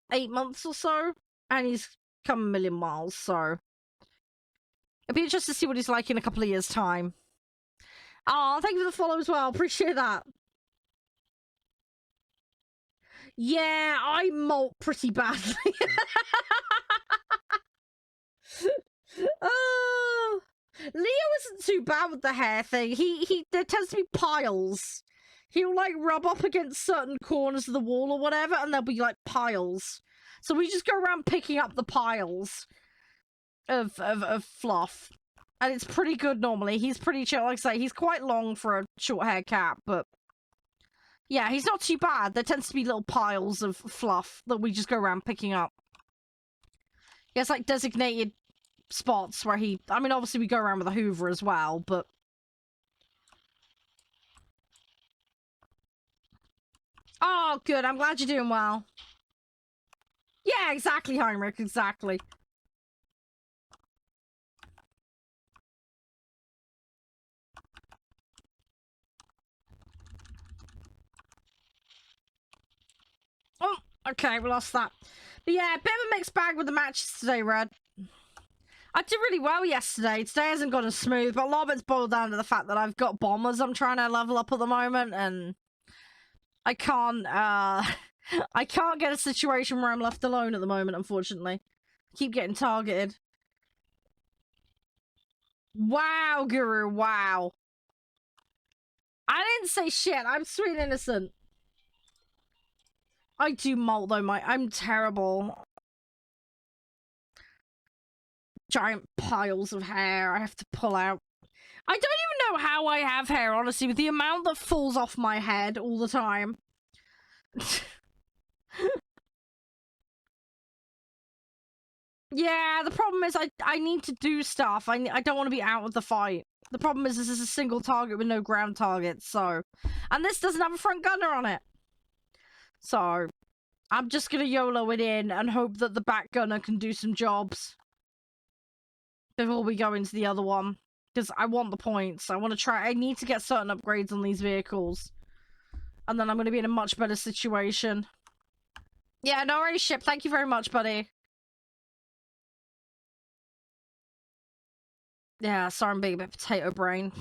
8 months or so, and he's come a million miles, so it'd be interesting to see what he's like in a couple of years' time. Oh, thank you for the follow as well. Appreciate that. Yeah, I molt pretty badly. Oh, Leo isn't too bad with the hair thing. There tends to be piles. He'll like rub up against certain corners of the wall or whatever, and there'll be like piles. So we just go around picking up the piles of fluff. And it's pretty good normally. He's pretty chill. Like I say, he's quite long for a short hair cat, but yeah, he's not too bad. There tends to be little piles of fluff that we just go around picking up. He has like designated spots where I mean, obviously we go around with a Hoover as well, but oh, good. I'm glad you're doing well. Yeah, exactly, Heinrich. Exactly. Oh, okay, we lost that. But yeah, a bit of a mixed bag with the matches today, Red. I did really well yesterday. Today hasn't gone as smooth, but a lot of it's boiled down to the fact that I've got bombers I'm trying to level up at the moment, and I can't, I can't get a situation where I'm left alone at the moment, unfortunately. I keep getting targeted. Wow, Guru, wow. I didn't say shit. I'm sweet innocent. I do molt, though, I'm terrible. Giant piles of hair I have to pull out. I don't even know how I have hair, honestly, with the amount that falls off my head all the time. Yeah, the problem is I need to do stuff. I don't want to be out of the fight. The problem is this is a single target with no ground targets, so... And this doesn't have a front gunner on it. So, I'm just gonna YOLO it in and hope that the back gunner can do some jobs before we go into the other one. Because I want the points. I need to get certain upgrades on these vehicles. And then I'm gonna be in a much better situation. Yeah, no worries, Ship. Thank you very much, buddy. Yeah, sorry I'm being a bit potato brain.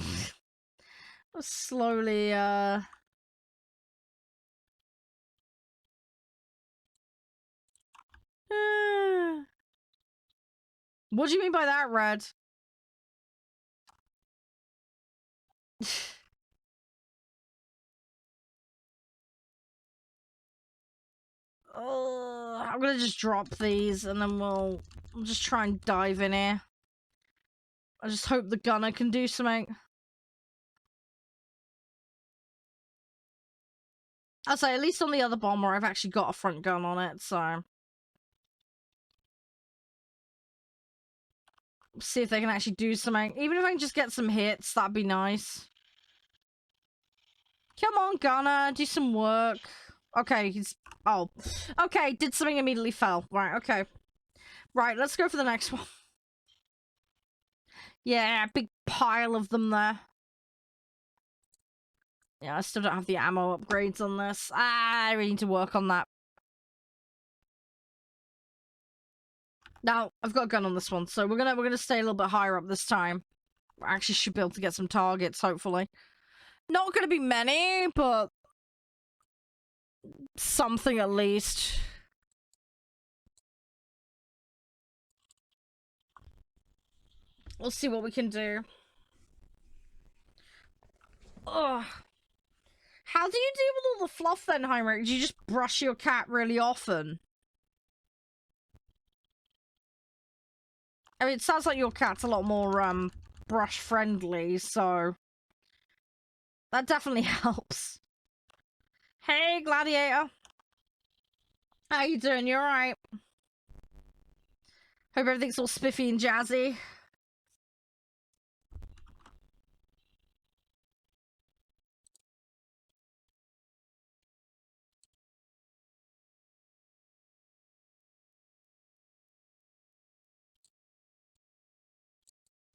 Slowly, What do you mean by that, Red? I'm gonna just drop these and then we'll just try and dive in here. I just hope the gunner can do something. I'll say, at least on the other bomber, I've actually got a front gun on it, so... See if they can actually do something. Even if I can just get some hits, that'd be nice. Come on, gunner, do some work. Okay, he's... Oh. Okay, did something, immediately fell. Right, okay. Right, let's go for the next one. Yeah, big pile of them there. Yeah, I still don't have the ammo upgrades on this. I really need to work on that. Now, I've got a gun on this one, so we're gonna stay a little bit higher up this time. I actually should be able to get some targets, hopefully. Not gonna be many, but something at least. We'll see what we can do. Ugh. How do you deal with all the fluff then, Heinrich? Do you just brush your cat really often? I mean, it sounds like your cat's a lot more, brush friendly, so... That definitely helps. Hey, Gladiator. How you doing? You alright? Hope everything's all spiffy and jazzy.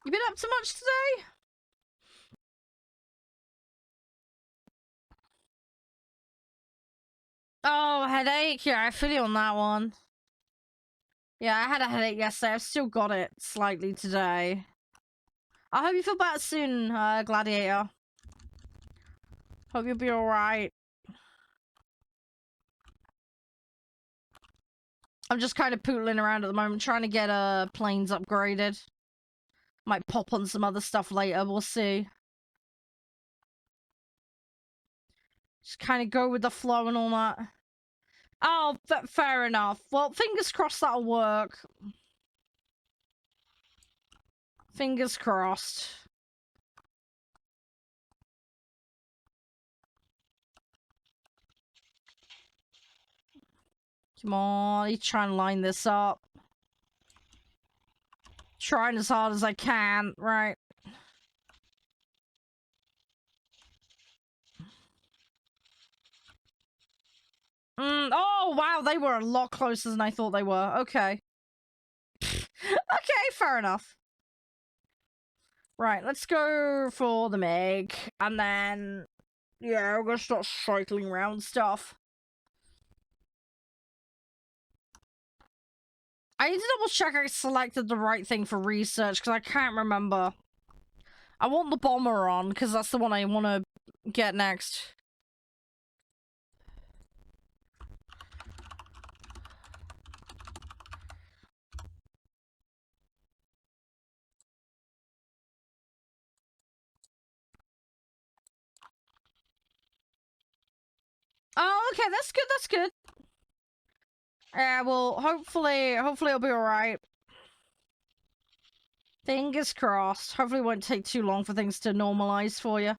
You been up to much today? Oh, headache? Yeah, I feel you on that one. Yeah, I had a headache yesterday. I've still got it slightly today. I hope you feel better soon, Gladiator. Hope you'll be alright. I'm just kind of pootling around at the moment, trying to get planes upgraded. Might pop on some other stuff later, we'll see. Just kind of go with the flow and all that. Oh, fair enough. Well, fingers crossed that'll work. Fingers crossed. Come on, he's trying to line this up. Trying as hard as I can, right? Oh, wow, they were a lot closer than I thought they were. Okay. Okay, fair enough. Right, let's go for the Meg. And then, yeah, we're gonna start cycling around stuff. I need to double check I selected the right thing for research, because I can't remember. I want the bomber on, because that's the one I want to get next. Oh, okay, that's good, that's good. Yeah, well, hopefully it'll be alright. Fingers crossed. Hopefully it won't take too long for things to normalize for you.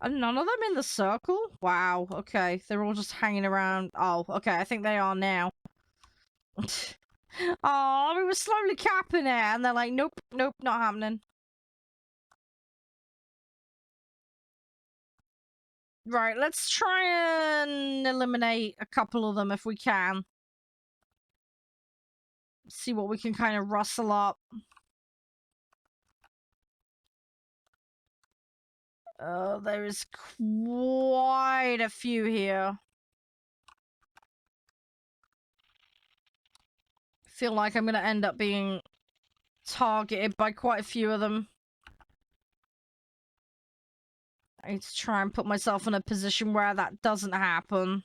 Are none of them in the circle? Wow, okay. They're all just hanging around. Oh, okay, I think they are now. Oh, we were slowly capping it, and they're like, nope, nope, not happening. Right, let's try and eliminate a couple of them if we can. See what we can kind of rustle up. There is quite a few here. Feel like I'm gonna end up being targeted by quite a few of them. I need to try and put myself in a position where that doesn't happen.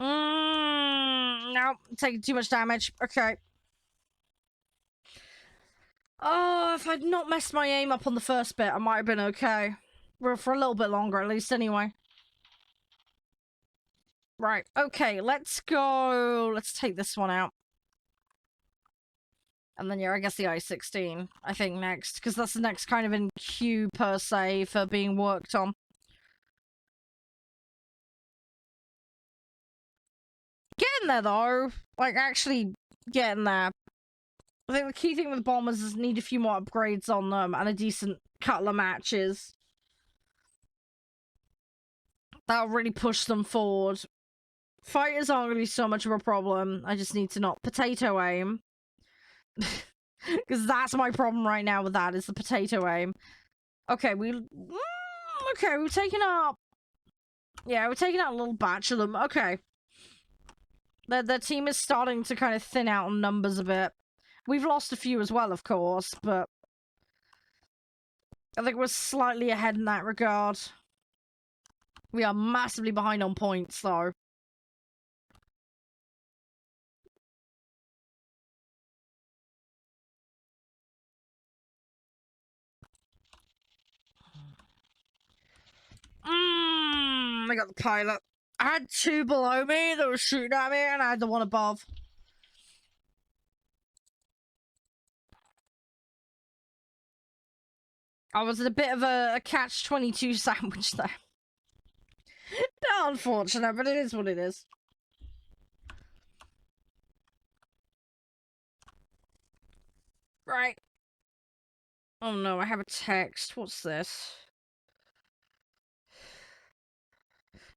No, taking too much damage. Okay. Oh, if I'd not messed my aim up on the first bit, I might have been okay. Well, for a little bit longer, at least, anyway. Right, okay, let's go. Let's take this one out. And then, yeah, I guess the I-16, I think, next. Because that's the next kind of in queue, per se, for being worked on. Getting there, though. Like, actually getting there. I think the key thing with the bombers is need a few more upgrades on them and a decent couple of matches. That'll really push them forward. Fighters aren't going to be so much of a problem. I just need to not potato aim. Because that's my problem right now with that, is the potato aim. Okay, okay, we've taken out... Yeah, we're taking out a little batch of them. Okay. The team is starting to kind of thin out on numbers a bit. We've lost a few as well, of course, but... I think we're slightly ahead in that regard. We are massively behind on points, though. I got the pilot. I had two below me that were shooting at me, and I had the one above. I was in a bit of a catch-22 sandwich there. Unfortunate, but it is what it is. Right. Oh no, I have a text. What's this?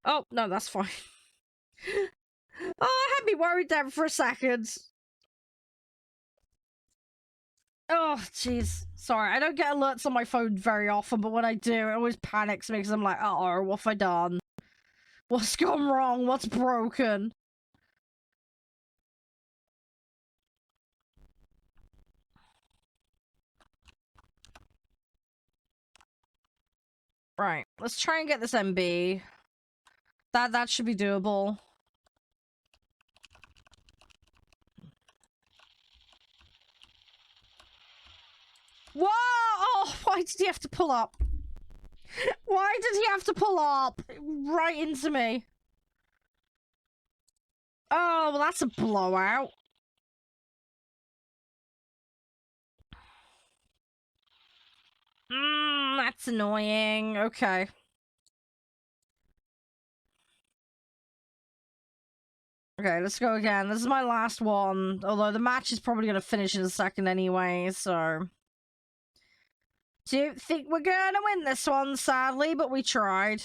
Oh, no, that's fine. Oh, I had me worried there for a second. Oh, jeez. Sorry, I don't get alerts on my phone very often, but when I do, it always panics me because I'm like, uh-oh, what have I done? What's gone wrong? What's broken? Right, let's try and get this MB. That should be doable. Whoa! Oh, why did he have to pull up? Why did he have to pull up? Right into me. Oh, well, that's a blowout. That's annoying. Okay. Okay, let's go again. This is my last one. Although the match is probably going to finish in a second anyway, so... Don't think we're gonna win this one, sadly, but we tried.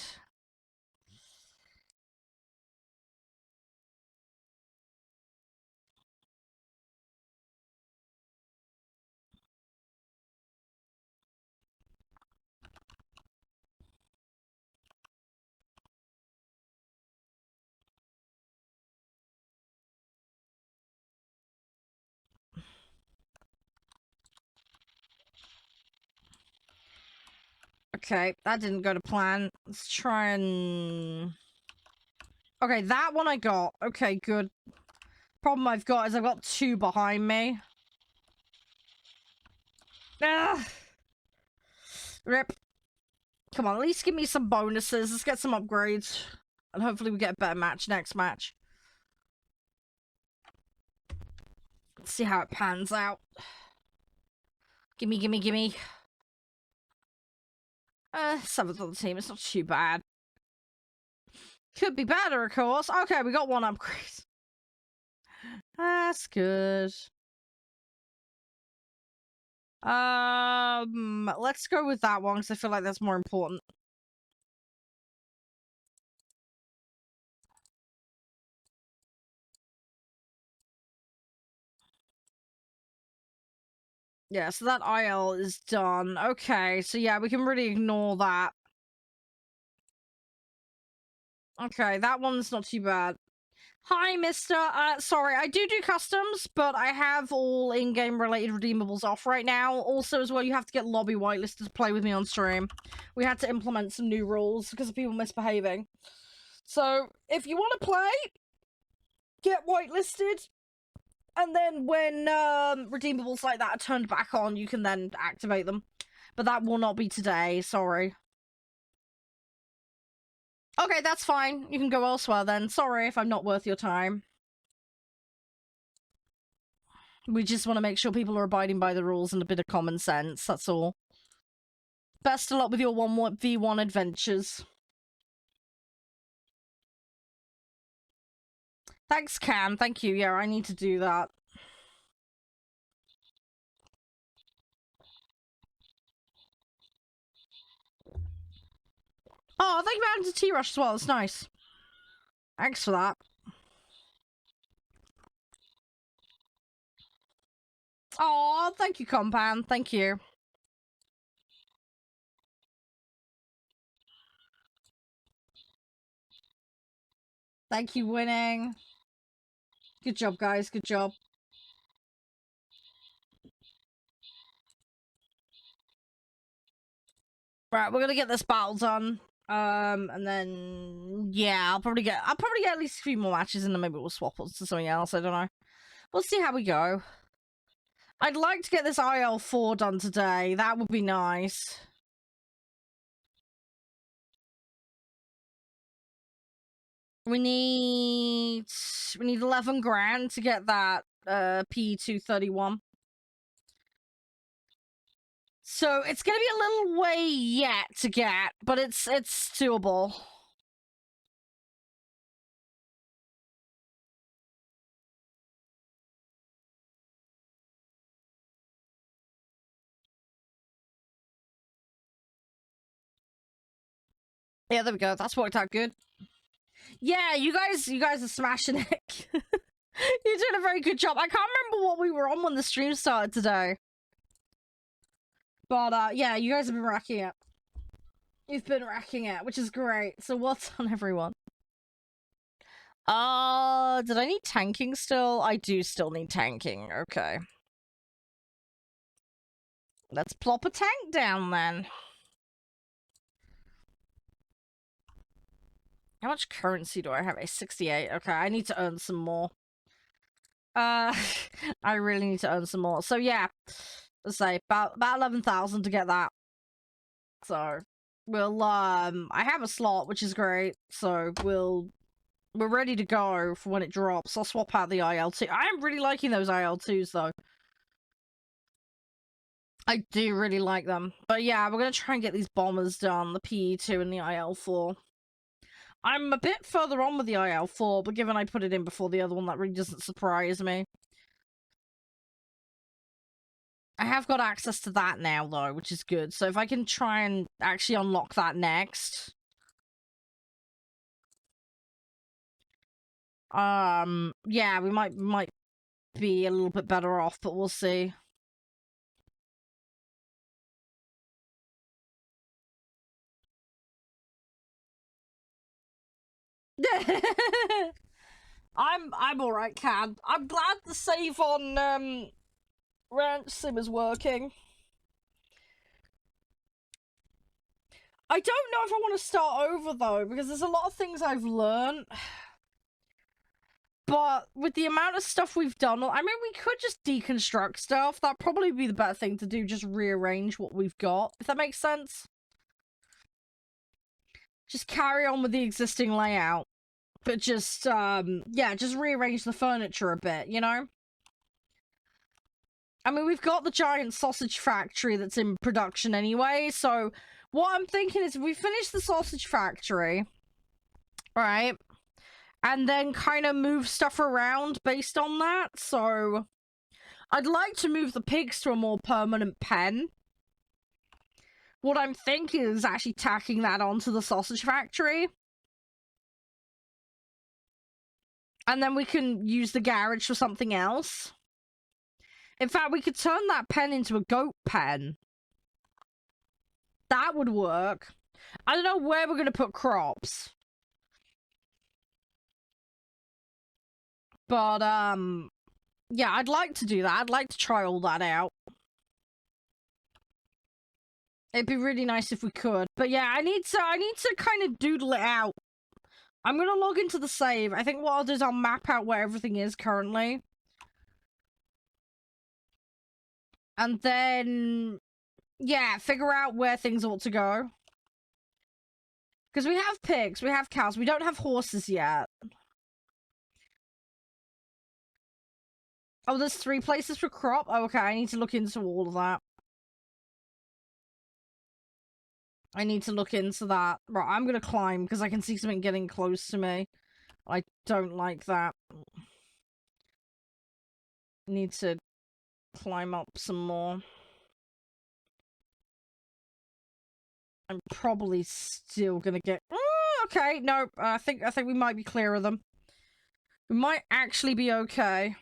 Okay, that didn't go to plan. Let's try and... Okay, that one I got. Okay, good. Problem I've got is I've got two behind me. Ugh. Rip. Come on, at least give me some bonuses. Let's get some upgrades. And hopefully we get a better match next match. Let's see how it pans out. Gimme, gimme, gimme. 7th on the team. It's not too bad. Could be better, of course. Okay, we got one upgrade. That's good. Let's go with that one because I feel like that's more important. Yeah, so that IL is done. Okay, so yeah, we can really ignore that. Okay, that one's not too bad. Hi, mister. Sorry, I do customs, but I have all in-game related redeemables off right now. Also, as well, you have to get lobby whitelisted to play with me on stream. We had to implement some new rules because of people misbehaving. So, if you want to play, get whitelisted. And then when redeemables like that are turned back on, you can then activate them. But that will not be today, sorry. Okay, that's fine. You can go elsewhere then. Sorry if I'm not worth your time. We just want to make sure people are abiding by the rules and a bit of common sense, that's all. Best of luck with your 1v1 adventures. Thanks, Cam. Thank you. Yeah, I need to do that. Oh, thank you for adding to T-Rush as well. It's nice. Thanks for that. Oh, thank you, Compound. Thank you. Thank you, winning. Good job, guys. Good job. Right, we're gonna get this battle done. And then yeah, I'll probably get at least a few more matches, and then maybe we'll swap us to something else. I don't know. We'll see how we go. I'd like to get this IL4 done today. That would be nice. We need 11 grand to get that P231. So it's gonna be a little way yet to get, but it's doable. Yeah, there we go. That's worked out good. Yeah, you guys are smashing it. You're doing a very good job. I can't remember what we were on when the stream started today. But, yeah, you guys have been racking it. You've been racking it, which is great. So what's on everyone? Did I need tanking still? I do still need tanking. Okay. Let's plop a tank down then. How much currency do I have? A 68. Okay, I need to earn some more. I really need to earn some more. So yeah, let's say about 11,000 to get that. So we'll I have a slot, which is great. So we're ready to go for when it drops. I'll swap out the IL2. I am really liking those IL2s though. I do really like them. But yeah, we're gonna try and get these bombers done, the PE2 and the IL4. I'm a bit further on with the IL4, but given I put it in before the other one, that really doesn't surprise me. I have got access to that now, though, which is good. So if I can try and actually unlock that next... yeah, we might be a little bit better off, but we'll see. I'm alright, Cad. I'm glad the save on Ranch Sim is working. I don't know if I want to start over though, because there's a lot of things I've learned. But with the amount of stuff we've done, I mean, we could just deconstruct stuff. That'd probably be the better thing to do, just rearrange what we've got, if that makes sense. Just carry on with the existing layout. But just, yeah, just rearrange the furniture a bit, you know? I mean, we've got the giant sausage factory that's in production anyway, so what I'm thinking is we finish the sausage factory, right? And then kind of move stuff around based on that, so I'd like to move the pigs to a more permanent pen. What I'm thinking is actually tacking that onto the sausage factory. And then we can use the garage for something else. In fact, we could turn that pen into a goat pen. That would work. I don't know where we're going to put crops. But, yeah, I'd like to do that. I'd like to try all that out. It'd be really nice if we could. But yeah, I need to kind of doodle it out. I'm going to log into the save. I think what I'll do is I'll map out where everything is currently. And then, yeah, figure out where things ought to go. Because we have pigs, we have cows, we don't have horses yet. Oh, there's 3 places for crop? Oh, okay, I need to look into all of that. I need to look into that. Right, I'm gonna climb, because I can see something getting close to me. I don't like that. Need to climb up some more. I'm probably still gonna get... okay, no, I think we might be clear of them. We might actually be okay.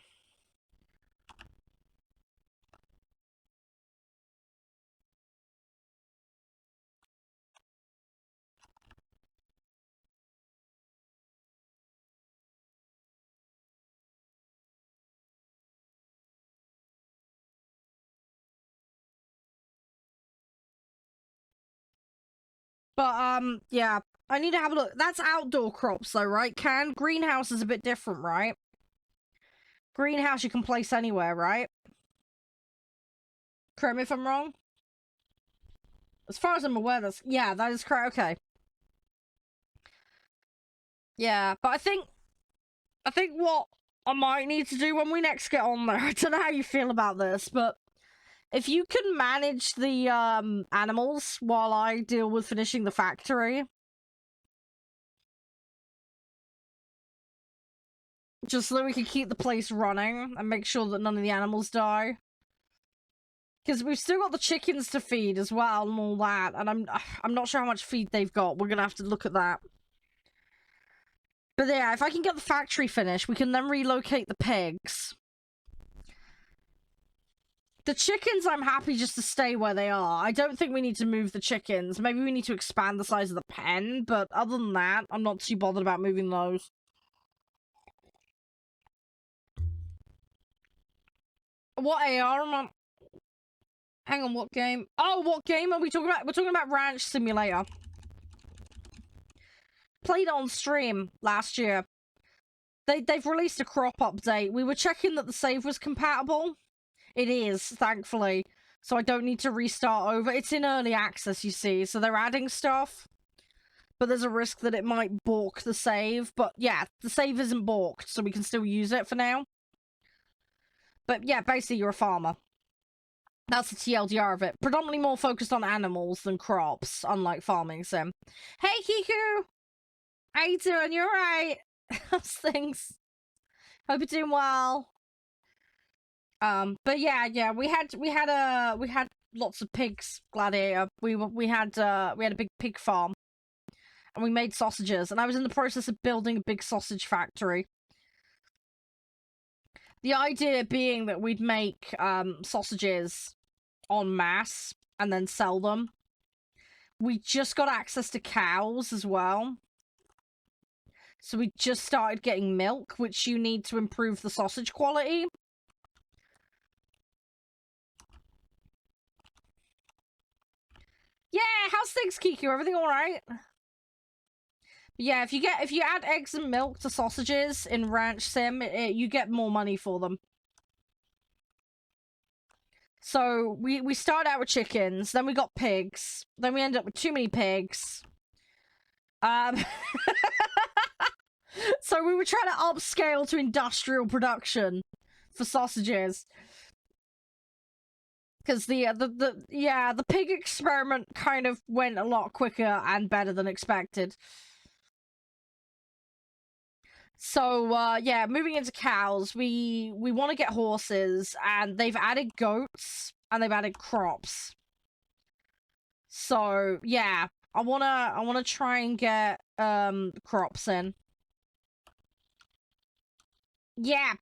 But, yeah. I need to have a look. That's outdoor crops, though, right? Greenhouse is a bit different, right? Greenhouse you can place anywhere, right? Correct me if I'm wrong. As far as I'm aware, yeah, that is correct. Okay. Yeah, but I think what I might need to do when we next get on there, I don't know how you feel about this, but if you can manage the animals while I deal with finishing the factory, just so that we can keep the place running and make sure that none of the animals die. Because we've still got the chickens to feed as well and all that, and I'm not sure how much feed they've got. We're gonna have to look at that. But yeah, if I can get the factory finished, we can then relocate the pigs. The chickens, I'm happy just to stay where they are. I don't think we need to move the chickens. Maybe we need to expand the size of the pen, but other than that, I'm not too bothered about moving those. What AR am I... Hang on, what game? Oh, what game are we talking about? We're talking about Ranch Simulator. Played it on stream last year. They've released a crop update. We were checking that the save was compatible. It is, thankfully. So I don't need to restart over. It's in early access, you see, so they're adding stuff. But there's a risk that it might balk the save. But yeah, the save isn't balked, so we can still use it for now. But yeah, basically you're a farmer. That's the TLDR of it. Predominantly more focused on animals than crops, unlike farming sim. Hey, Kiku! How you doing? You alright? How's things? Hope you're doing well. But yeah, we had lots of pigs, Gladiator. We had a big pig farm. And we made sausages, and I was in the process of building a big sausage factory. The idea being that we'd make sausages en masse and then sell them. We just got access to cows as well. So we just started getting milk, which you need to improve the sausage quality. Yeah, how's things, Kiku? Everything alright? Yeah, if you add eggs and milk to sausages in Ranch Sim, you get more money for them. So we started out with chickens, then we got pigs, then we ended up with too many pigs. So we were trying to upscale to industrial production for sausages. Because the pig experiment kind of went a lot quicker and better than expected. So, yeah, moving into cows, we want to get horses, and they've added goats, and they've added crops. So, yeah, I wanna try and get, crops in. Yeah,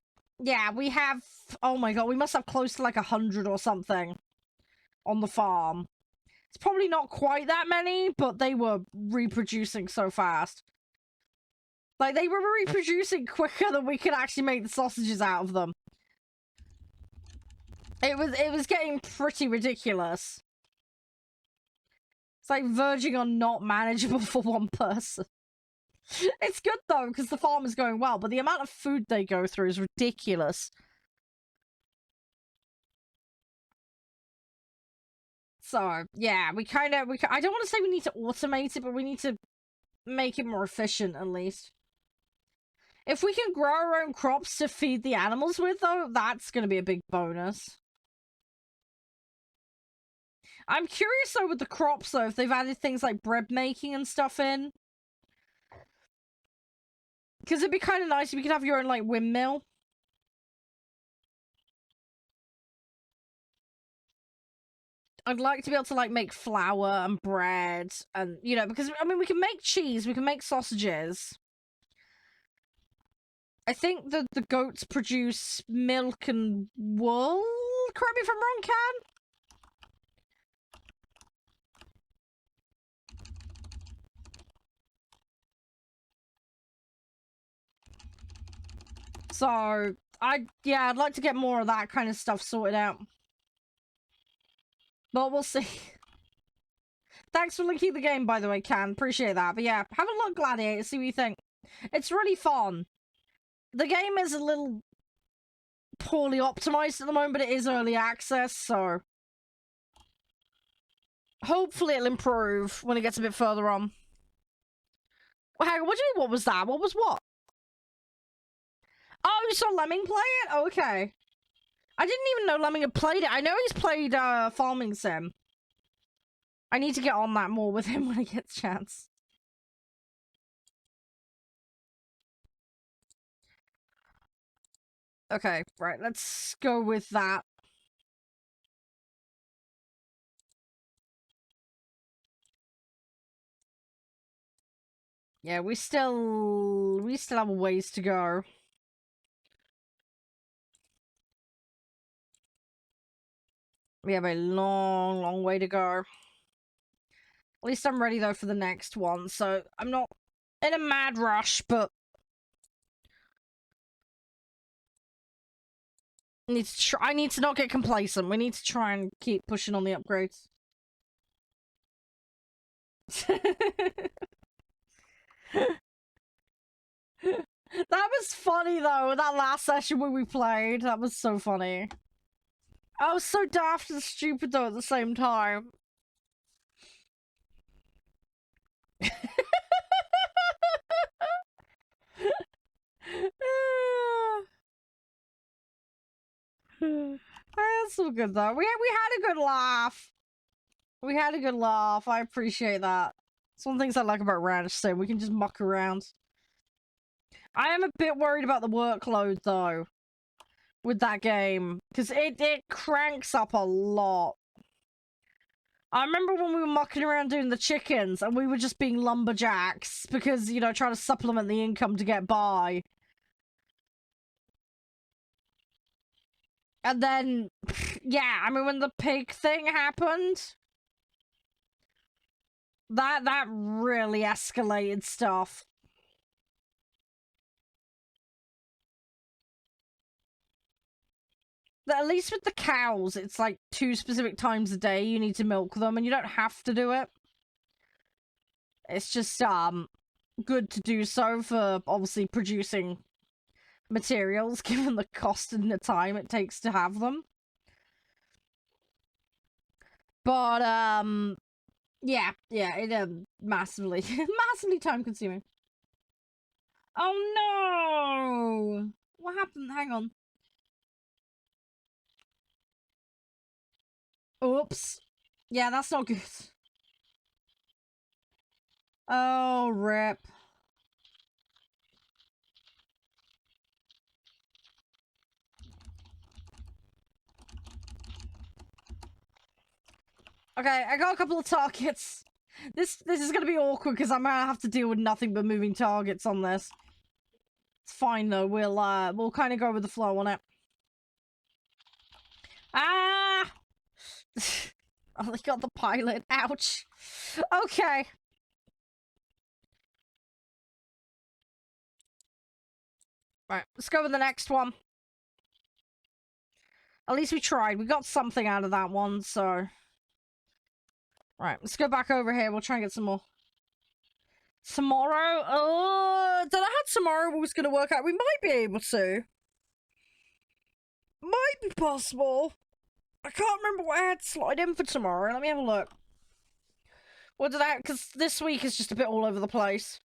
we have, oh my god, we must have close to like 100 or something on the farm. It's probably not quite that many, but they were reproducing so fast. Like, they were reproducing quicker than we could actually make the sausages out of them. It was getting pretty ridiculous. It's like verging on not manageable for one person. It's good though, because the farm is going well, but the amount of food they go through is ridiculous. So, yeah, I don't want to say we need to automate it, but we need to make it more efficient, at least. If we can grow our own crops to feed the animals with, though, that's going to be a big bonus. I'm curious, though, with the crops, though, if they've added things like bread making and stuff in. Because it'd be kind of nice if you could have your own, like, windmill. I'd like to be able to, like, make flour and bread and, you know, because, I mean, we can make cheese, we can make sausages. I think that the goats produce milk and wool? Correct me if I'm wrong, Can? So, I'd like to get more of that kind of stuff sorted out. But we'll see. Thanks for linking the game, by the way, Can. Appreciate that. But yeah, have a look, Gladiator, see what you think. It's really fun. The game is a little poorly optimized at the moment, but it is early access, so hopefully it'll improve when it gets a bit further on. Well, hang on, what do you mean, what was that? What was what? Oh, you saw Lemming play it? Oh, okay. I didn't even know Lemming had played it. I know he's played Farming Sim. I need to get on that more with him when I get the chance. Okay, right, let's go with that. Yeah, we still have a ways to go. We have a long, long way to go. At least I'm ready, though, for the next one, so I'm not in a mad rush, but I need to not get complacent. We need to try and keep pushing on the upgrades. That was funny, though, that last session when we played. That was so funny. I was so daft and stupid, though, at the same time. That's so good, though. We had a good laugh. We had a good laugh. I appreciate that. It's one of the things I like about Ranch Sim. We can just muck around. I am a bit worried about the workload, though, with that game. Because it cranks up a lot. I remember when we were mucking around doing the chickens, and we were just being lumberjacks. Because, you know, trying to supplement the income to get by. And then, yeah, I mean, when the pig thing happened, that really escalated stuff. At least with the cows, it's like 2 specific times a day you need to milk them, and you don't have to do it. It's just, good to do so for, obviously, producing materials, given the cost and the time it takes to have them. But, yeah, it, massively, massively time-consuming. Oh, no! What happened? Hang on. Oops. Yeah, that's not good. Oh, rip. Okay, I got a couple of targets. This is gonna be awkward because I'm gonna have to deal with nothing but moving targets on this. It's fine though. We'll kind of go with the flow on it. Ah! Only got the pilot. Ouch. Okay. Right, let's go with the next one. At least we tried. We got something out of that one, so... Right, let's go back over here. We'll try and get some more. Tomorrow? Oh, don't know how tomorrow was going to work out. We might be able to. Might be possible. I can't remember what I had to slide in for tomorrow. Let me have a look. What did I... Because this week is just a bit all over the place.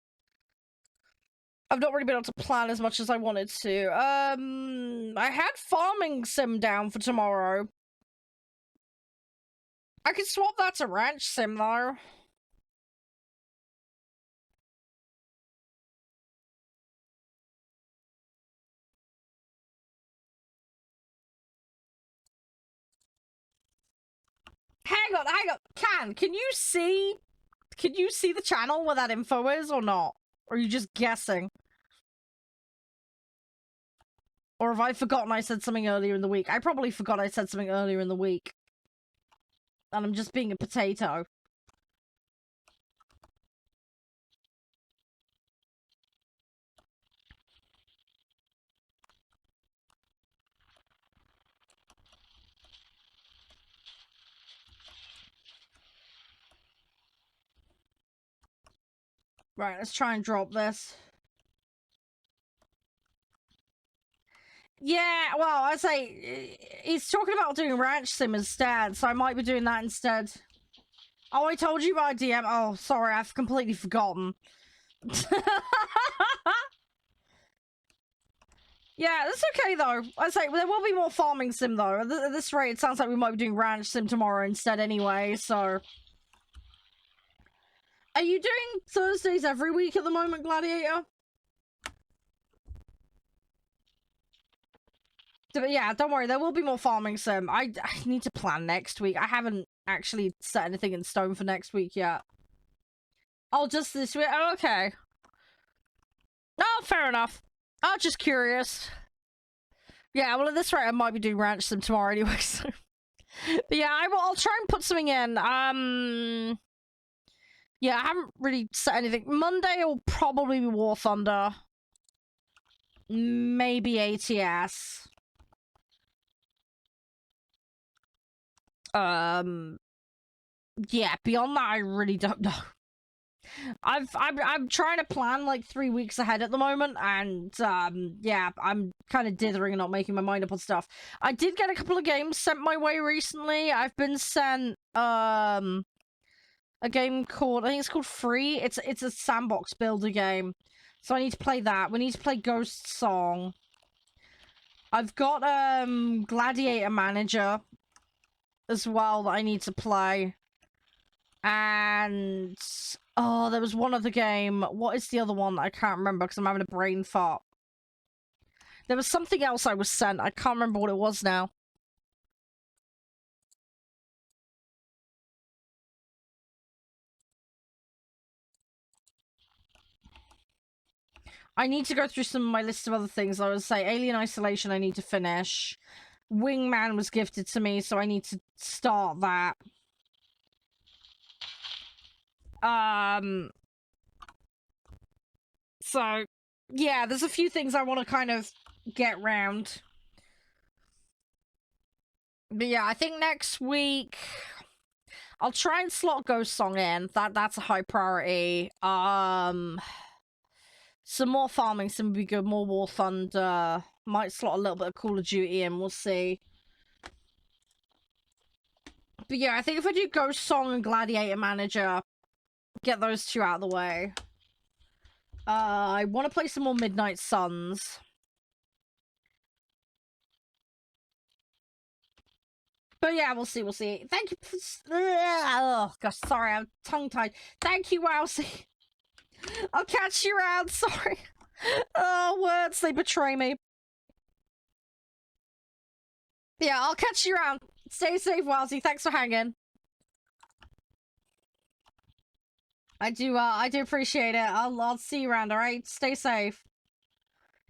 I've not really been able to plan as much as I wanted to. I had farming sim down for tomorrow. I could swap that to ranch sim, though. Hang on. Can you see the channel where that info is or not? Or are you just guessing? Or have I forgotten I said something earlier in the week? I probably forgot I said something earlier in the week. And I'm just being a potato. Right, let's try and drop this. Yeah, well, I say, he's talking about doing ranch sim instead, so I might be doing that instead. Oh, I told you about DM. Oh, sorry, I've completely forgotten. Yeah, that's okay, though. I say, there will be more farming sim, though. At this rate, it sounds like we might be doing ranch sim tomorrow instead anyway, so... Are you doing Thursdays every week at the moment, Gladiator? Yeah, don't worry, there will be more farming sim. I need to plan next week. I haven't actually set anything in stone for next week yet. Oh, just this week? Oh, okay. fair enough. I was just curious. Yeah, well, at this rate, I might be doing Ranch Sim tomorrow anyway, so... But yeah, I'll try and put something in. Yeah, I haven't really set anything. Monday will probably be War Thunder. Maybe ATS. Yeah, beyond that, I really don't know. I'm trying to plan like 3 weeks ahead at the moment, and yeah, I'm kind of dithering and not making my mind up on stuff. I did get a couple of games sent my way recently. I've been sent a game called, I think it's called Free. It's a sandbox builder game, so I need to play that. We need to play Ghost Song. I've got Gladiator Manager as well that I need to play. And oh, there was one other game. What is the other one? I can't remember because I'm having a brain fart. There was something else I was sent. I can't remember what it was now. I need to go through some of my list of other things. I would say Alien Isolation I need to finish. Wingman was gifted to me, so I need to start that. So, yeah, there's a few things I want to kind of get round. But yeah, I think next week I'll try and slot Ghost Song in. That's a high priority. Some more farming sim would be good. More War Thunder. Might slot a little bit of Call of Duty in. We'll see. But yeah, I think if I do Ghost Song and Gladiator Manager, get those two out of the way. I want to play some more Midnight Suns. But yeah, we'll see, we'll see. Thank you. Oh, gosh, sorry, I'm tongue-tied. Thank you, Wowsy. I'll catch you around, sorry. Oh, words, they betray me. Yeah, I'll catch you around. Stay safe, Wowsy. Thanks for hanging. I do appreciate it. I'll see you around, alright? Stay safe.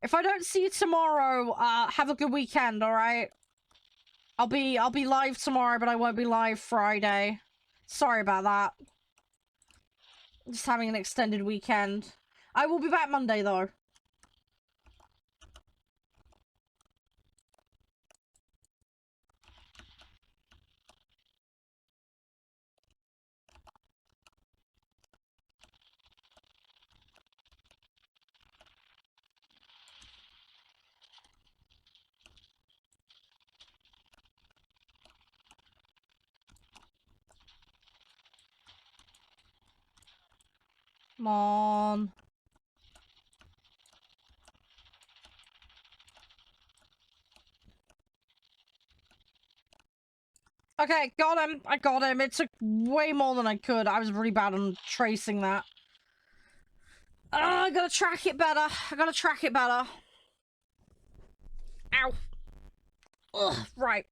If I don't see you tomorrow, have a good weekend, alright? I'll be live tomorrow, but I won't be live Friday. Sorry about that. Just having an extended weekend. I will be back Monday, though. Come on. Okay, got him. I got him. It took way more than I could. I was really bad on tracing that. I gotta track it better. I gotta track it better. Ow. Ugh, right.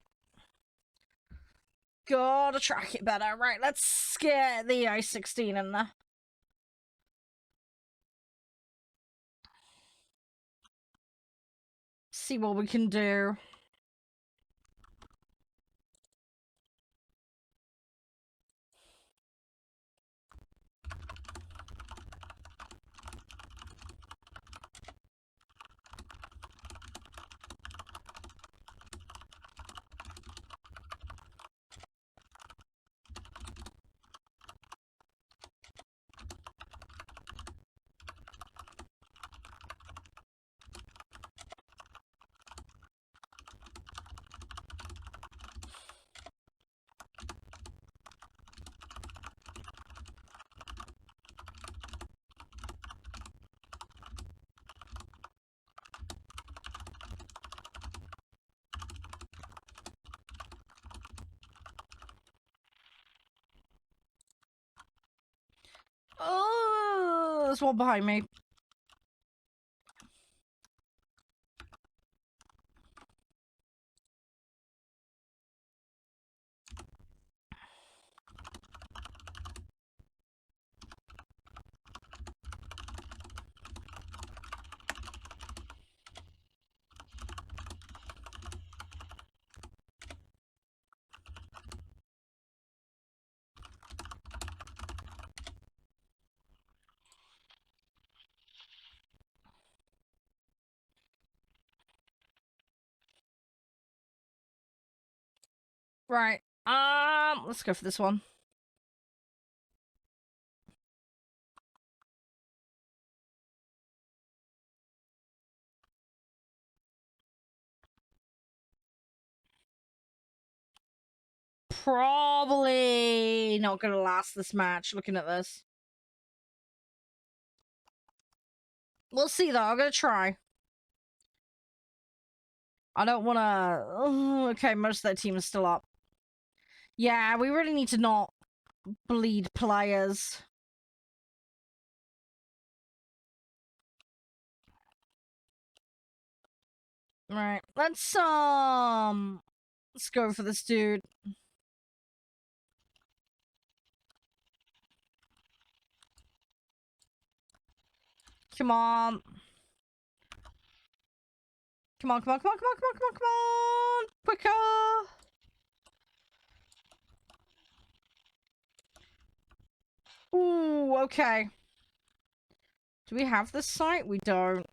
Gotta track it better. Right, let's get the I-16 in there. See what we can do. Oh, there's one behind me. Right. Let's go for this one. Probably not gonna last this match, looking at this. We'll see, though. I'm gonna try. I don't wanna... okay, most of their team is still up. Yeah, we really need to not bleed players. Right, let's go for this dude. Come on. Come on, come on, come on, come on, come on, come on, come on! Quicker! Ooh, okay. Do we have this site? We don't.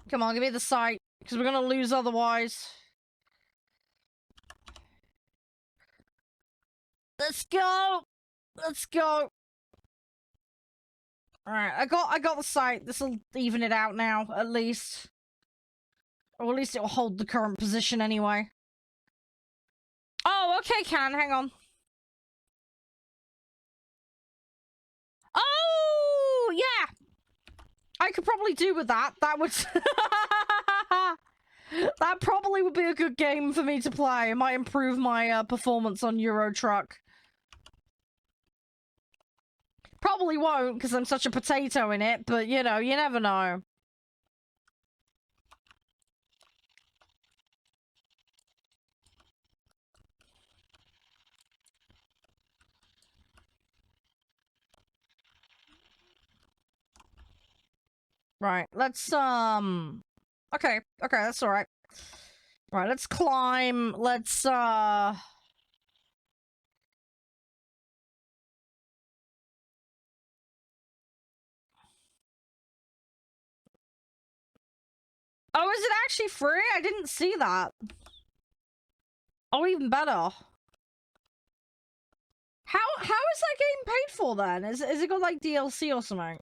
Come on, give me the site, because we're gonna lose otherwise. Let's go! Let's go! Alright, I got the site. This'll even it out now, at least. Or at least it'll hold the current position anyway. Oh, okay, Can, hang on. Oh, yeah! I could probably do with that. That would... that probably would be a good game for me to play. It might improve my performance on Euro Truck. Probably won't, because I'm such a potato in it, but, you know, you never know. Right, let's, okay, that's alright. Right, let's climb, let's, Oh, is it actually free? I didn't see that. Oh, even better. How is that game paid for then? Is it got like DLC or something?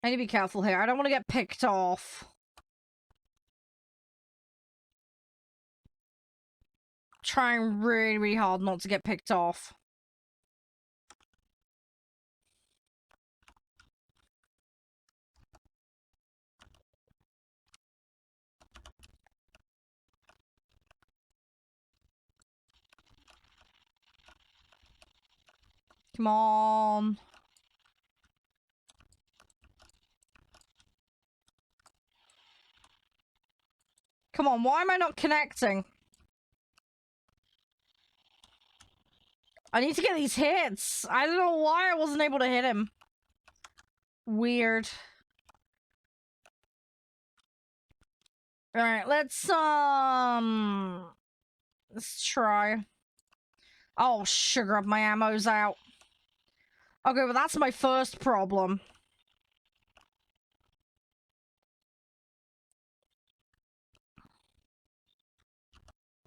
I need to be careful here. I don't want to get picked off. Trying really, really hard not to get picked off. Come on. Come on, why am I not connecting? I need to get these hits. I don't know why I wasn't able to hit him. Weird. Alright, let's try. Oh, sugar, my ammo's out. Okay, well, that's my first problem.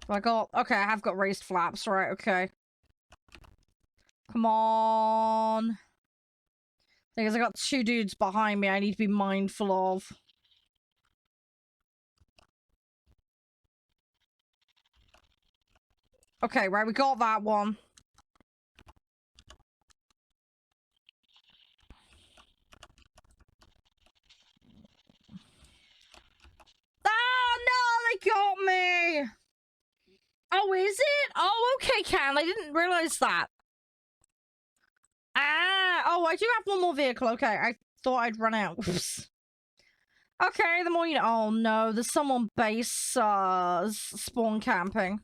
Okay, I have got raised flaps, right, okay. Come on. Because I got two dudes behind me I need to be mindful of. Okay, right, we got that one. Oh, no, they got me! Oh, is it? Oh, okay, Can. I didn't realize that. Ah, oh, I do have one more vehicle. Okay, I thought I'd run out. Oops. Okay, the more you know. Oh, no, there's someone base, spawn camping.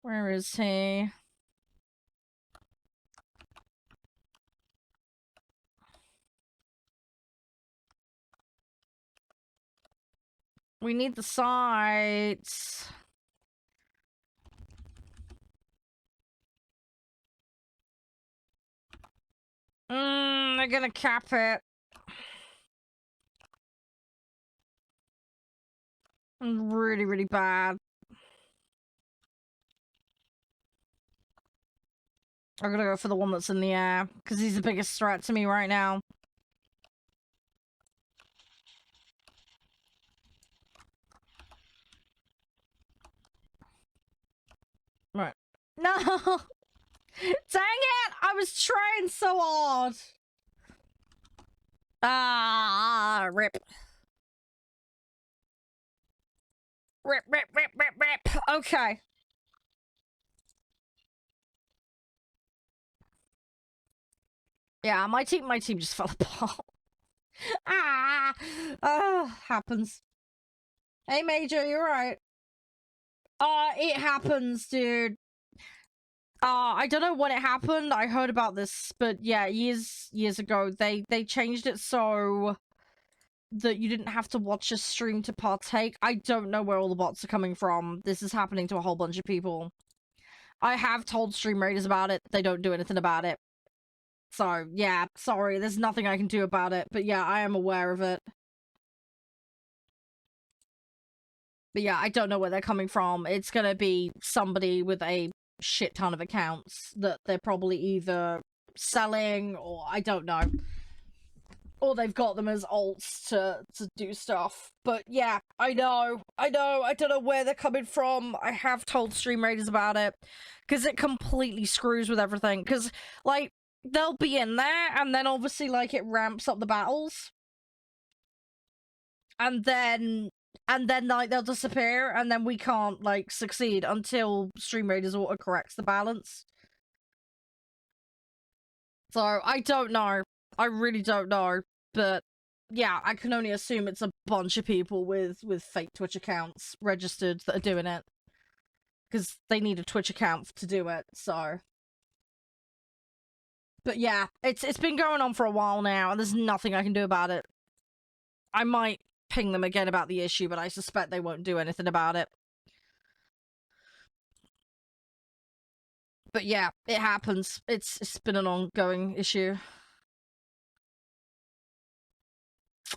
Where is he? We need the sites. They're gonna cap it. Really, really bad. I'm gonna go for the one that's in the air, because he's the biggest threat to me right now. Right. No! Dang it! I was trying so hard! Ah, rip. Rip, rip, rip, rip, rip. Okay. Yeah, my team just fell apart. Happens. Hey, Major, you're right. It happens, dude. I don't know when it happened. I heard about this, but yeah, years ago, they changed it so that you didn't have to watch a stream to partake. I don't know where all the bots are coming from. This is happening to a whole bunch of people. I have told stream raiders about it. They don't do anything about it. So, yeah, sorry, there's nothing I can do about it. But yeah, I am aware of it. But yeah, I don't know where they're coming from. It's gonna be somebody with a shit ton of accounts that they're probably either selling or I don't know. Or they've got them as alts to do stuff. But yeah, I know. I don't know where they're coming from. I have told stream raiders about it. Because it completely screws with everything. Because, like, they'll be in there, and then obviously, like, it ramps up the battles. And then, like, they'll disappear, and then we can't, like, succeed until stream raiders auto-corrects the balance. So, I don't know. I really don't know. But yeah, I can only assume it's a bunch of people with fake Twitch accounts registered that are doing it. Because they need a Twitch account to do it, so. But yeah, it's been going on for a while now, and there's nothing I can do about it. I might ping them again about the issue, but I suspect they won't do anything about it. But yeah, it happens. It's been an ongoing issue.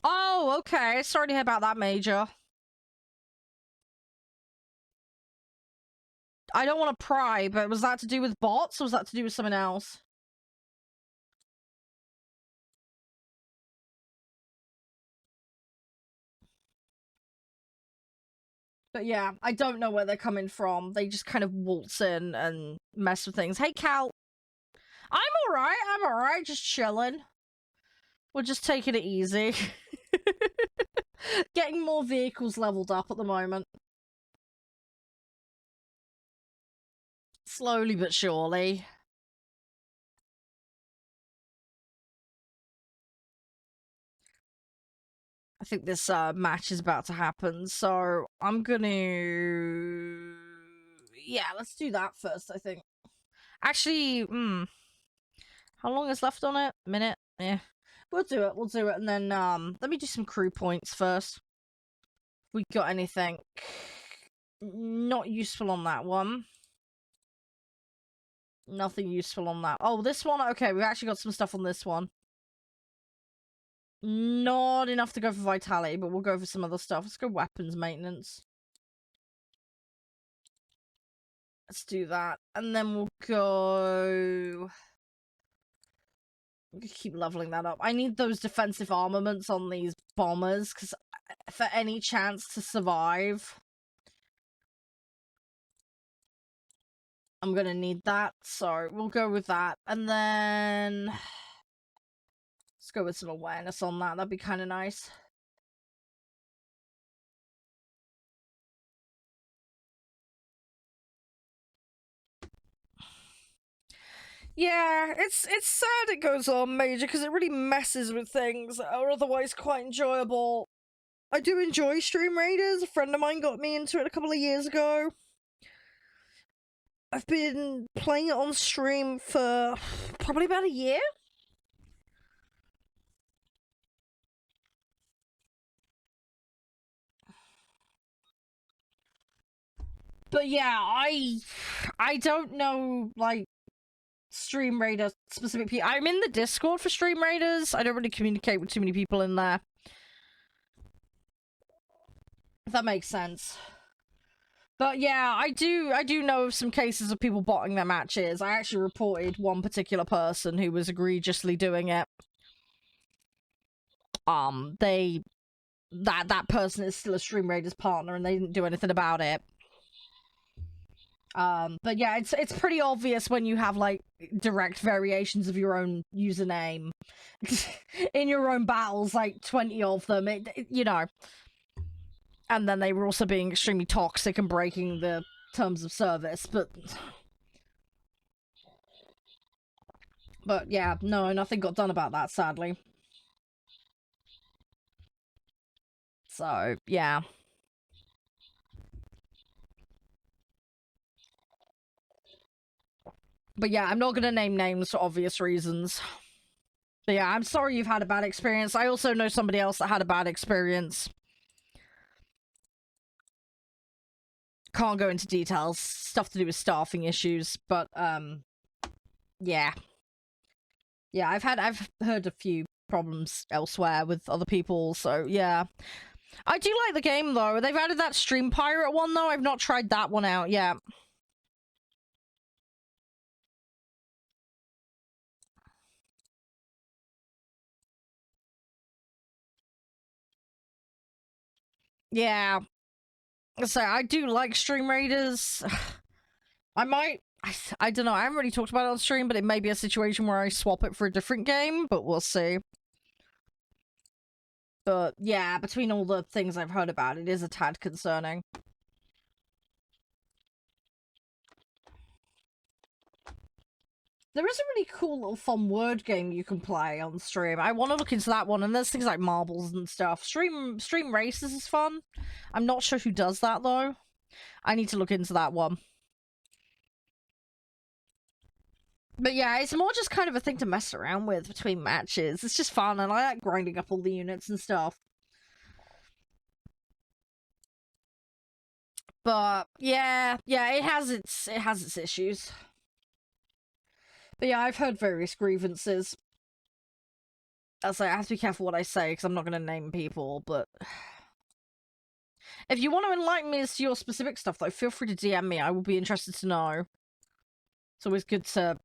Oh, okay. Sorry to hear about that, Major. I don't want to pry, but was that to do with bots, or was that to do with something else? But yeah, I don't know where they're coming from. They just kind of waltz in and mess with things. Hey, Cal. I'm alright, just chilling. We're just taking it easy. Getting more vehicles leveled up at the moment. Slowly but surely. I think this match is about to happen, so I'm gonna... Yeah, let's do that first, I think. Actually, how long is left on it? Minute? Yeah. We'll do it, and then, let me do some crew points first. We got anything not useful on that one. Nothing useful on that. Oh, this one? Okay, we've actually got some stuff on this one. Not enough to go for vitality, but we'll go for some other stuff. Let's go weapons maintenance. Let's do that. And then we'll go... We'll keep leveling that up. I need those defensive armaments on these bombers, because for any chance to survive, I'm gonna need that. So we'll go with that. And then... Let's go with some awareness on that. That'd be kind of nice. Yeah, it's sad it goes on, Major, because it really messes with things that are otherwise quite enjoyable. I do enjoy Stream Raiders. A friend of mine got me into it a couple of years ago. I've been playing it on stream for probably about a year. But yeah, I don't know, like, Stream Raider specific people. I'm in the Discord for Stream Raiders. I don't really communicate with too many people in there. If that makes sense. But yeah, I do know of some cases of people botting their matches. I actually reported one particular person who was egregiously doing it. That person is still a Stream Raiders partner and they didn't do anything about it. But yeah, it's pretty obvious when you have, like, direct variations of your own username in your own battles, like 20 of them, you know. And then they were also being extremely toxic and breaking the terms of service, but yeah, no, nothing got done about that, sadly. So, yeah. But yeah, I'm not gonna name names for obvious reasons. But yeah, I'm sorry you've had a bad experience. I also know somebody else that had a bad experience. Can't go into details. Stuff to do with staffing issues, but, yeah. Yeah, I've heard a few problems elsewhere with other people, so yeah. I do like the game, though. They've added that Stream Pirate one, though. I've not tried that one out yet. Yeah. So, I do like Stream Raiders. I might... I don't know. I haven't really talked about it on stream, but it may be a situation where I swap it for a different game, but we'll see. But, yeah, between all the things I've heard about, it is a tad concerning. There is a really cool little fun word game you can play on stream. I want to look into that one, and there's things like marbles and stuff. Stream races is fun. I'm not sure who does that, though. I need to look into that one. But yeah, it's more just kind of a thing to mess around with between matches. It's just fun, and I like grinding up all the units and stuff. But yeah, it has its issues. But yeah, I've heard various grievances. I have to be careful what I say, because I'm not going to name people, but... If you want to enlighten me as to your specific stuff, though, feel free to DM me. I will be interested to know. It's always good to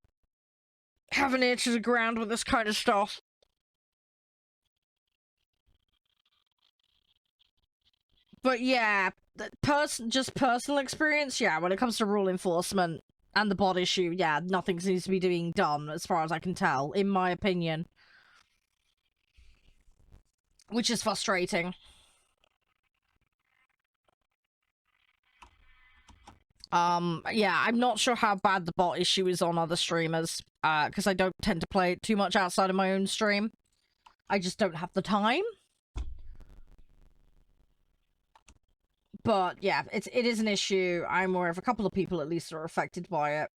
have an ear to the ground with this kind of stuff. But yeah, just personal experience, yeah, when it comes to rule enforcement and the bot issue, yeah, nothing seems to be being done, as far as I can tell, in my opinion. Which is frustrating. Yeah, I'm not sure how bad the bot issue is on other streamers, because I don't tend to play it too much outside of my own stream. I just don't have the time. But yeah, it is an issue. I'm aware of a couple of people at least are affected by it.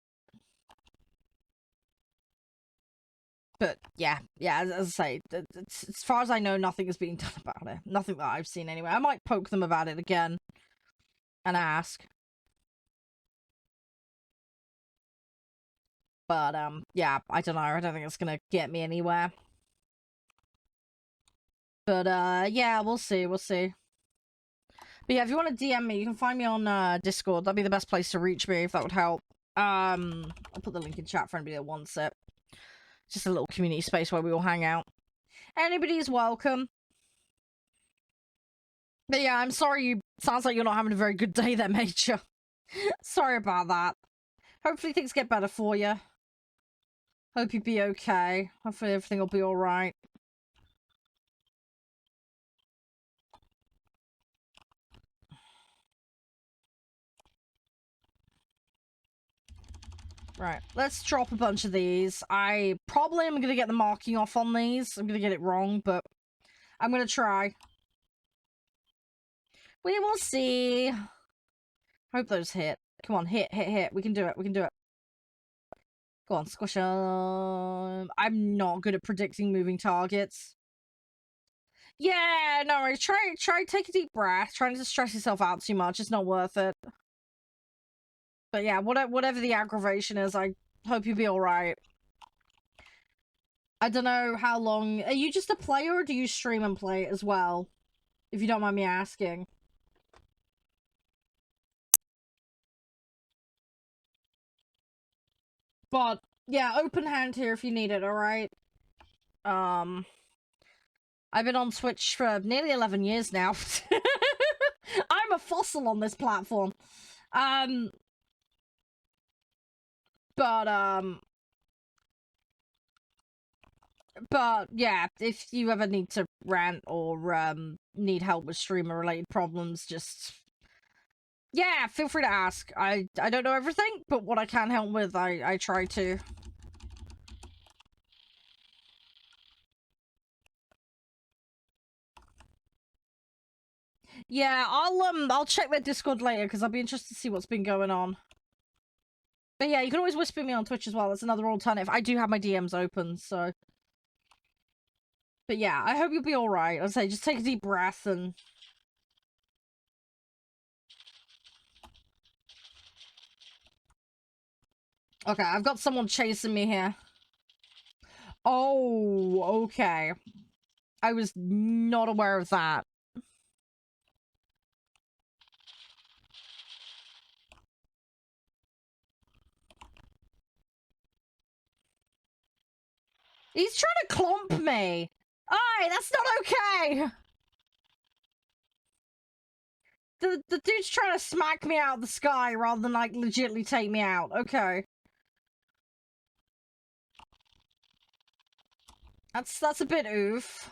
But yeah, as I say, as far as I know, nothing is being done about it. Nothing that I've seen anyway. I might poke them about it again and ask. But yeah, I don't know. I don't think it's gonna get me anywhere. But yeah, we'll see. But yeah, if you want to DM me, you can find me on Discord. That'd be the best place to reach me if that would help. I'll put the link in chat for anybody that wants it. Just a little community space where we all hang out. Anybody is welcome. But yeah, I'm sorry. Sounds like you're not having a very good day there, Major. Sorry about that. Hopefully things get better for you. Hope you be okay. Hopefully everything will be alright. Right, let's drop a bunch of these. I probably am going to get the marking off on these. I'm going to get it wrong, but I'm going to try. We will see. Hope those hit. Come on, hit. We can do it. Go on, squish them. I'm not good at predicting moving targets. Yeah, no, try take a deep breath. Try not to stress yourself out too much. It's not worth it. But yeah, whatever the aggravation is, I hope you'll be alright. I don't know how long... Are you just a player, or do you stream and play as well? If you don't mind me asking. But, yeah, open hand here if you need it, alright? I've been on Twitch for nearly 11 years now. I'm a fossil on this platform. But yeah, if you ever need to rant or need help with streamer related problems, just yeah, feel free to ask. I don't know everything, but what I can help with, I try to. Yeah, I'll check their Discord later because I'll be interested to see what's been going on. But yeah, you can always whisper me on Twitch as well. That's another alternative. I do have my DMs open, so. But yeah, I hope you'll be alright. I'd say just take a deep breath and... Okay, I've got someone chasing me here. Oh, okay. I was not aware of that. He's trying to clomp me. Aye, that's not okay. The dude's trying to smack me out of the sky rather than, like, legitimately take me out. Okay. That's a bit oof.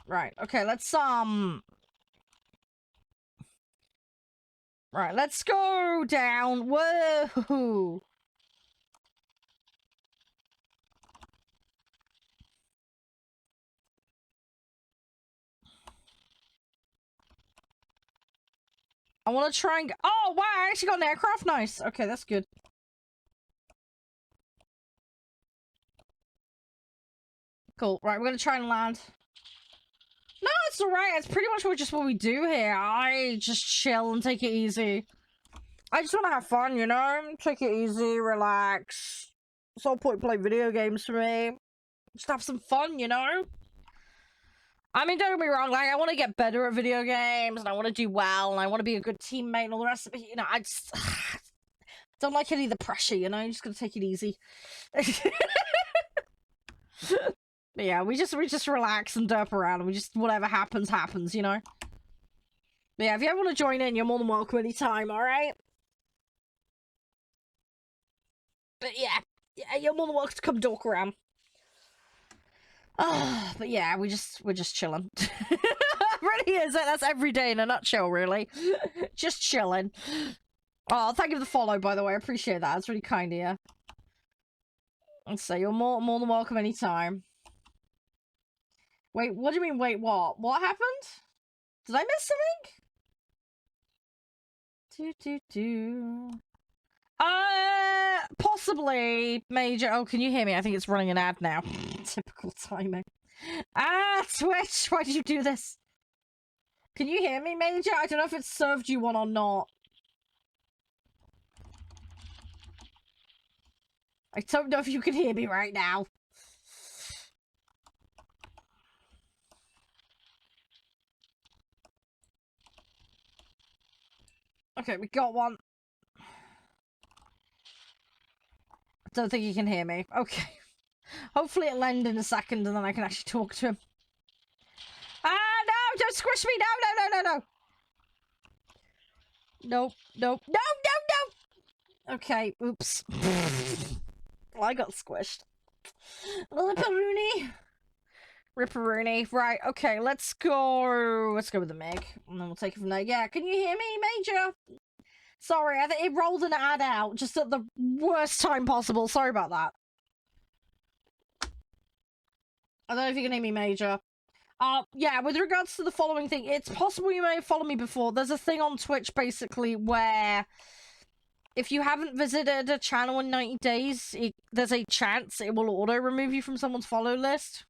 Right, okay, let's, Right, let's go down. Whoa! I want to try and... Oh, wow, I actually got an aircraft. Nice. Okay, that's good. Cool. Right, we're going to try and land. No, it's alright. It's pretty much just what we do here. I just chill and take it easy. I just want to have fun, you know? Take it easy, relax. It's all point play video games for me. Just have some fun, you know? I mean, don't get me wrong, like, I want to get better at video games, and I want to do well, and I want to be a good teammate and all the rest of it, you know, I just... don't like any of the pressure, you know? I'm just gonna take it easy. But yeah, we just relax and derp around, and we just, whatever happens, happens, you know? But yeah, if you ever want to join in, you're more than welcome anytime, alright? But yeah, you're more than welcome to come dork around. But yeah, we're just chilling. Really is it? That's every day in a nutshell, really. Just chilling. Oh, thank you for the follow, by the way. I appreciate that. That's really kind of you. And so you're more than welcome anytime. Wait, what do you mean? Wait, what? What happened? Did I miss something? Possibly, Major. Oh, can you hear me? I think it's running an ad now. Typical timing. Twitch, why did you do this? Can you hear me, Major? I don't know if it served you one or not. I don't know if you can hear me right now. Okay, we got one. I don't think he can hear me. Okay. Hopefully it'll end in a second and then I can actually talk to him. No! Don't squish me! No! Nope. No! Okay, oops. Well, I got squished. Ripperoonie. Right, okay, let's go. Let's go with the Meg. And then we'll take it from there. Yeah, can you hear me, Major? Sorry, I think it rolled an ad out just at the worst time possible. Sorry about that. I don't know if you can hear me, Major. Yeah, with regards to the following thing, it's possible you may have followed me before. There's a thing on Twitch, basically, where if you haven't visited a channel in 90 days, there's a chance it will auto-remove you from someone's follow list.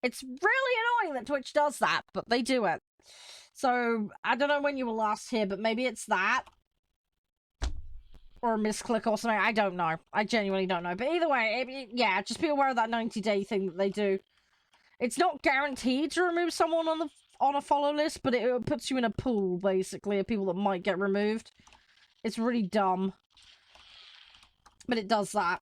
It's really annoying that Twitch does that, but they do it. So, I don't know when you were last here, but maybe it's that. Or a misclick or something. I don't know. I genuinely don't know. But either way, yeah, just be aware of that 90-day thing that they do. It's not guaranteed to remove someone on a follow list, but it puts you in a pool, basically, of people that might get removed. It's really dumb. But it does that.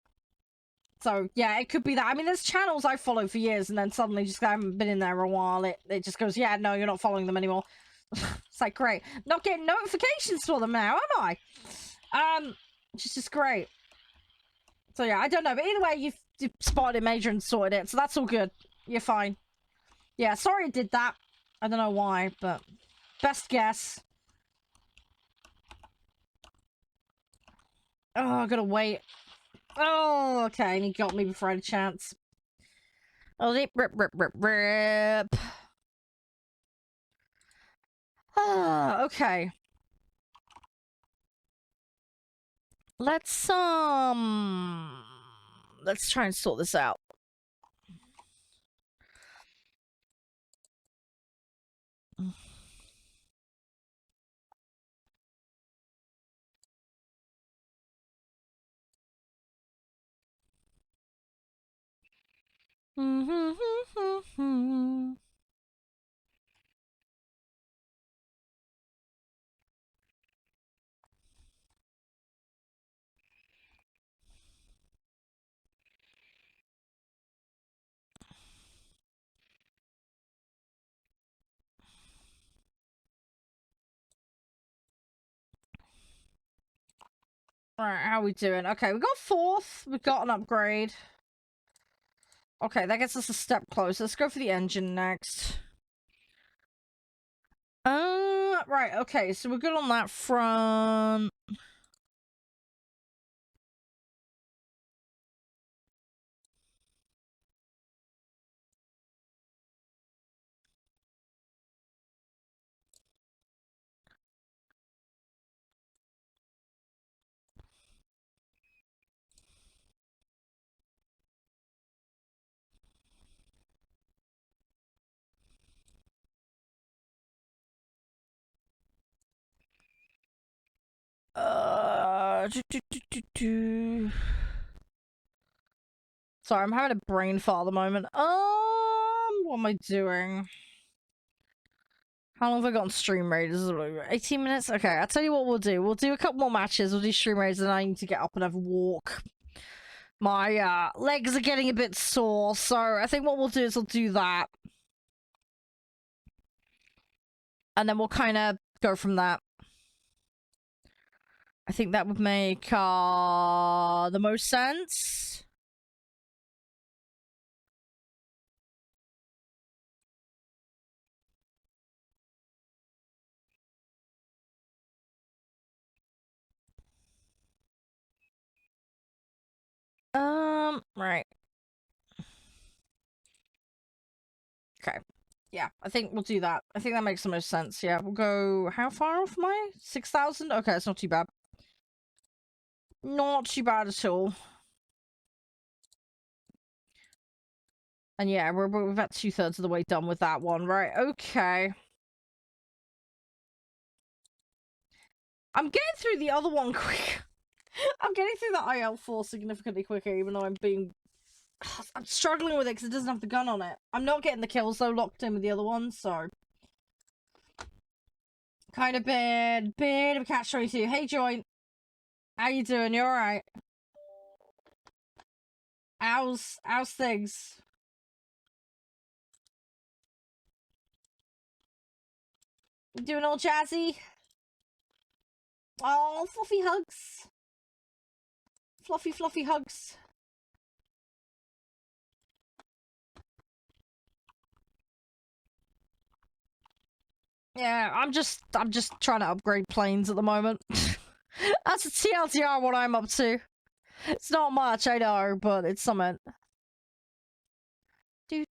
So, yeah, it could be that. I mean, there's channels I followed for years, and then suddenly just I haven't been in there a while. It just goes, yeah, no, you're not following them anymore. It's like, great. Not getting notifications for them now, am I? Which is just great. So, yeah, I don't know. But either way, you've spotted it major and sorted it, so that's all good. You're fine. Yeah, sorry it did that. I don't know why, but best guess. Oh, I gotta wait. Oh, okay, and he got me before I had a chance. Oh, rip. Ah, okay. Let's try and sort this out. Alright, how are we doing? Okay, we got 4th. We've got an upgrade. Okay, that gets us a step closer. Let's go for the engine next. Right, okay, so we're good on that front. Sorry, I'm having a brain fart at the moment. What am I doing? How long have I got on stream raiders? 18 minutes? Okay, I'll tell you what we'll do. We'll do a couple more matches. We'll do stream raiders, and I need to get up and have a walk. My legs are getting a bit sore, so I think what we'll do is we'll do that. And then we'll kind of go from that. I think that would make the most sense. Right. Okay. Yeah, I think we'll do that. I think that makes the most sense. Yeah, we'll go... How far off am I? 6,000? Okay, it's not too bad. Not too bad at all. And yeah, we're about 2/3 of the way done with that one, right? Okay. I'm getting through the other one quick. I'm getting through the IL-4 significantly quicker, even though I'm struggling with it because it doesn't have the gun on it. I'm not getting the kills, though, locked in with the other one, so... Kind of bit of a catch-22. Hey, Joint. How you doing? You alright? How's things? You doing all jazzy? Oh, fluffy hugs. Fluffy hugs. Yeah, I'm just trying to upgrade planes at the moment. That's a TLDR what I'm up to. It's not much, I know, but it's something. Do.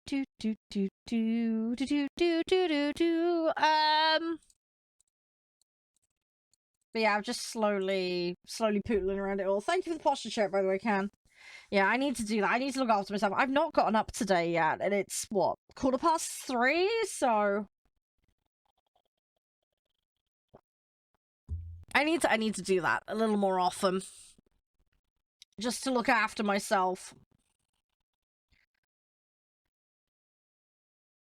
But yeah, I'm just slowly pootling around it all. Thank you for the posture check, by the way, Can. Yeah, I need to do that. I need to look after myself. I've not gotten up today yet, and it's, what, 3:15? So... I need to do that a little more often. Just to look after myself.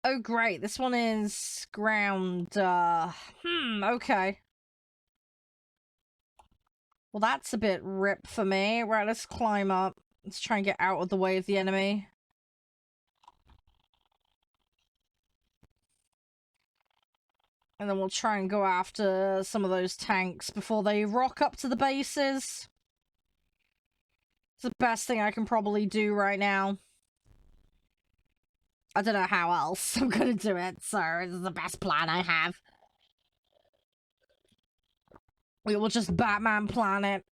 Oh, great. This one is ground, okay. Well, that's a bit rip for me. Right, let's climb up. Let's try and get out of the way of the enemy. And then we'll try and go after some of those tanks before they rock up to the bases. It's the best thing I can probably do right now. I don't know how else I'm gonna do it, so this is the best plan I have. We will just Batman plan it.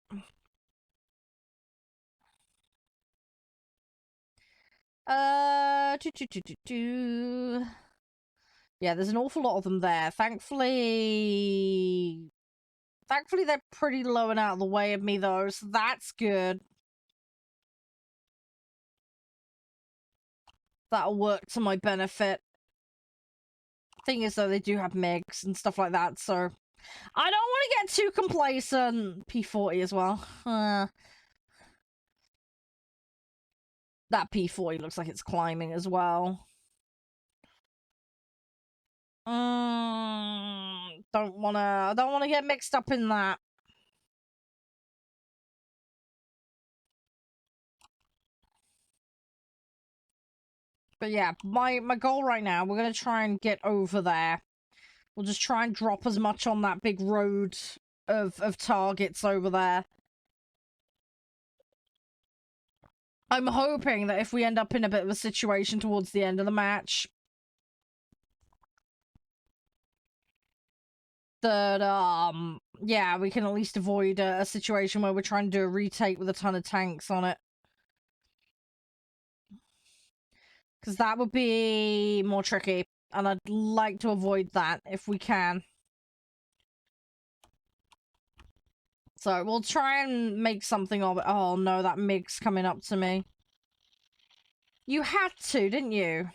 Yeah, there's an awful lot of them there. Thankfully, they're pretty low and out of the way of me, though, so that's good. That'll work to my benefit. Thing is, though, they do have MiGs and stuff like that, so... I don't want to get too complacent. P40 as well. That P40 looks like it's climbing as well. Don't wanna get mixed up in that. But yeah, my goal right now, we're gonna try and get over there. We'll just try and drop as much on that big road of targets over there. I'm hoping that if we end up in a bit of a situation towards the end of the match, that, yeah, we can at least avoid a situation where we're trying to do a retake with a ton of tanks on it. Because that would be more tricky, and I'd like to avoid that if we can. So we'll try and make something of it. Oh no, that MiG's coming up to me. You had to, didn't you?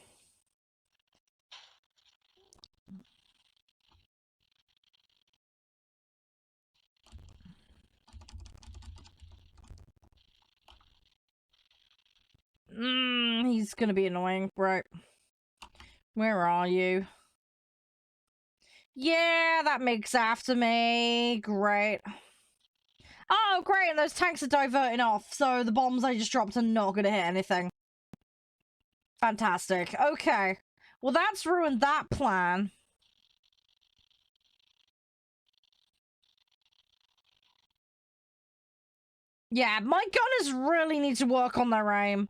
He's gonna be annoying, right? Where are you? Yeah, that MiG's after me. Great. Oh, great, and those tanks are diverting off, so the bombs I just dropped are not gonna hit anything. Fantastic. Okay. Well, that's ruined that plan. Yeah, my gunners really need to work on their aim.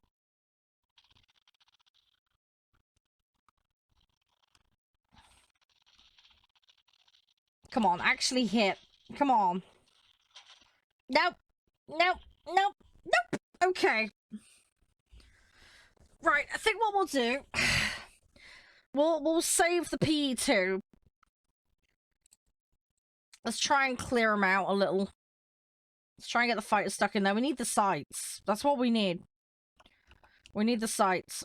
Come on, actually hit. Come on. Nope. Nope. Nope. Nope. Okay. Right, I think what we'll do... We'll save the P2. Let's try and clear them out a little. Let's try and get the fighters stuck in there. We need the sights. That's what we need. We need the sights.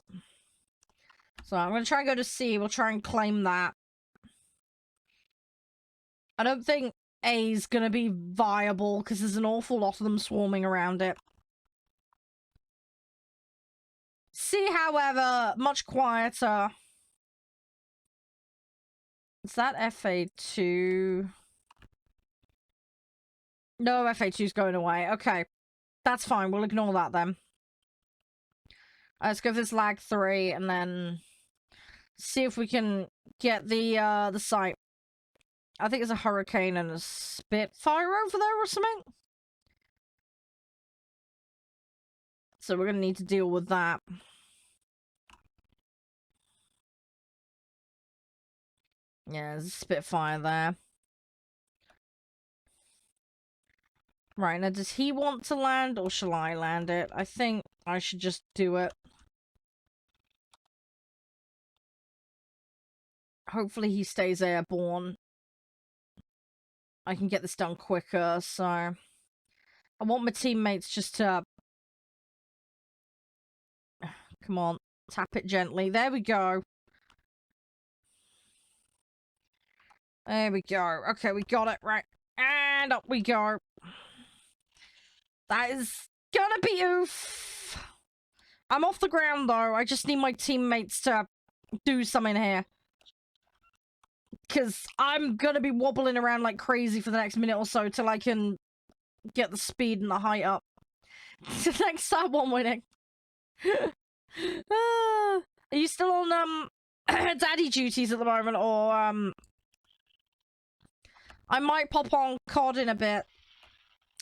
So I'm going to try and go to C. We'll try and claim that. I don't think A is going to be viable because there's an awful lot of them swarming around it. C, however, much quieter. Is that FA2? No, FA2's going away. Okay. That's fine. We'll ignore that then. Let's go for this lag 3 and then see if we can get the site. I think there's a Hurricane and a Spitfire over there or something. So we're gonna need to deal with that. Yeah, there's a Spitfire there. Right, now does he want to land or shall I land it? I think I should just do it. Hopefully he stays airborne. I can get this done quicker, so... I want my teammates just to Come on. Tap it gently. There we go. There we go. Okay, we got it. Right. And up we go. That is gonna be oof. I'm off the ground, though. I just need my teammates to do something here. Because I'm gonna be wobbling around like crazy for the next minute or so till I can get the speed and the height up. Next time, one winning. Are you still on, daddy duties at the moment, or, I might pop on COD in a bit.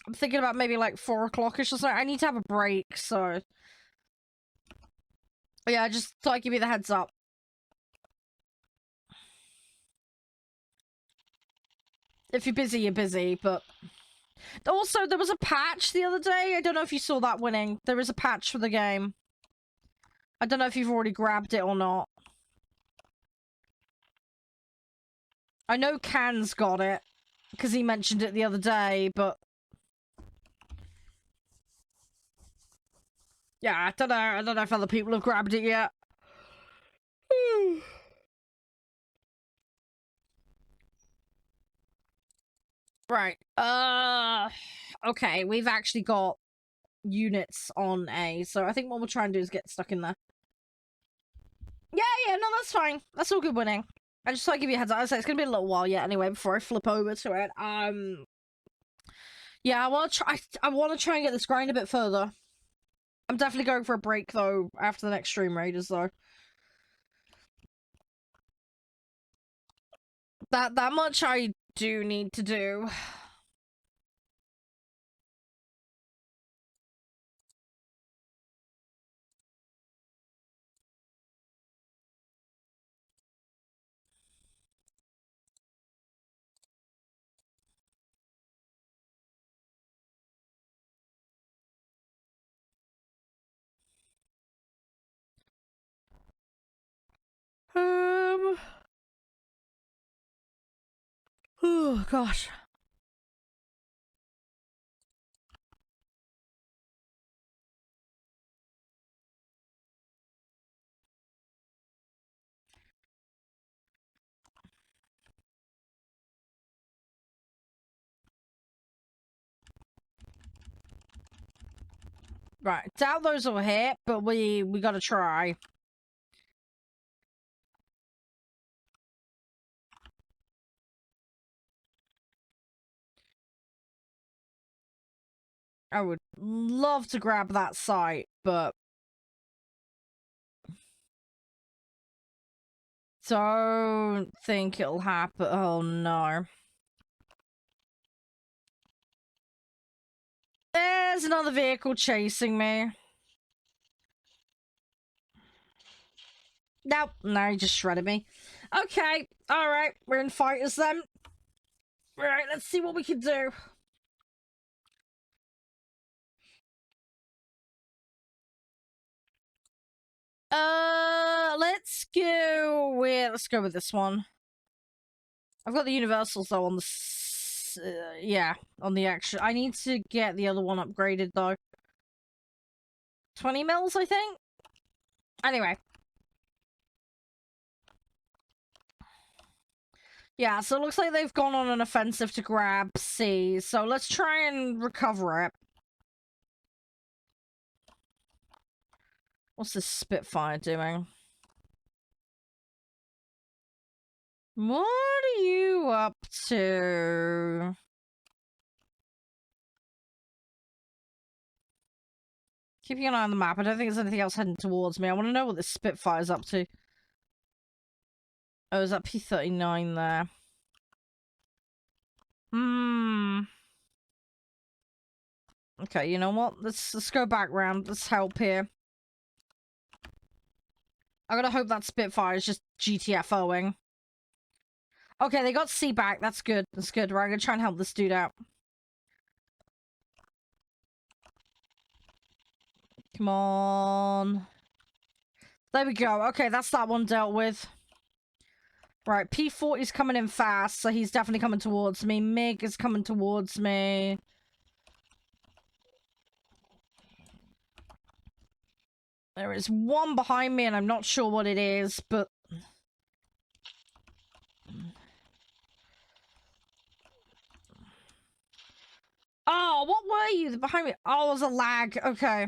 I'm thinking about maybe like 4 o'clock-ish or something. I need to have a break, so... Yeah, just thought I'd give you the heads up. If you're busy, but... Also, there was a patch the other day. I don't know if you saw that winning. There is a patch for the game. I don't know if you've already grabbed it or not. I know Can's got it, because he mentioned it the other day, but... Yeah, I don't know if other people have grabbed it yet. Right. Okay, we've actually got units on A, so I think what we'll try and do is get stuck in there. Yeah, no, that's fine. That's all good winning. I just thought I'd give you a heads up. I say it's gonna be a little while yet anyway before I flip over to it. Yeah, I wanna try and get this grind a bit further. I'm definitely going for a break though after the next stream raiders though. That much I do need to do. Oh gosh. Right, doubt those will hit, but we gotta try. I would love to grab that site, but... Don't think it'll happen. Oh no. There's another vehicle chasing me. Nope, no, he just shredded me. Okay, alright, we're in fighters then. Right, let's see what we can do. Let's go with this one. I've got the universals though on the, yeah, on the action. I need to get the other one upgraded though. 20 mils, I think? Anyway. Yeah, so it looks like they've gone on an offensive to grab C, so let's try and recover it. What's this Spitfire doing? What are you up to? Keeping an eye on the map. I don't think there's anything else heading towards me. I want to know what this Spitfire's up to. Oh, is that P-39 there? Okay, you know what? Let's go back round. Let's help here. I gotta hope that Spitfire is just GTFOing. Okay, they got C back. That's good. That's good. Right, I'm gonna try and help this dude out. Come on. There we go. Okay, that's that one dealt with. Right, P-40's coming in fast, so he's definitely coming towards me. MiG is coming towards me. There is one behind me, and I'm not sure what it is, but... Oh, what were you behind me? Oh, it was a lag. Okay.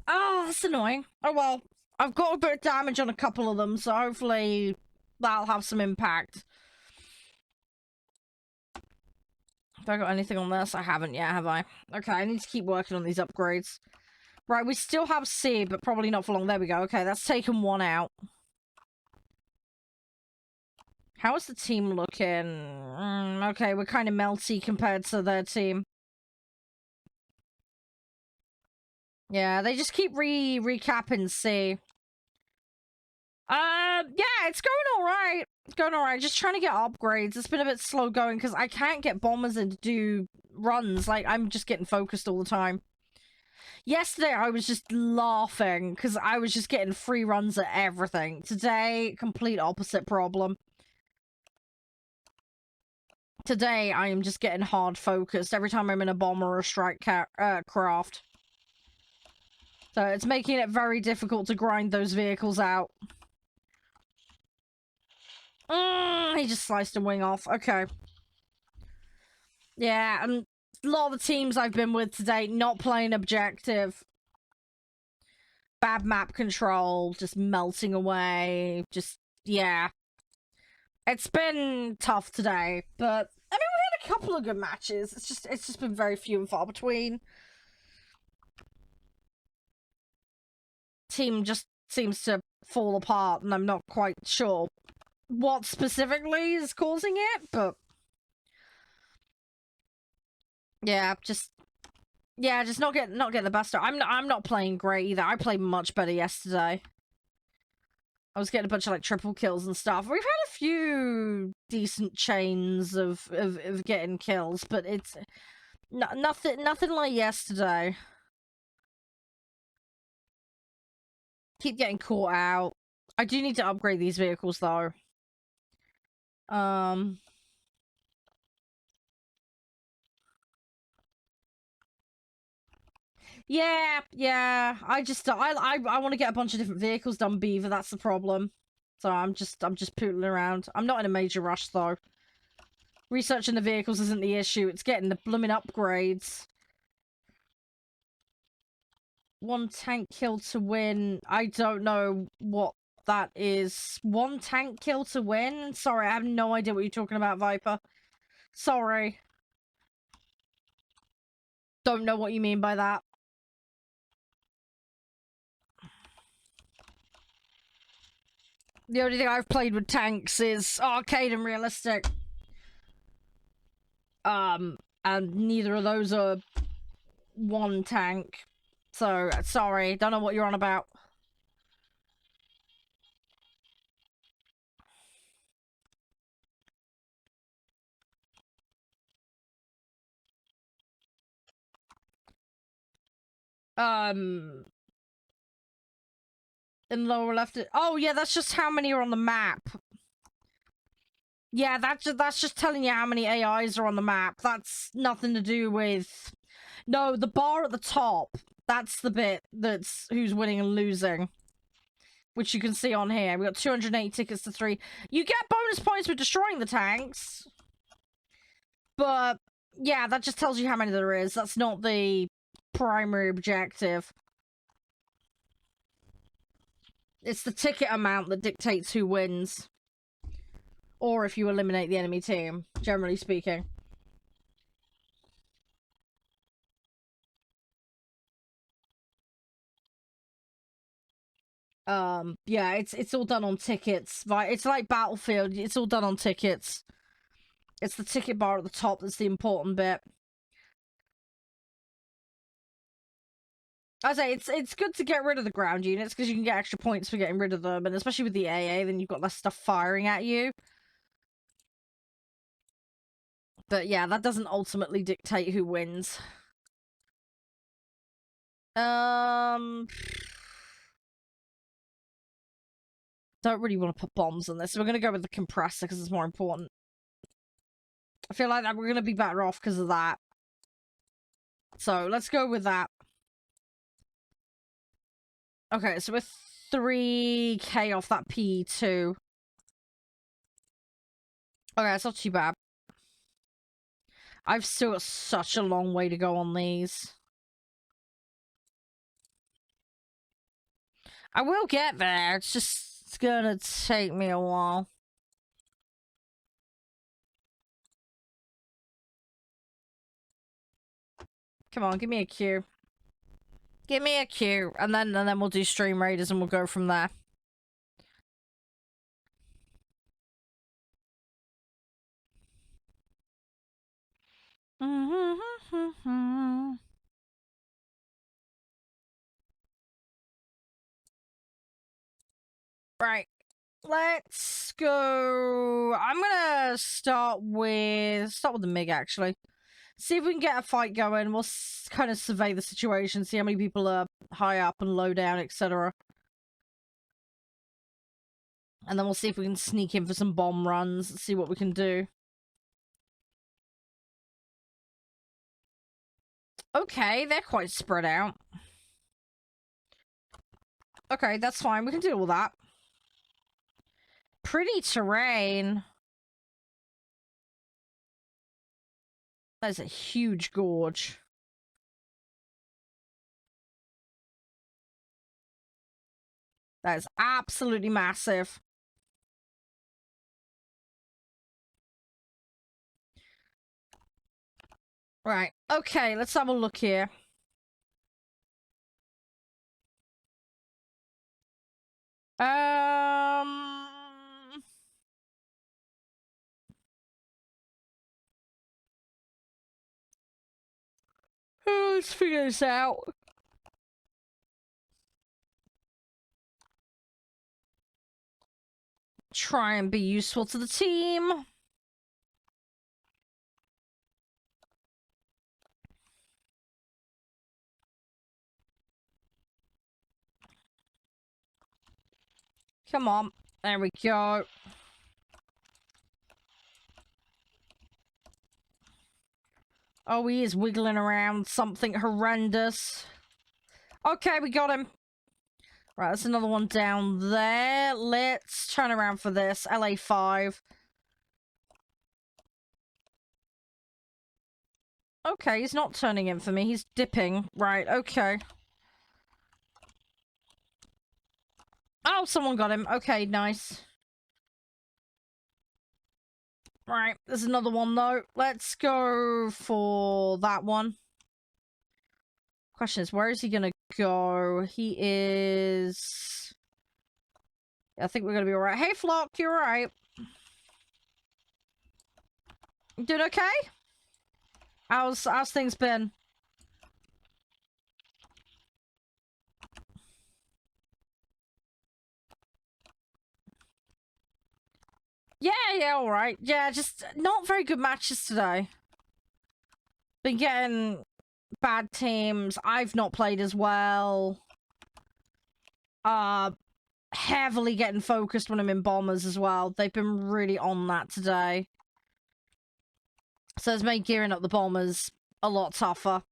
Oh, that's annoying. Oh, well. I've got a bit of damage on a couple of them, so hopefully that'll have some impact. Have I got anything on this? I haven't yet, have I? Okay, I need to keep working on these upgrades. Right, we still have C, but probably not for long. There we go. Okay, that's taken one out. How is the team looking? Okay, we're kind of melty compared to their team. Yeah, they just keep recapping C. Yeah, it's going alright. It's going alright. Just trying to get upgrades. It's been a bit slow going because I can't get bombers in to do runs. Like, I'm just getting focused all the time. Yesterday, I was just laughing because I was just getting free runs at everything. Today, complete opposite problem. Today, I am just getting hard focused every time I'm in a bomber or a strike craft. So it's making it very difficult to grind those vehicles out. He just sliced a wing off. Okay. Yeah, and a lot of the teams I've been with today not playing objective. Bad map control, just melting away. Just, yeah. It's been tough today, but I mean, we had a couple of good matches. It's just been very few and far between. Team just seems to fall apart, and I'm not quite sure what specifically is causing it, but yeah, just not getting the best out. I'm not playing great either. I played much better yesterday. I was getting a bunch of like triple kills and stuff. We've had a few decent chains of getting kills, but it's nothing like yesterday. Keep getting caught out. I do need to upgrade these vehicles though. Yeah. I want to get a bunch of different vehicles done, Beaver. That's the problem. So I'm just pootling around. I'm not in a major rush though. Researching the vehicles isn't the issue. It's getting the blooming upgrades. One tank kill to win. I don't know what that is. One tank kill to win? Sorry, I have no idea what you're talking about, Viper. Sorry. Don't know what you mean by that. The only thing I've played with tanks is arcade and realistic. And neither of those are one tank. So, sorry, don't know what you're on about. In the lower left. Oh, yeah, that's just how many are on the map. Yeah, that's just telling you how many AIs are on the map. That's nothing to do with... No, the bar at the top, that's the bit that's who's winning and losing. Which you can see on here. We got 280 tickets to 3. You get bonus points for destroying the tanks. But, yeah, that just tells you how many there is. That's not the primary objective. It's the ticket amount that dictates who wins. Or if you eliminate the enemy team, generally speaking. Yeah, it's all done on tickets. It's like Battlefield, it's all done on tickets. It's the ticket bar at the top that's the important bit. I say it's good to get rid of the ground units because you can get extra points for getting rid of them, and especially with the AA, then you've got less stuff firing at you. But yeah, that doesn't ultimately dictate who wins. Don't really want to put bombs on this, so we're gonna go with the compressor because it's more important. I feel like that we're gonna be better off because of that. So let's go with that. Okay, so we're 3k off that P2. Okay, it's not too bad. I've still got such a long way to go on these. I will get there. It's gonna take me a while. Come on, give me a Q. Give me a Q, and then we'll do Stream Raiders and we'll go from there. Right. Let's go. I'm gonna start with the MiG, actually. See if we can get a fight going. We'll kind of survey the situation, see how many people are high up and low down, etc. And then we'll see if we can sneak in for some bomb runs, see what we can do. Okay, they're quite spread out. Okay, that's fine. We can deal with that. Pretty terrain. That is a huge gorge. That is absolutely massive. Right. Okay, let's have a look here. Let's figure this out. Try and be useful to the team. Come on. There we go. Oh, he is wiggling around something horrendous. Okay, we got him. Right, there's another one down there. Let's turn around for this. LA5. Okay, he's not turning in for me. He's dipping. Right, okay. Oh, someone got him. Okay, nice. Right, there's another one, though. Let's go for that one. Question is, where is he gonna go? He is... I think we're gonna be alright. Hey, Flock, you alright? You doing okay? How's things been? Yeah, alright. Yeah, just not very good matches today. Been getting bad teams. I've not played as well. Heavily getting focused when I'm in bombers as well. They've been really on that today. So it's made gearing up the bombers a lot tougher.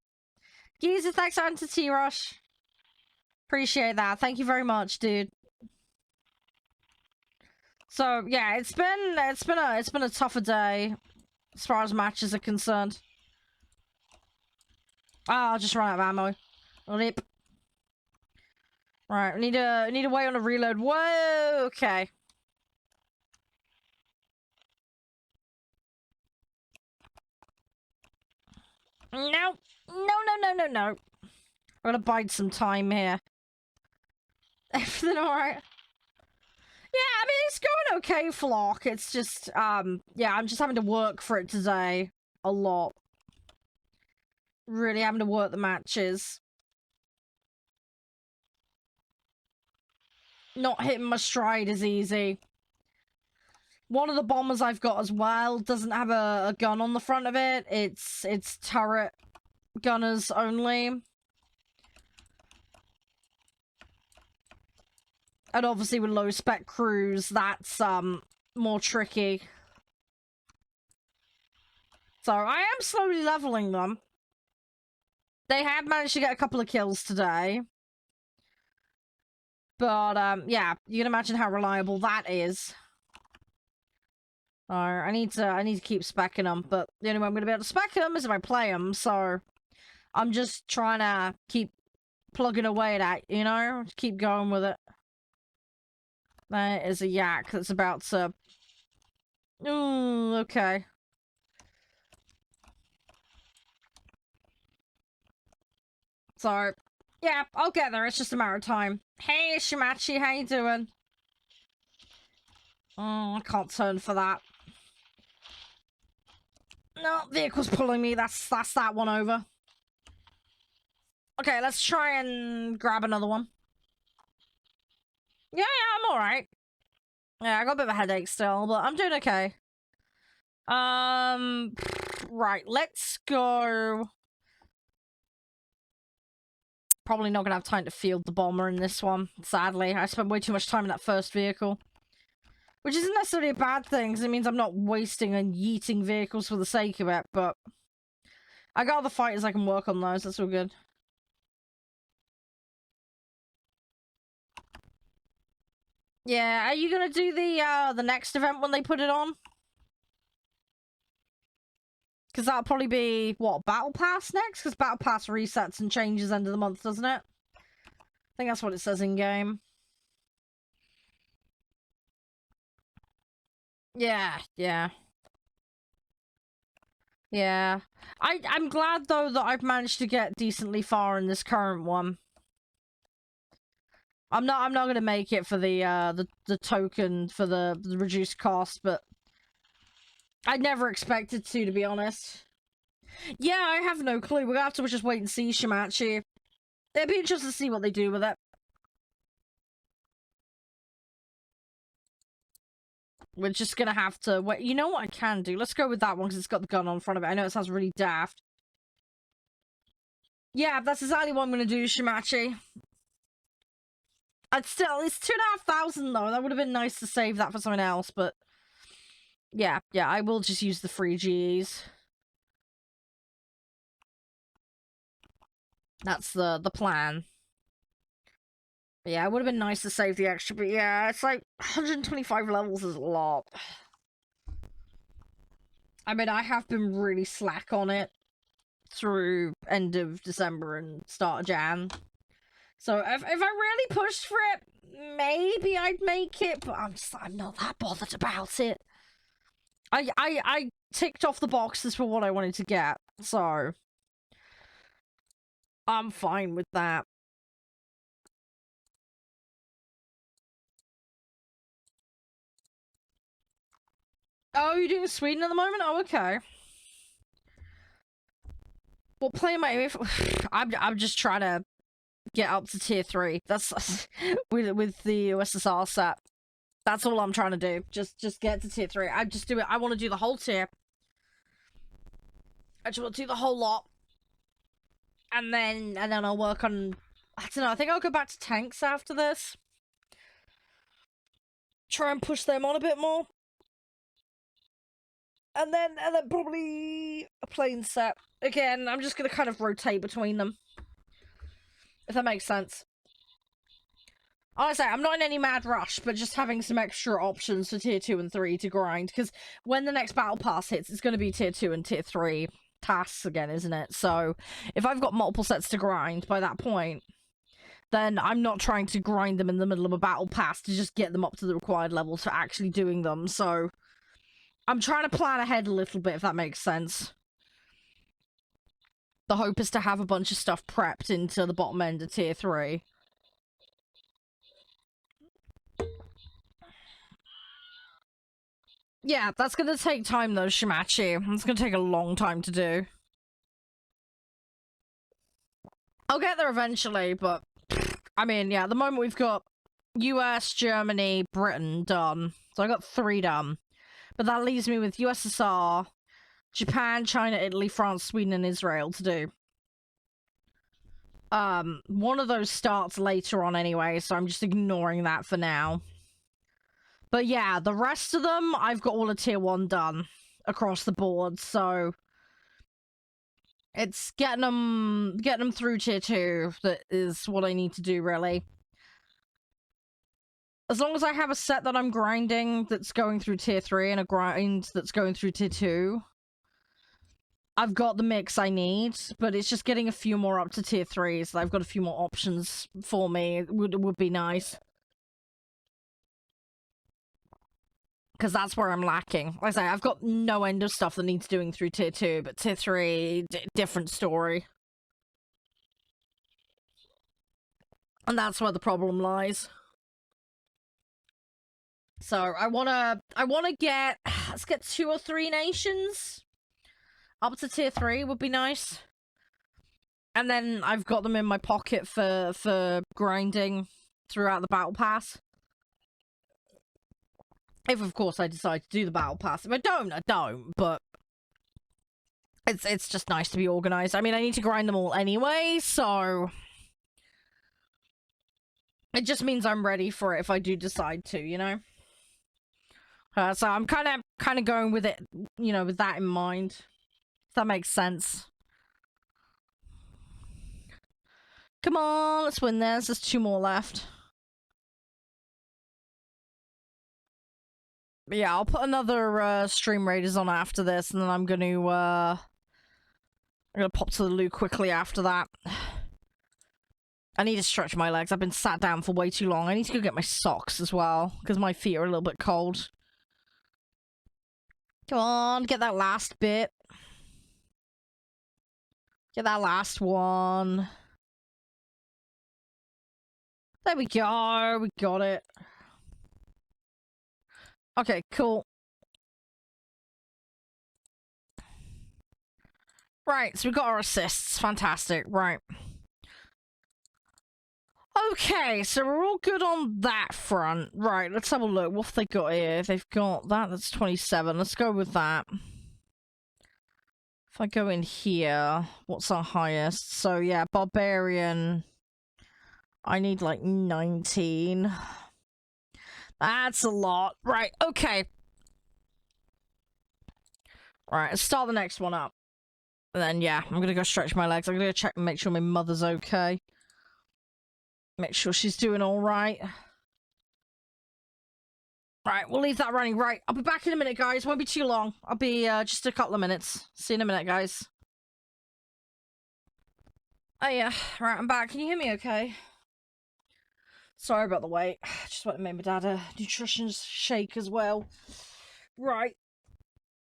Geezer, thanks for to T-Rush. Appreciate that. Thank you very much, dude. So yeah, it's been a tougher day as far as matches are concerned. I'll just run out of ammo. Lip. Right, we need to wait on a reload. Whoa, okay. No. No. We're gonna bide some time here. Everything alright? Yeah, I mean, it's going okay, Flock. It's just, yeah, I'm just having to work for it today. A lot. Really having to work the matches. Not hitting my stride is easy. One of the bombers I've got as well doesn't have a gun on the front of it. It's turret gunners only. And obviously with low spec crews, that's more tricky. So I am slowly leveling them. They have managed to get a couple of kills today. But, yeah, you can imagine how reliable that is. I need to keep speccing them, but the only way I'm going to be able to spec them is if I play them, so I'm just trying to keep plugging away at that, you know? Keep going with it. There is a yak that's about to... Ooh, okay. So, yeah, I'll get there. It's just a matter of time. Hey, Shimachi, how you doing? Oh, I can't turn for that. No, vehicle's pulling me. That's that one over. Okay, let's try and grab another one. Yeah, I'm alright. Yeah, I got a bit of a headache still, but I'm doing okay. Right, let's go. Probably not gonna have time to field the bomber in this one, sadly. I spent way too much time in that first vehicle. Which isn't necessarily a bad thing, because it means I'm not wasting and yeeting vehicles for the sake of it, but... I got other fighters I can work on those, that's all good. Yeah, are you gonna do the next event when they put it on? Because that'll probably be, what, Battle Pass next? Because Battle Pass resets and changes end of the month, doesn't it? I think that's what it says in-game. Yeah, yeah. Yeah. I'm glad, though, that I've managed to get decently far in this current one. I'm not gonna make it for the token for the reduced cost, but I never expected to be honest. Yeah, I have no clue. We're gonna have to just wait and see, Shimachi. It'd be interesting to see what they do with it. We're just gonna have to wait. You know what I can do? Let's go with that one because it's got the gun on front of it. I know it sounds really daft. Yeah, that's exactly what I'm gonna do, Shimachi. It's 2,500 though. That would have been nice to save that for something else, but yeah, I will just use the free Gs. That's the plan. But yeah, it would have been nice to save the extra, but yeah, it's like 125 levels is a lot. I mean, I have been really slack on it through end of December and start of Jan. So if I really pushed for it, maybe I'd make it, but I'm not that bothered about it. I ticked off the boxes for what I wanted to get, so I'm fine with that. Oh, you're doing Sweden at the moment? Oh, okay. Well, playing my... I'm just trying to get up to tier 3. That's... with the USSR set. That's all I'm trying to do. Just get to tier 3. I just do it. I want to do the whole tier. I just want to do the whole lot. And then I'll work on... I don't know, I think I'll go back to tanks after this. Try and push them on a bit more. And then probably a plane set. Again, I'm just gonna kind of rotate between them. If that makes sense. Honestly, I'm not in any mad rush, but just having some extra options for tier 2 and 3 to grind. Because when the next battle pass hits, it's gonna be tier 2 and tier 3 tasks again, isn't it? So, if I've got multiple sets to grind by that point, then I'm not trying to grind them in the middle of a battle pass to just get them up to the required levels for actually doing them, so... I'm trying to plan ahead a little bit, if that makes sense. The hope is to have a bunch of stuff prepped into the bottom end of tier 3. Yeah, that's gonna take time though, Shimachi. It's gonna take a long time to do. I'll get there eventually, but... I mean, yeah, at the moment we've got US, Germany, Britain done. So I got 3 done. But that leaves me with USSR, Japan, China, Italy, France, Sweden, and Israel to do. One of those starts later on anyway, so I'm just ignoring that for now. But yeah, the rest of them, I've got all of tier 1 done across the board, so... It's getting them through tier 2 that is what I need to do, really. As long as I have a set that I'm grinding that's going through tier 3 and a grind that's going through tier 2, I've got the mix I need, but it's just getting a few more up to tier 3, so I've got a few more options for me. It would be nice. Because that's where I'm lacking. Like I say, I've got no end of stuff that needs doing through tier 2, but tier 3, different story. And that's where the problem lies. So I wanna get, let's get 2 or 3 nations up to tier 3 would be nice. And then I've got them in my pocket for grinding throughout the battle pass. If, of course, I decide to do the battle pass. If I don't, I don't, but it's just nice to be organized. I mean, I need to grind them all anyway, so it just means I'm ready for it if I do decide to, you know? So I'm kind of going with it, you know, with that in mind. If that makes sense. Come on, let's win this. There's 2 more left. But yeah, I'll put another Stream Raiders on after this, and then I'm gonna pop to the loo quickly after that. I need to stretch my legs. I've been sat down for way too long. I need to go get my socks as well, because my feet are a little bit cold. Come on, get that last bit. Get that last one. There we go. We got it. Okay, cool. Right, so we got our assists. Fantastic. Right. Okay, so we're all good on that front. Right, let's have a look. What have they got here? They've got that. That's 27. Let's go with that. If I go in here, what's our highest? So, yeah, Barbarian. I need, like, 19. That's a lot. Right, okay. Right, let's start the next one up. And then, yeah, I'm gonna go stretch my legs. I'm gonna go check and make sure my mother's okay. Make sure she's doing alright. Right, we'll leave that running. Right, I'll be back in a minute, guys. Won't be too long. I'll be just a couple of minutes. See you in a minute, guys. Oh, yeah. Right, I'm back. Can you hear me okay? Sorry about the wait. Just went and made my dad a nutrition shake as well. Right.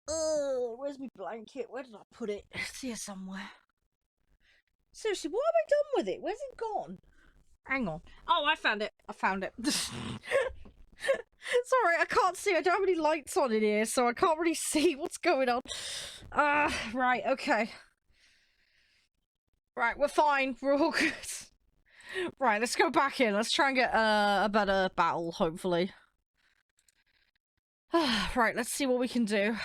Where's my blanket? Where did I put it? It's here somewhere. Seriously, what have I done with it? Where's it gone? Hang on. Oh, I found it. I found it. Sorry, I can't see. I don't have any lights on in here, so I can't really see what's going on. Right, okay. Right, we're fine. We're all good. Right, let's go back in. Let's try and get a better battle, hopefully. Right, let's see what we can do.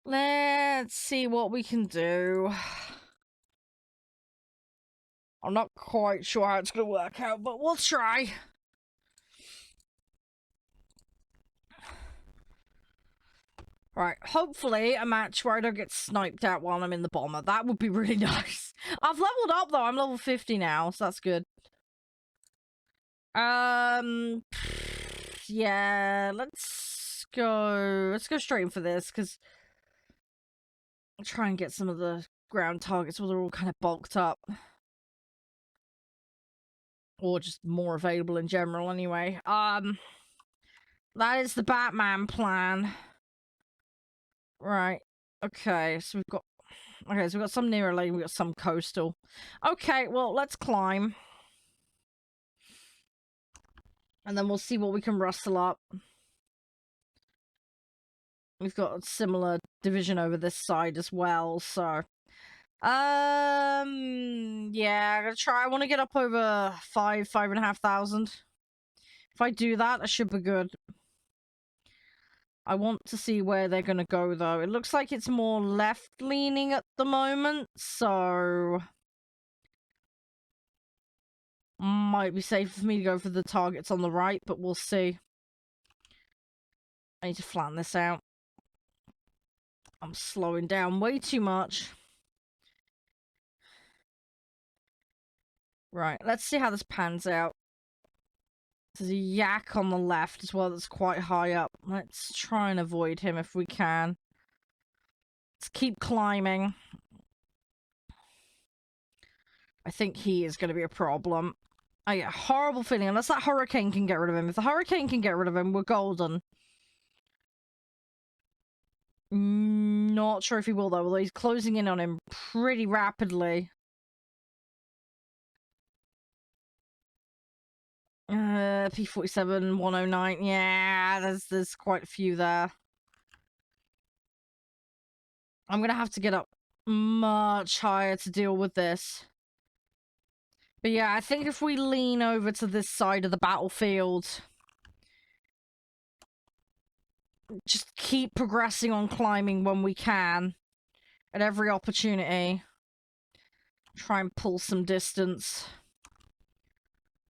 Let's see what we can do. I'm not quite sure how it's going to work out, but we'll try. Right, hopefully a match where I don't get sniped at while I'm in the bomber. That would be really nice. I've leveled up, though. I'm level 50 now, so that's good. Yeah, let's go straight in for this, because I'll try and get some of the ground targets where they're all kind of bulked up. Or just more available in general, anyway. That is the Batman plan. Right. Okay, so we've got... Okay, so we've got some near lane, we've got some coastal. Okay, well, let's climb. And then we'll see what we can rustle up. We've got a similar division over this side as well, so... yeah, I'm gonna try. I want to get up over 5,500. If I do that, I should be good. I want to see where they're gonna go, though. It looks like it's more left-leaning at the moment, so... Might be safe for me to go for the targets on the right, but we'll see. I need to flatten this out. I'm slowing down way too much. Right, let's see how this pans out. There's a yak on the left as well that's quite high up. Let's try and avoid him if we can. Let's keep climbing. I think he is going to be a problem. I get a horrible feeling, unless that hurricane can get rid of him. If the hurricane can get rid of him, we're golden. Not sure if he will, though, although he's closing in on him pretty rapidly. P47, 109. Yeah, there's quite a few there. I'm gonna have to get up much higher to deal with this. But yeah, I think if we lean over to this side of the battlefield, just keep progressing on climbing when we can, at every opportunity. Try and pull some distance.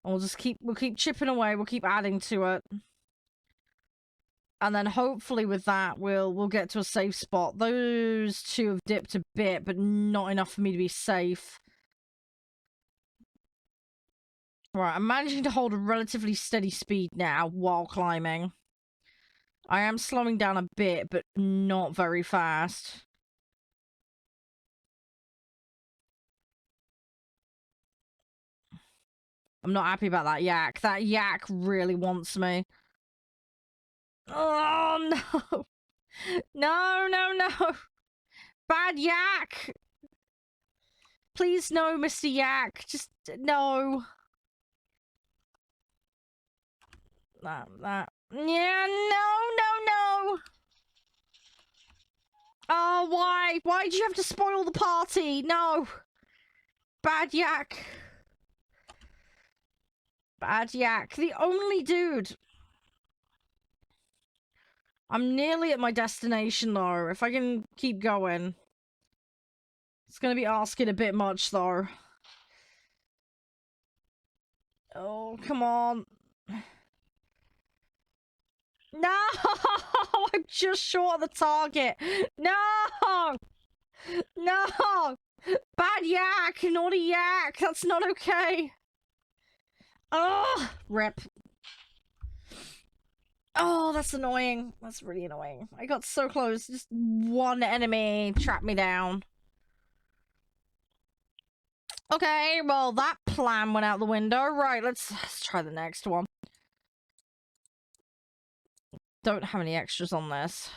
And we'll keep chipping away, we'll keep adding to it. And then hopefully with that, we'll get to a safe spot. Those two have dipped a bit, but not enough for me to be safe. Right, I'm managing to hold a relatively steady speed now while climbing. I am slowing down a bit, but not very fast. I'm not happy about that yak. That yak really wants me. Oh, no. No, no, no. Bad yak. Please no, Mr. Yak. Just, no. That. Yeah, no. Oh, why? Why do you have to spoil the party? No. Bad yak. Bad yak. The only dude. I'm nearly at my destination, though. If I can keep going. It's gonna be asking a bit much, though. Oh, come on. No! I'm just short of the target. No! No! Bad yak! Naughty yak! That's not okay. Oh! Rip. Oh, that's annoying. That's really annoying. I got so close. Just one enemy trapped me down. Okay, well, that plan went out the window. Right, let's try the next one. Don't have any extras on this.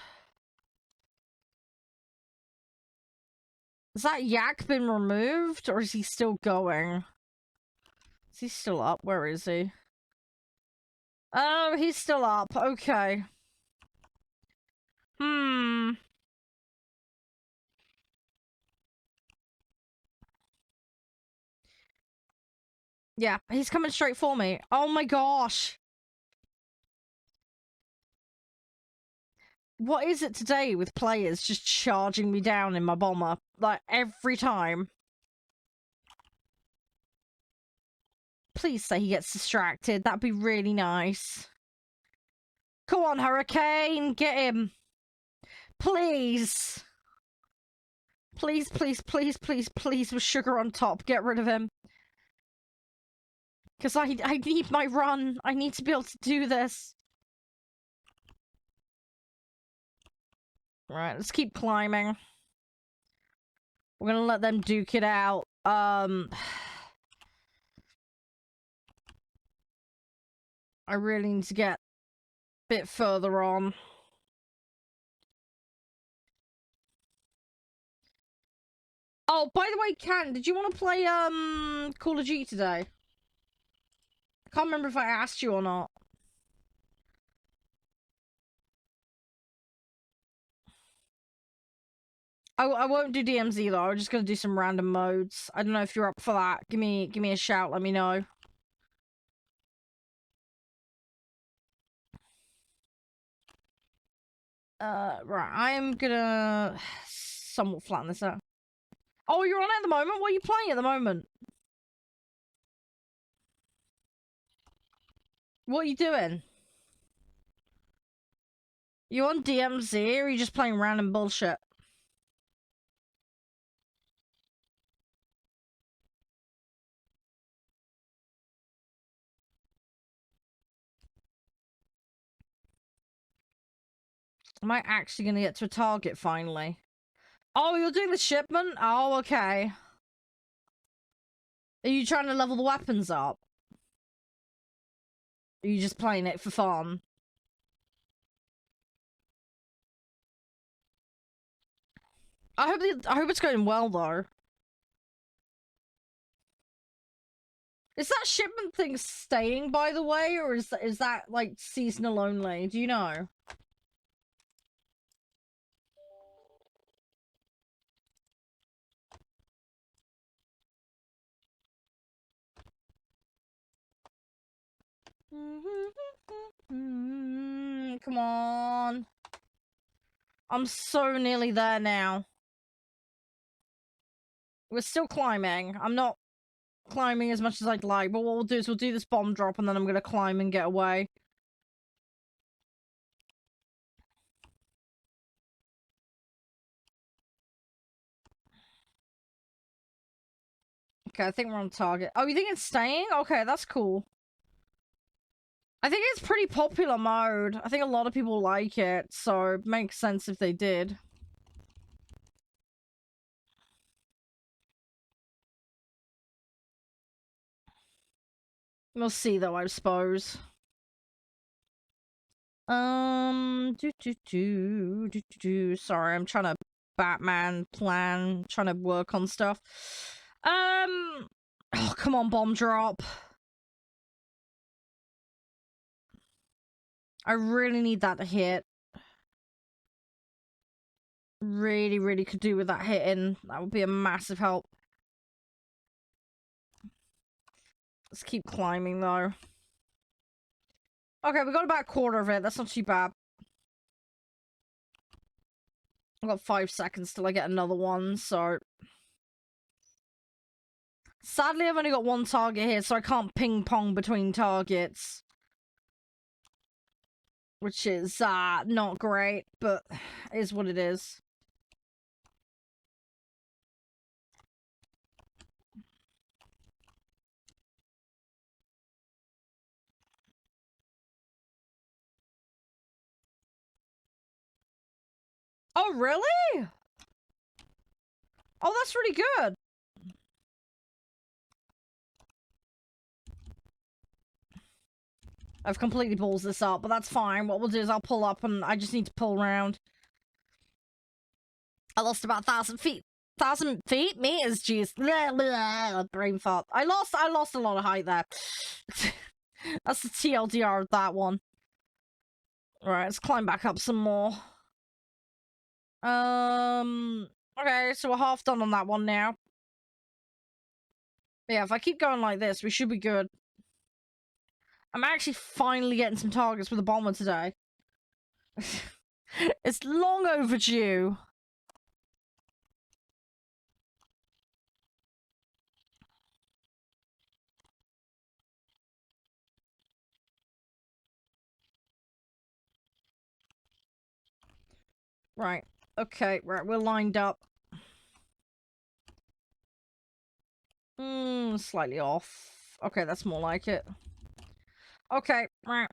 Has that yak been removed, or is he still going? Is he still up? Where is he? Oh, he's still up. Okay. Yeah, he's coming straight for me. Oh my gosh. What is it today with players just charging me down in my bomber? Like, every time. Please say he gets distracted. That'd be really nice. Come on, Hurricane. Get him. Please. Please, please, please, please, please, with sugar on top. Get rid of him. Because I need my run. I need to be able to do this. Right, let's keep climbing. We're gonna let them duke it out. I really need to get a bit further on. Oh, by the way, Ken, did you want to play, Call of Duty today? I can't remember if I asked you or not. I won't do DMZ, though. I'm just gonna do some random modes. I don't know if you're up for that. Give me a shout, let me know. Right, I'm gonna somewhat flatten this out. Oh, you're on it at the moment? What are you playing at the moment? What are you doing? You on DMZ, or are you just playing random bullshit? Am I actually gonna get to a target finally? Oh, you're doing the shipment? Oh, okay. Are you trying to level the weapons up? Are you just playing it for fun? I hope it's going well though. Is that shipment thing staying, by the way, or is that like seasonal only? Do you know? Come on. I'm so nearly there now. We're still climbing. I'm not climbing as much as I'd like, but what we'll do is we'll do this bomb drop and then I'm gonna climb and get away. Okay, I think we're on target. Oh, you think it's staying? Okay, that's cool. I think it's pretty popular mode. I think a lot of people like it, so it makes sense if they did. We'll see though, I suppose. Sorry, I'm trying to Batman plan, trying to work on stuff. Oh, come on, bomb drop. I really need that to hit. Really, really could do with that hitting. That would be a massive help. Let's keep climbing, though. Okay, we got about a quarter of it. That's not too bad. I've got 5 seconds till I get another one, so... Sadly, I've only got one target here, so I can't ping-pong between targets. Which is, not great, but is what it is. Oh, really? Oh, that's really good. I've completely balls this up, but that's fine. What we'll do is I'll pull up and I just need to pull around. I lost about 1,000 feet. 1,000 feet? Meters, jeez. Brain fart. I lost a lot of height there. That's the TLDR of that one. Alright, let's climb back up some more. Okay, so we're half done on that one now. Yeah, if I keep going like this, we should be good. I'm actually finally getting some targets with the bomber today. It's long overdue. Right. Okay, right, we're lined up. Slightly off. Okay, that's more like it. Okay, right.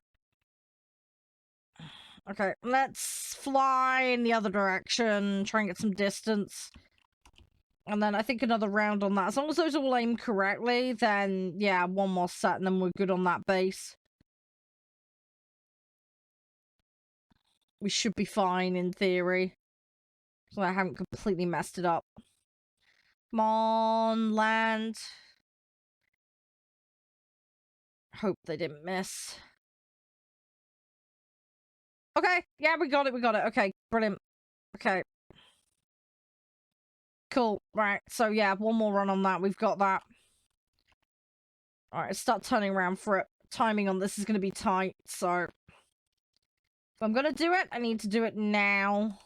Okay, let's fly in the other direction, try and get some distance. And then I think another round on that. As long as those all aim correctly, then yeah, one more set and then we're good on that base. We should be fine in theory. So I haven't completely messed it up. Come on, land. Hope they didn't miss. Okay, yeah, we got it. Okay, brilliant. Okay. Cool, right, so yeah, one more run on that. We've got that. Alright, start turning around for it. Timing on this is going to be tight, so... If I'm going to do it, I need to do it now.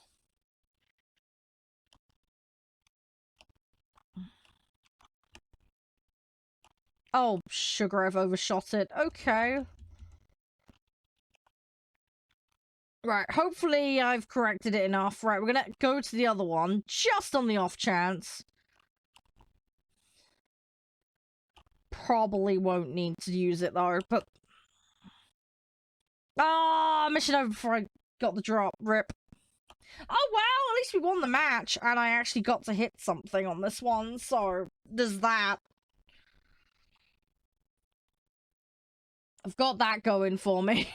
Oh, sugar, I've overshot it. Okay. Right, hopefully I've corrected it enough. Right, we're gonna go to the other one, just on the off chance. Probably won't need to use it, though, but... Ah, mission over before I got the drop. Rip. Oh well, at least we won the match, and I actually got to hit something on this one, so there's that. I've got that going for me.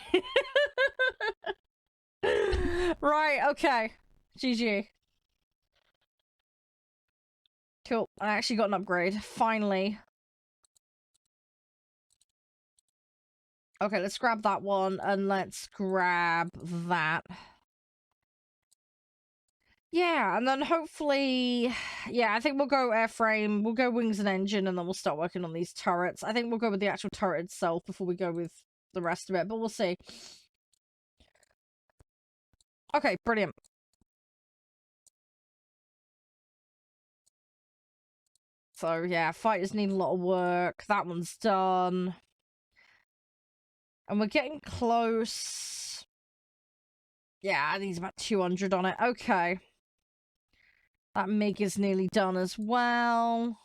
Right, okay. GG. Cool. I actually got an upgrade. Finally. Okay, let's grab that one, and let's grab that. Yeah, and then hopefully... Yeah, I think we'll go airframe, we'll go wings and engine, and then we'll start working on these turrets. I think we'll go with the actual turret itself before we go with the rest of it, but we'll see. Okay, brilliant. So, yeah, fighters need a lot of work. That one's done. And we're getting close. Yeah, I think it's about 200 on it. Okay. That MiG is nearly done as well.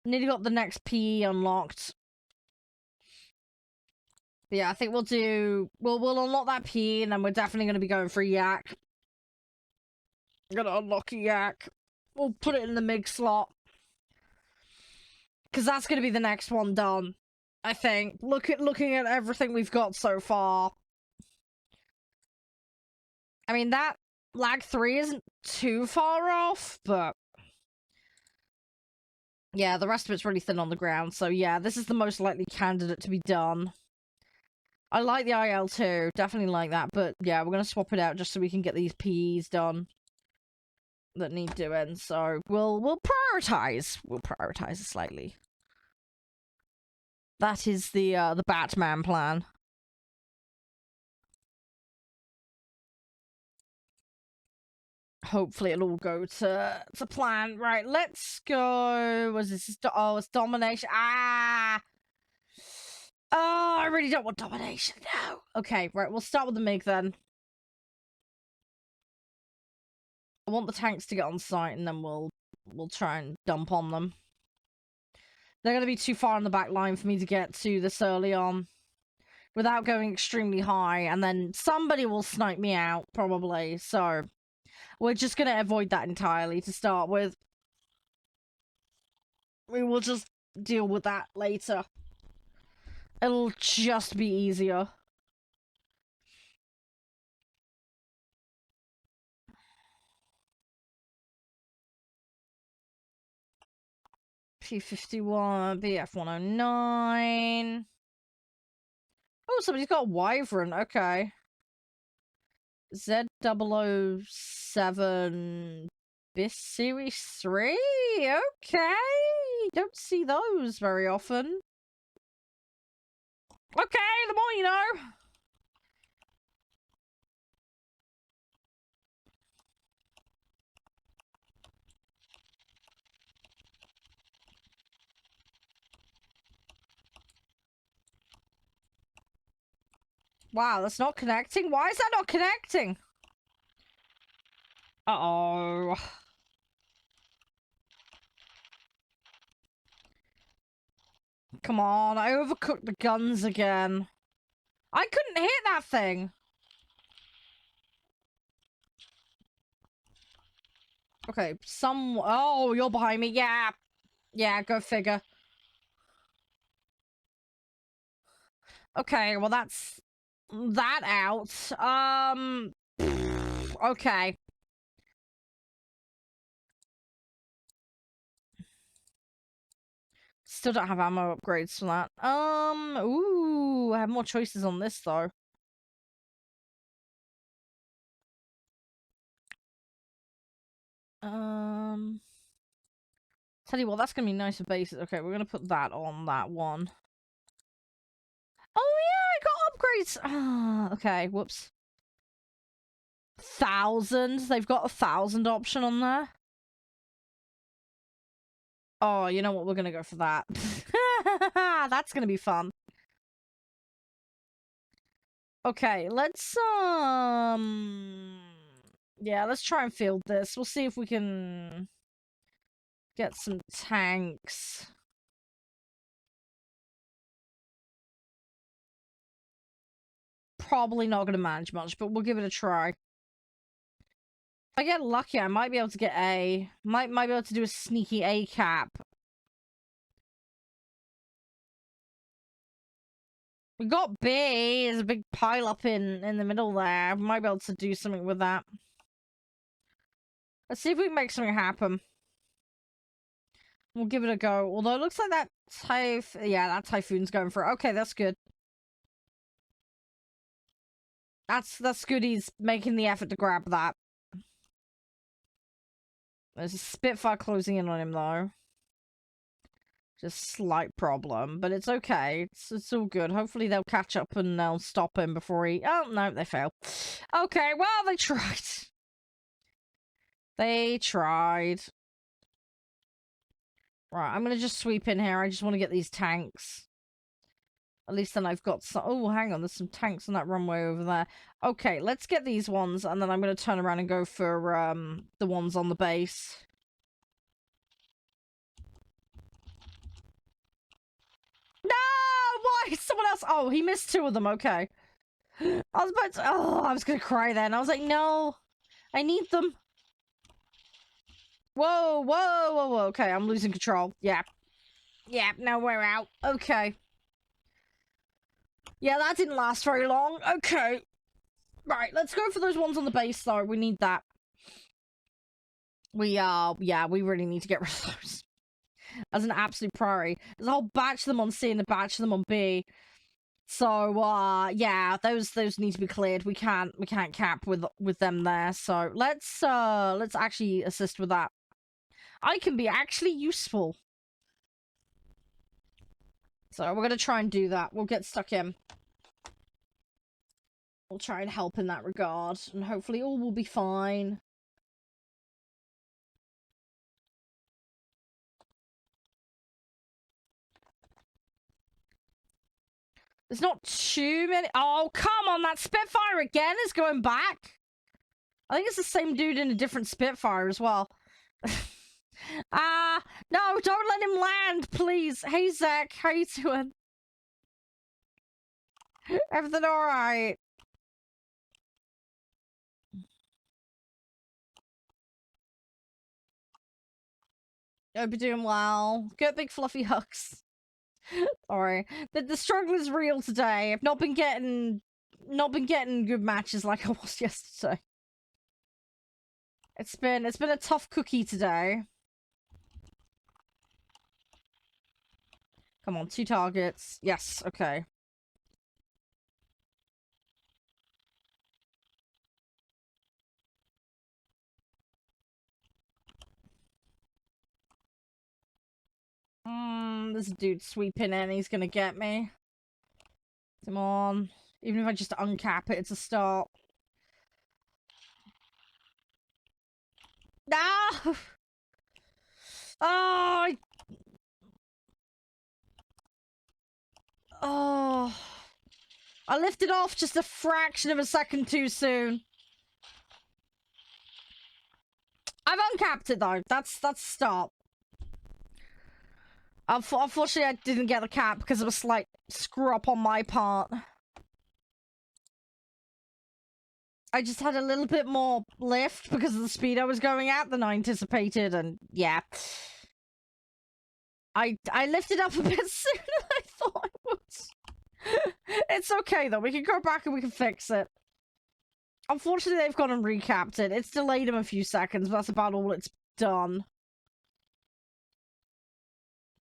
Nearly got the next PE unlocked. But yeah, I think we'll do... We'll unlock that PE, and then we're definitely going to be going for a Yak. I'm going to unlock a Yak. We'll put it in the MiG slot. Because that's going to be the next one done, I think. Looking at everything we've got so far. I mean, that lag 3 isn't too far off, but... Yeah, the rest of it's really thin on the ground, so yeah, this is the most likely candidate to be done. I like the IL too, definitely like that, but yeah, we're gonna swap it out just so we can get these PEs done that need doing, so we'll prioritize. We'll prioritize slightly. That is the Batman plan. Hopefully it'll all go to plan. Right, let's go. Was this? Oh, it's domination. Ah! Oh, I really don't want domination now. Okay, right, we'll start with the MiG then. I want the tanks to get on site, and then we'll try and dump on them. They're going to be too far on the back line for me to get to this early on without going extremely high, and then somebody will snipe me out, probably. So, we're just going to avoid that entirely to start with. We will just deal with that later. It'll just be easier. P51, BF109. Oh, somebody's got a Wyvern. Okay. Z007 BIS Series 3? Okay. Don't see those very often. Okay, the more you know. Wow, that's not connecting? Why is that not connecting? Uh-oh. Come on, I overcooked the guns again. I couldn't hit that thing. Okay, oh, you're behind me. Yeah. Yeah, go figure. Okay, well that's that out. Okay. Still don't have ammo upgrades for that. Ooh, I have more choices on this though. Tell you what, that's gonna be nice for bases. Okay, we're gonna put that on that one. Oh yeah, I got upgrades. Ah, okay, whoops. 1,000. They've got 1,000 option on there. Oh, you know what? We're gonna go for that. That's gonna be fun. Okay, let's yeah, let's try and field this. We'll see if we can get some tanks. Probably not gonna manage much, but we'll give it a try. If I get lucky, I might be able to get A. Might be able to do a sneaky A cap. We got B. There's a big pile up in the middle there. Might be able to do something with that. Let's see if we can make something happen. We'll give it a go. Although it looks like that that typhoon's going for it. Okay, that's good. That's good. He's making the effort to grab that. There's a Spitfire closing in on him though. Just slight problem, but it's okay. It's all good. Hopefully they'll catch up and they'll stop him before he... Oh, no, they fail. Okay, well, they tried. They tried. Right, I'm gonna just sweep in here. I just want to get these tanks. At least then I've got some... Oh, hang on. There's some tanks on that runway over there. Okay, let's get these ones, and then I'm gonna turn around and go for the ones on the base. No! Why? Someone else... Oh, he missed 2 of them. Okay. I was about to... Oh, I was gonna cry then. I was like, no. I need them. Whoa, whoa, whoa, whoa. Okay, I'm losing control. Yeah. Yeah, now we're out. Okay. Yeah, that didn't last very long. Okay. Right, let's go for those ones on the base, though. We need that. Yeah, we really need to get rid of those. As an absolute priority. There's a whole batch of them on C and a batch of them on B. So, yeah, those need to be cleared. We can't cap with them there. So, let's actually assist with that. I can be actually useful. So, we're gonna try and do that. We'll get stuck in. We'll try and help in that regard. And hopefully all will be fine. There's not too many... Oh, come on! That Spitfire again is going back! I think it's the same dude in a different Spitfire as well. No, don't let him land, please. Hey, Zach, how you doing? Everything alright? Hope you're doing well. Good big fluffy hugs. Sorry. The struggle is real today. I've not been getting good matches like I was yesterday. It's been a tough cookie today. Come on, 2 targets. Yes, okay. This dude sweeping in, he's gonna get me. Come on. Even if I just uncap it, it's a start. No! Oh! Oh! I lifted off just a fraction of a second too soon. I've uncapped it though. That's stop. Unfortunately, I didn't get the cap because of a slight screw up on my part. I just had a little bit more lift because of the speed I was going at than I anticipated, and yeah. I lifted up a bit sooner than I thought I would. It's okay though, we can go back and we can fix it. Unfortunately, they've gone and recapped it. It's delayed him a few seconds, but that's about all it's done.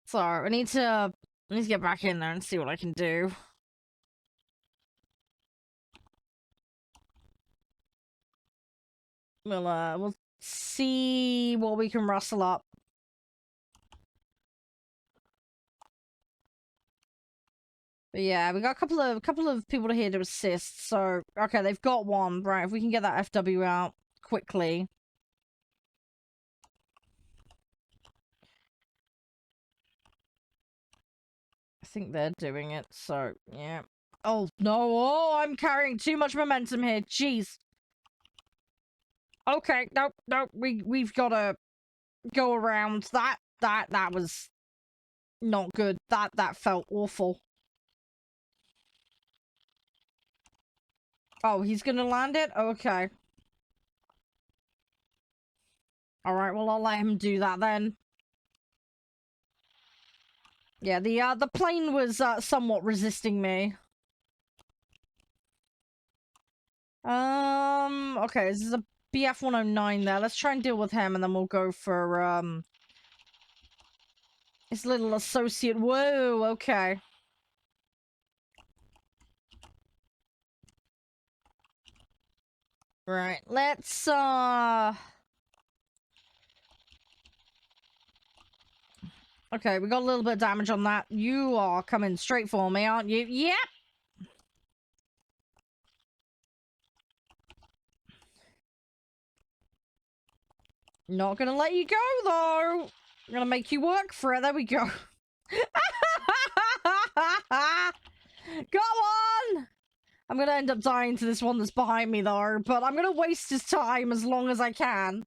So, I need to get back in there and see what I can do. We'll see what we can rustle up. But yeah, we got a couple of people here to assist. So, okay, they've got one. Right, if we can get that FW out quickly. I think they're doing it, so, yeah. Oh, no. Oh, I'm carrying too much momentum here. Jeez. Okay, nope. We've got to go around. That was not good. That felt awful. Oh, he's gonna land it? Okay. Alright, well, I'll let him do that then. Yeah, the plane was, somewhat resisting me. Okay, this is a BF-109 there. Let's try and deal with him, and then we'll go for, his little associate. Whoa, okay. Right, let's, okay, we got a little bit of damage on that. You are coming straight for me, aren't you? Yep! Not gonna let you go, though! I'm gonna make you work for it. There we go. Go on! I'm gonna end up dying to this one that's behind me, though, but I'm gonna waste his time as long as I can.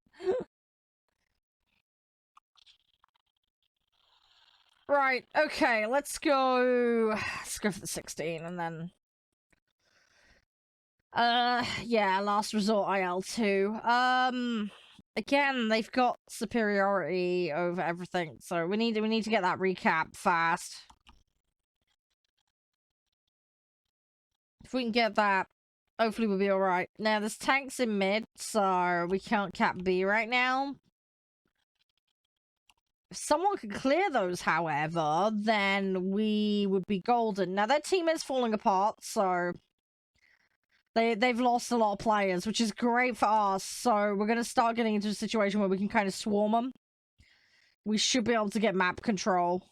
Right, okay, let's go... Let's go for the 16, and then... yeah, last resort IL-2. Again, they've got superiority over everything, so we need to get that recap fast. If we can get that, hopefully we'll be alright. Now, there's tanks in mid, so we can't cap B right now. If someone could clear those, however, then we would be golden. Now, their team is falling apart, so... They've lost a lot of players, which is great for us, so we're going to start getting into a situation where we can kind of swarm them. We should be able to get map control.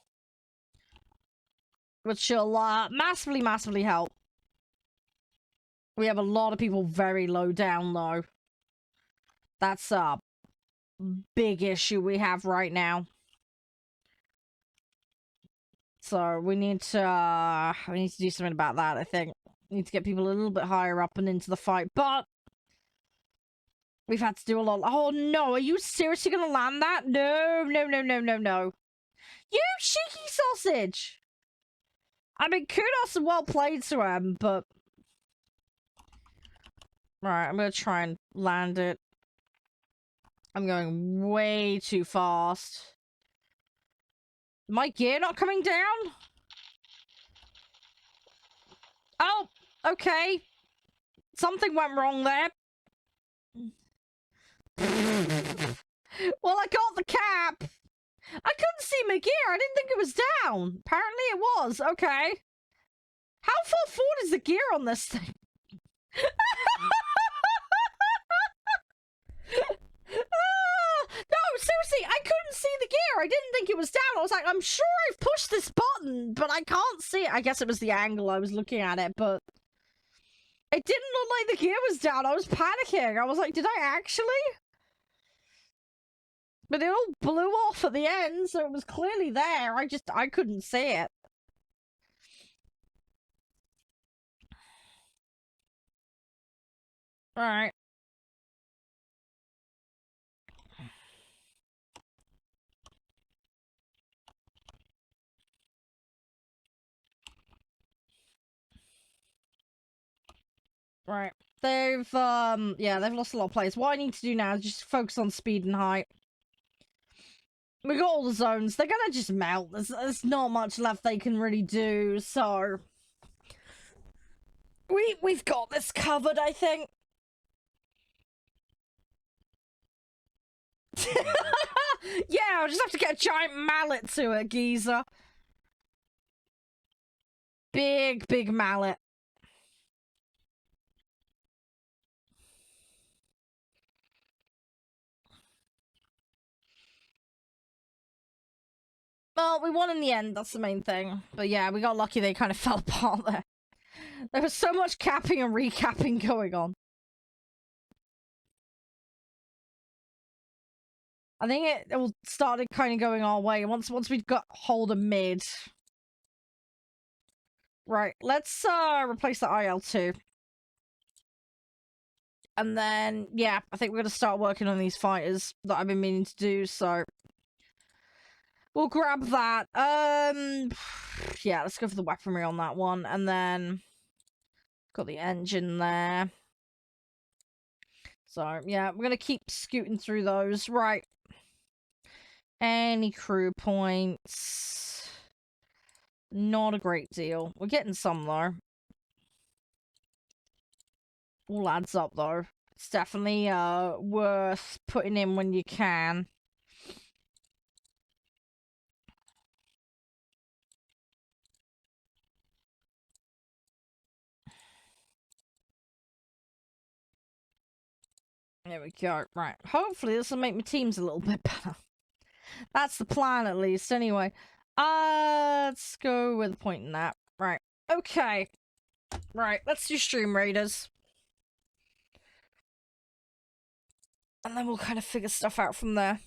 Which will massively, massively help. We have a lot of people very low down, though. That's a big issue we have right now. So we need to do something about that, I think. We need to get people a little bit higher up and into the fight, but we've had to do a lot. Oh no, are you seriously gonna land that? No, no, no, no, no, no. You cheeky sausage! I mean, kudos and well played to him, but... Right, I'm gonna try and land it. I'm going way too fast. My gear not coming down? Oh, okay. Something went wrong there. Well, I got the cap. I couldn't see my gear. I didn't think it was down. Apparently it was. Okay. How far forward is the gear on this thing? No, seriously, I couldn't see the gear. I didn't think it was down. I was like, I'm sure I've pushed this button, but I can't see it. I guess it was the angle I was looking at it, but it didn't look like the gear was down. I was panicking. I was like, did I actually? But it all blew off at the end, so it was clearly there. I couldn't see it. Alright. Right. They've, yeah, they've lost a lot of players. What I need to do now is just focus on speed and height. We got all the zones. They're gonna just melt. There's not much left they can really do, so... We've got this covered, I think. Yeah, I'll just have to get a giant mallet to it, geezer. Big, big mallet. Well, we won in the end, that's the main thing. But yeah, we got lucky they kind of fell apart there. There was so much capping and recapping going on. I think it all started kind of going our way once we got hold of mid. Right, let's replace the IL-2. And then, yeah, I think we're gonna start working on these fighters that I've been meaning to do, so... We'll grab that. Yeah, let's go for the weaponry on that one, and then... Got the engine there. So, yeah, we're gonna keep scooting through those. Right, Any crew points. Not a great deal. We're getting some, though. All adds up, though. It's definitely worth putting in when you can. There we go. Right. Hopefully this will make my teams a little bit better. That's the plan, at least. Anyway. Let's go with pointing that. Right. Okay. Right. Let's do Stream Raiders. And then we'll kind of figure stuff out from there.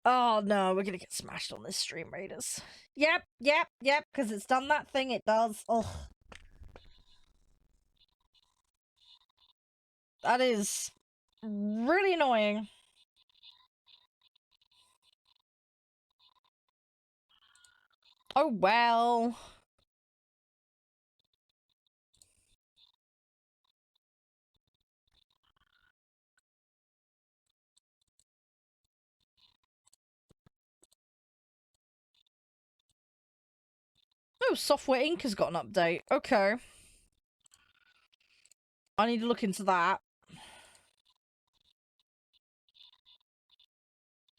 Oh no, we're gonna get smashed on this Stream Raiders. Yep, because it's done that thing it does. Ugh. That is really annoying. Oh well. Oh, Software Inc. has got an update. Okay. I need to look into that.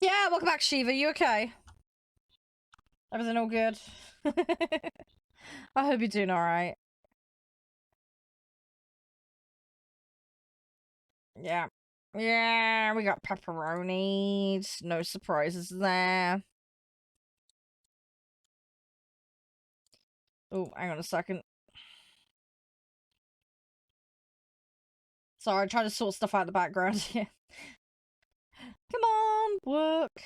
Yeah, welcome back, Shiva. You okay? Everything all good? I hope you're doing alright. Yeah. Yeah, we got pepperonis. No surprises there. Oh, hang on a second. Sorry, I tried to sort stuff out in the background here. Come on, work.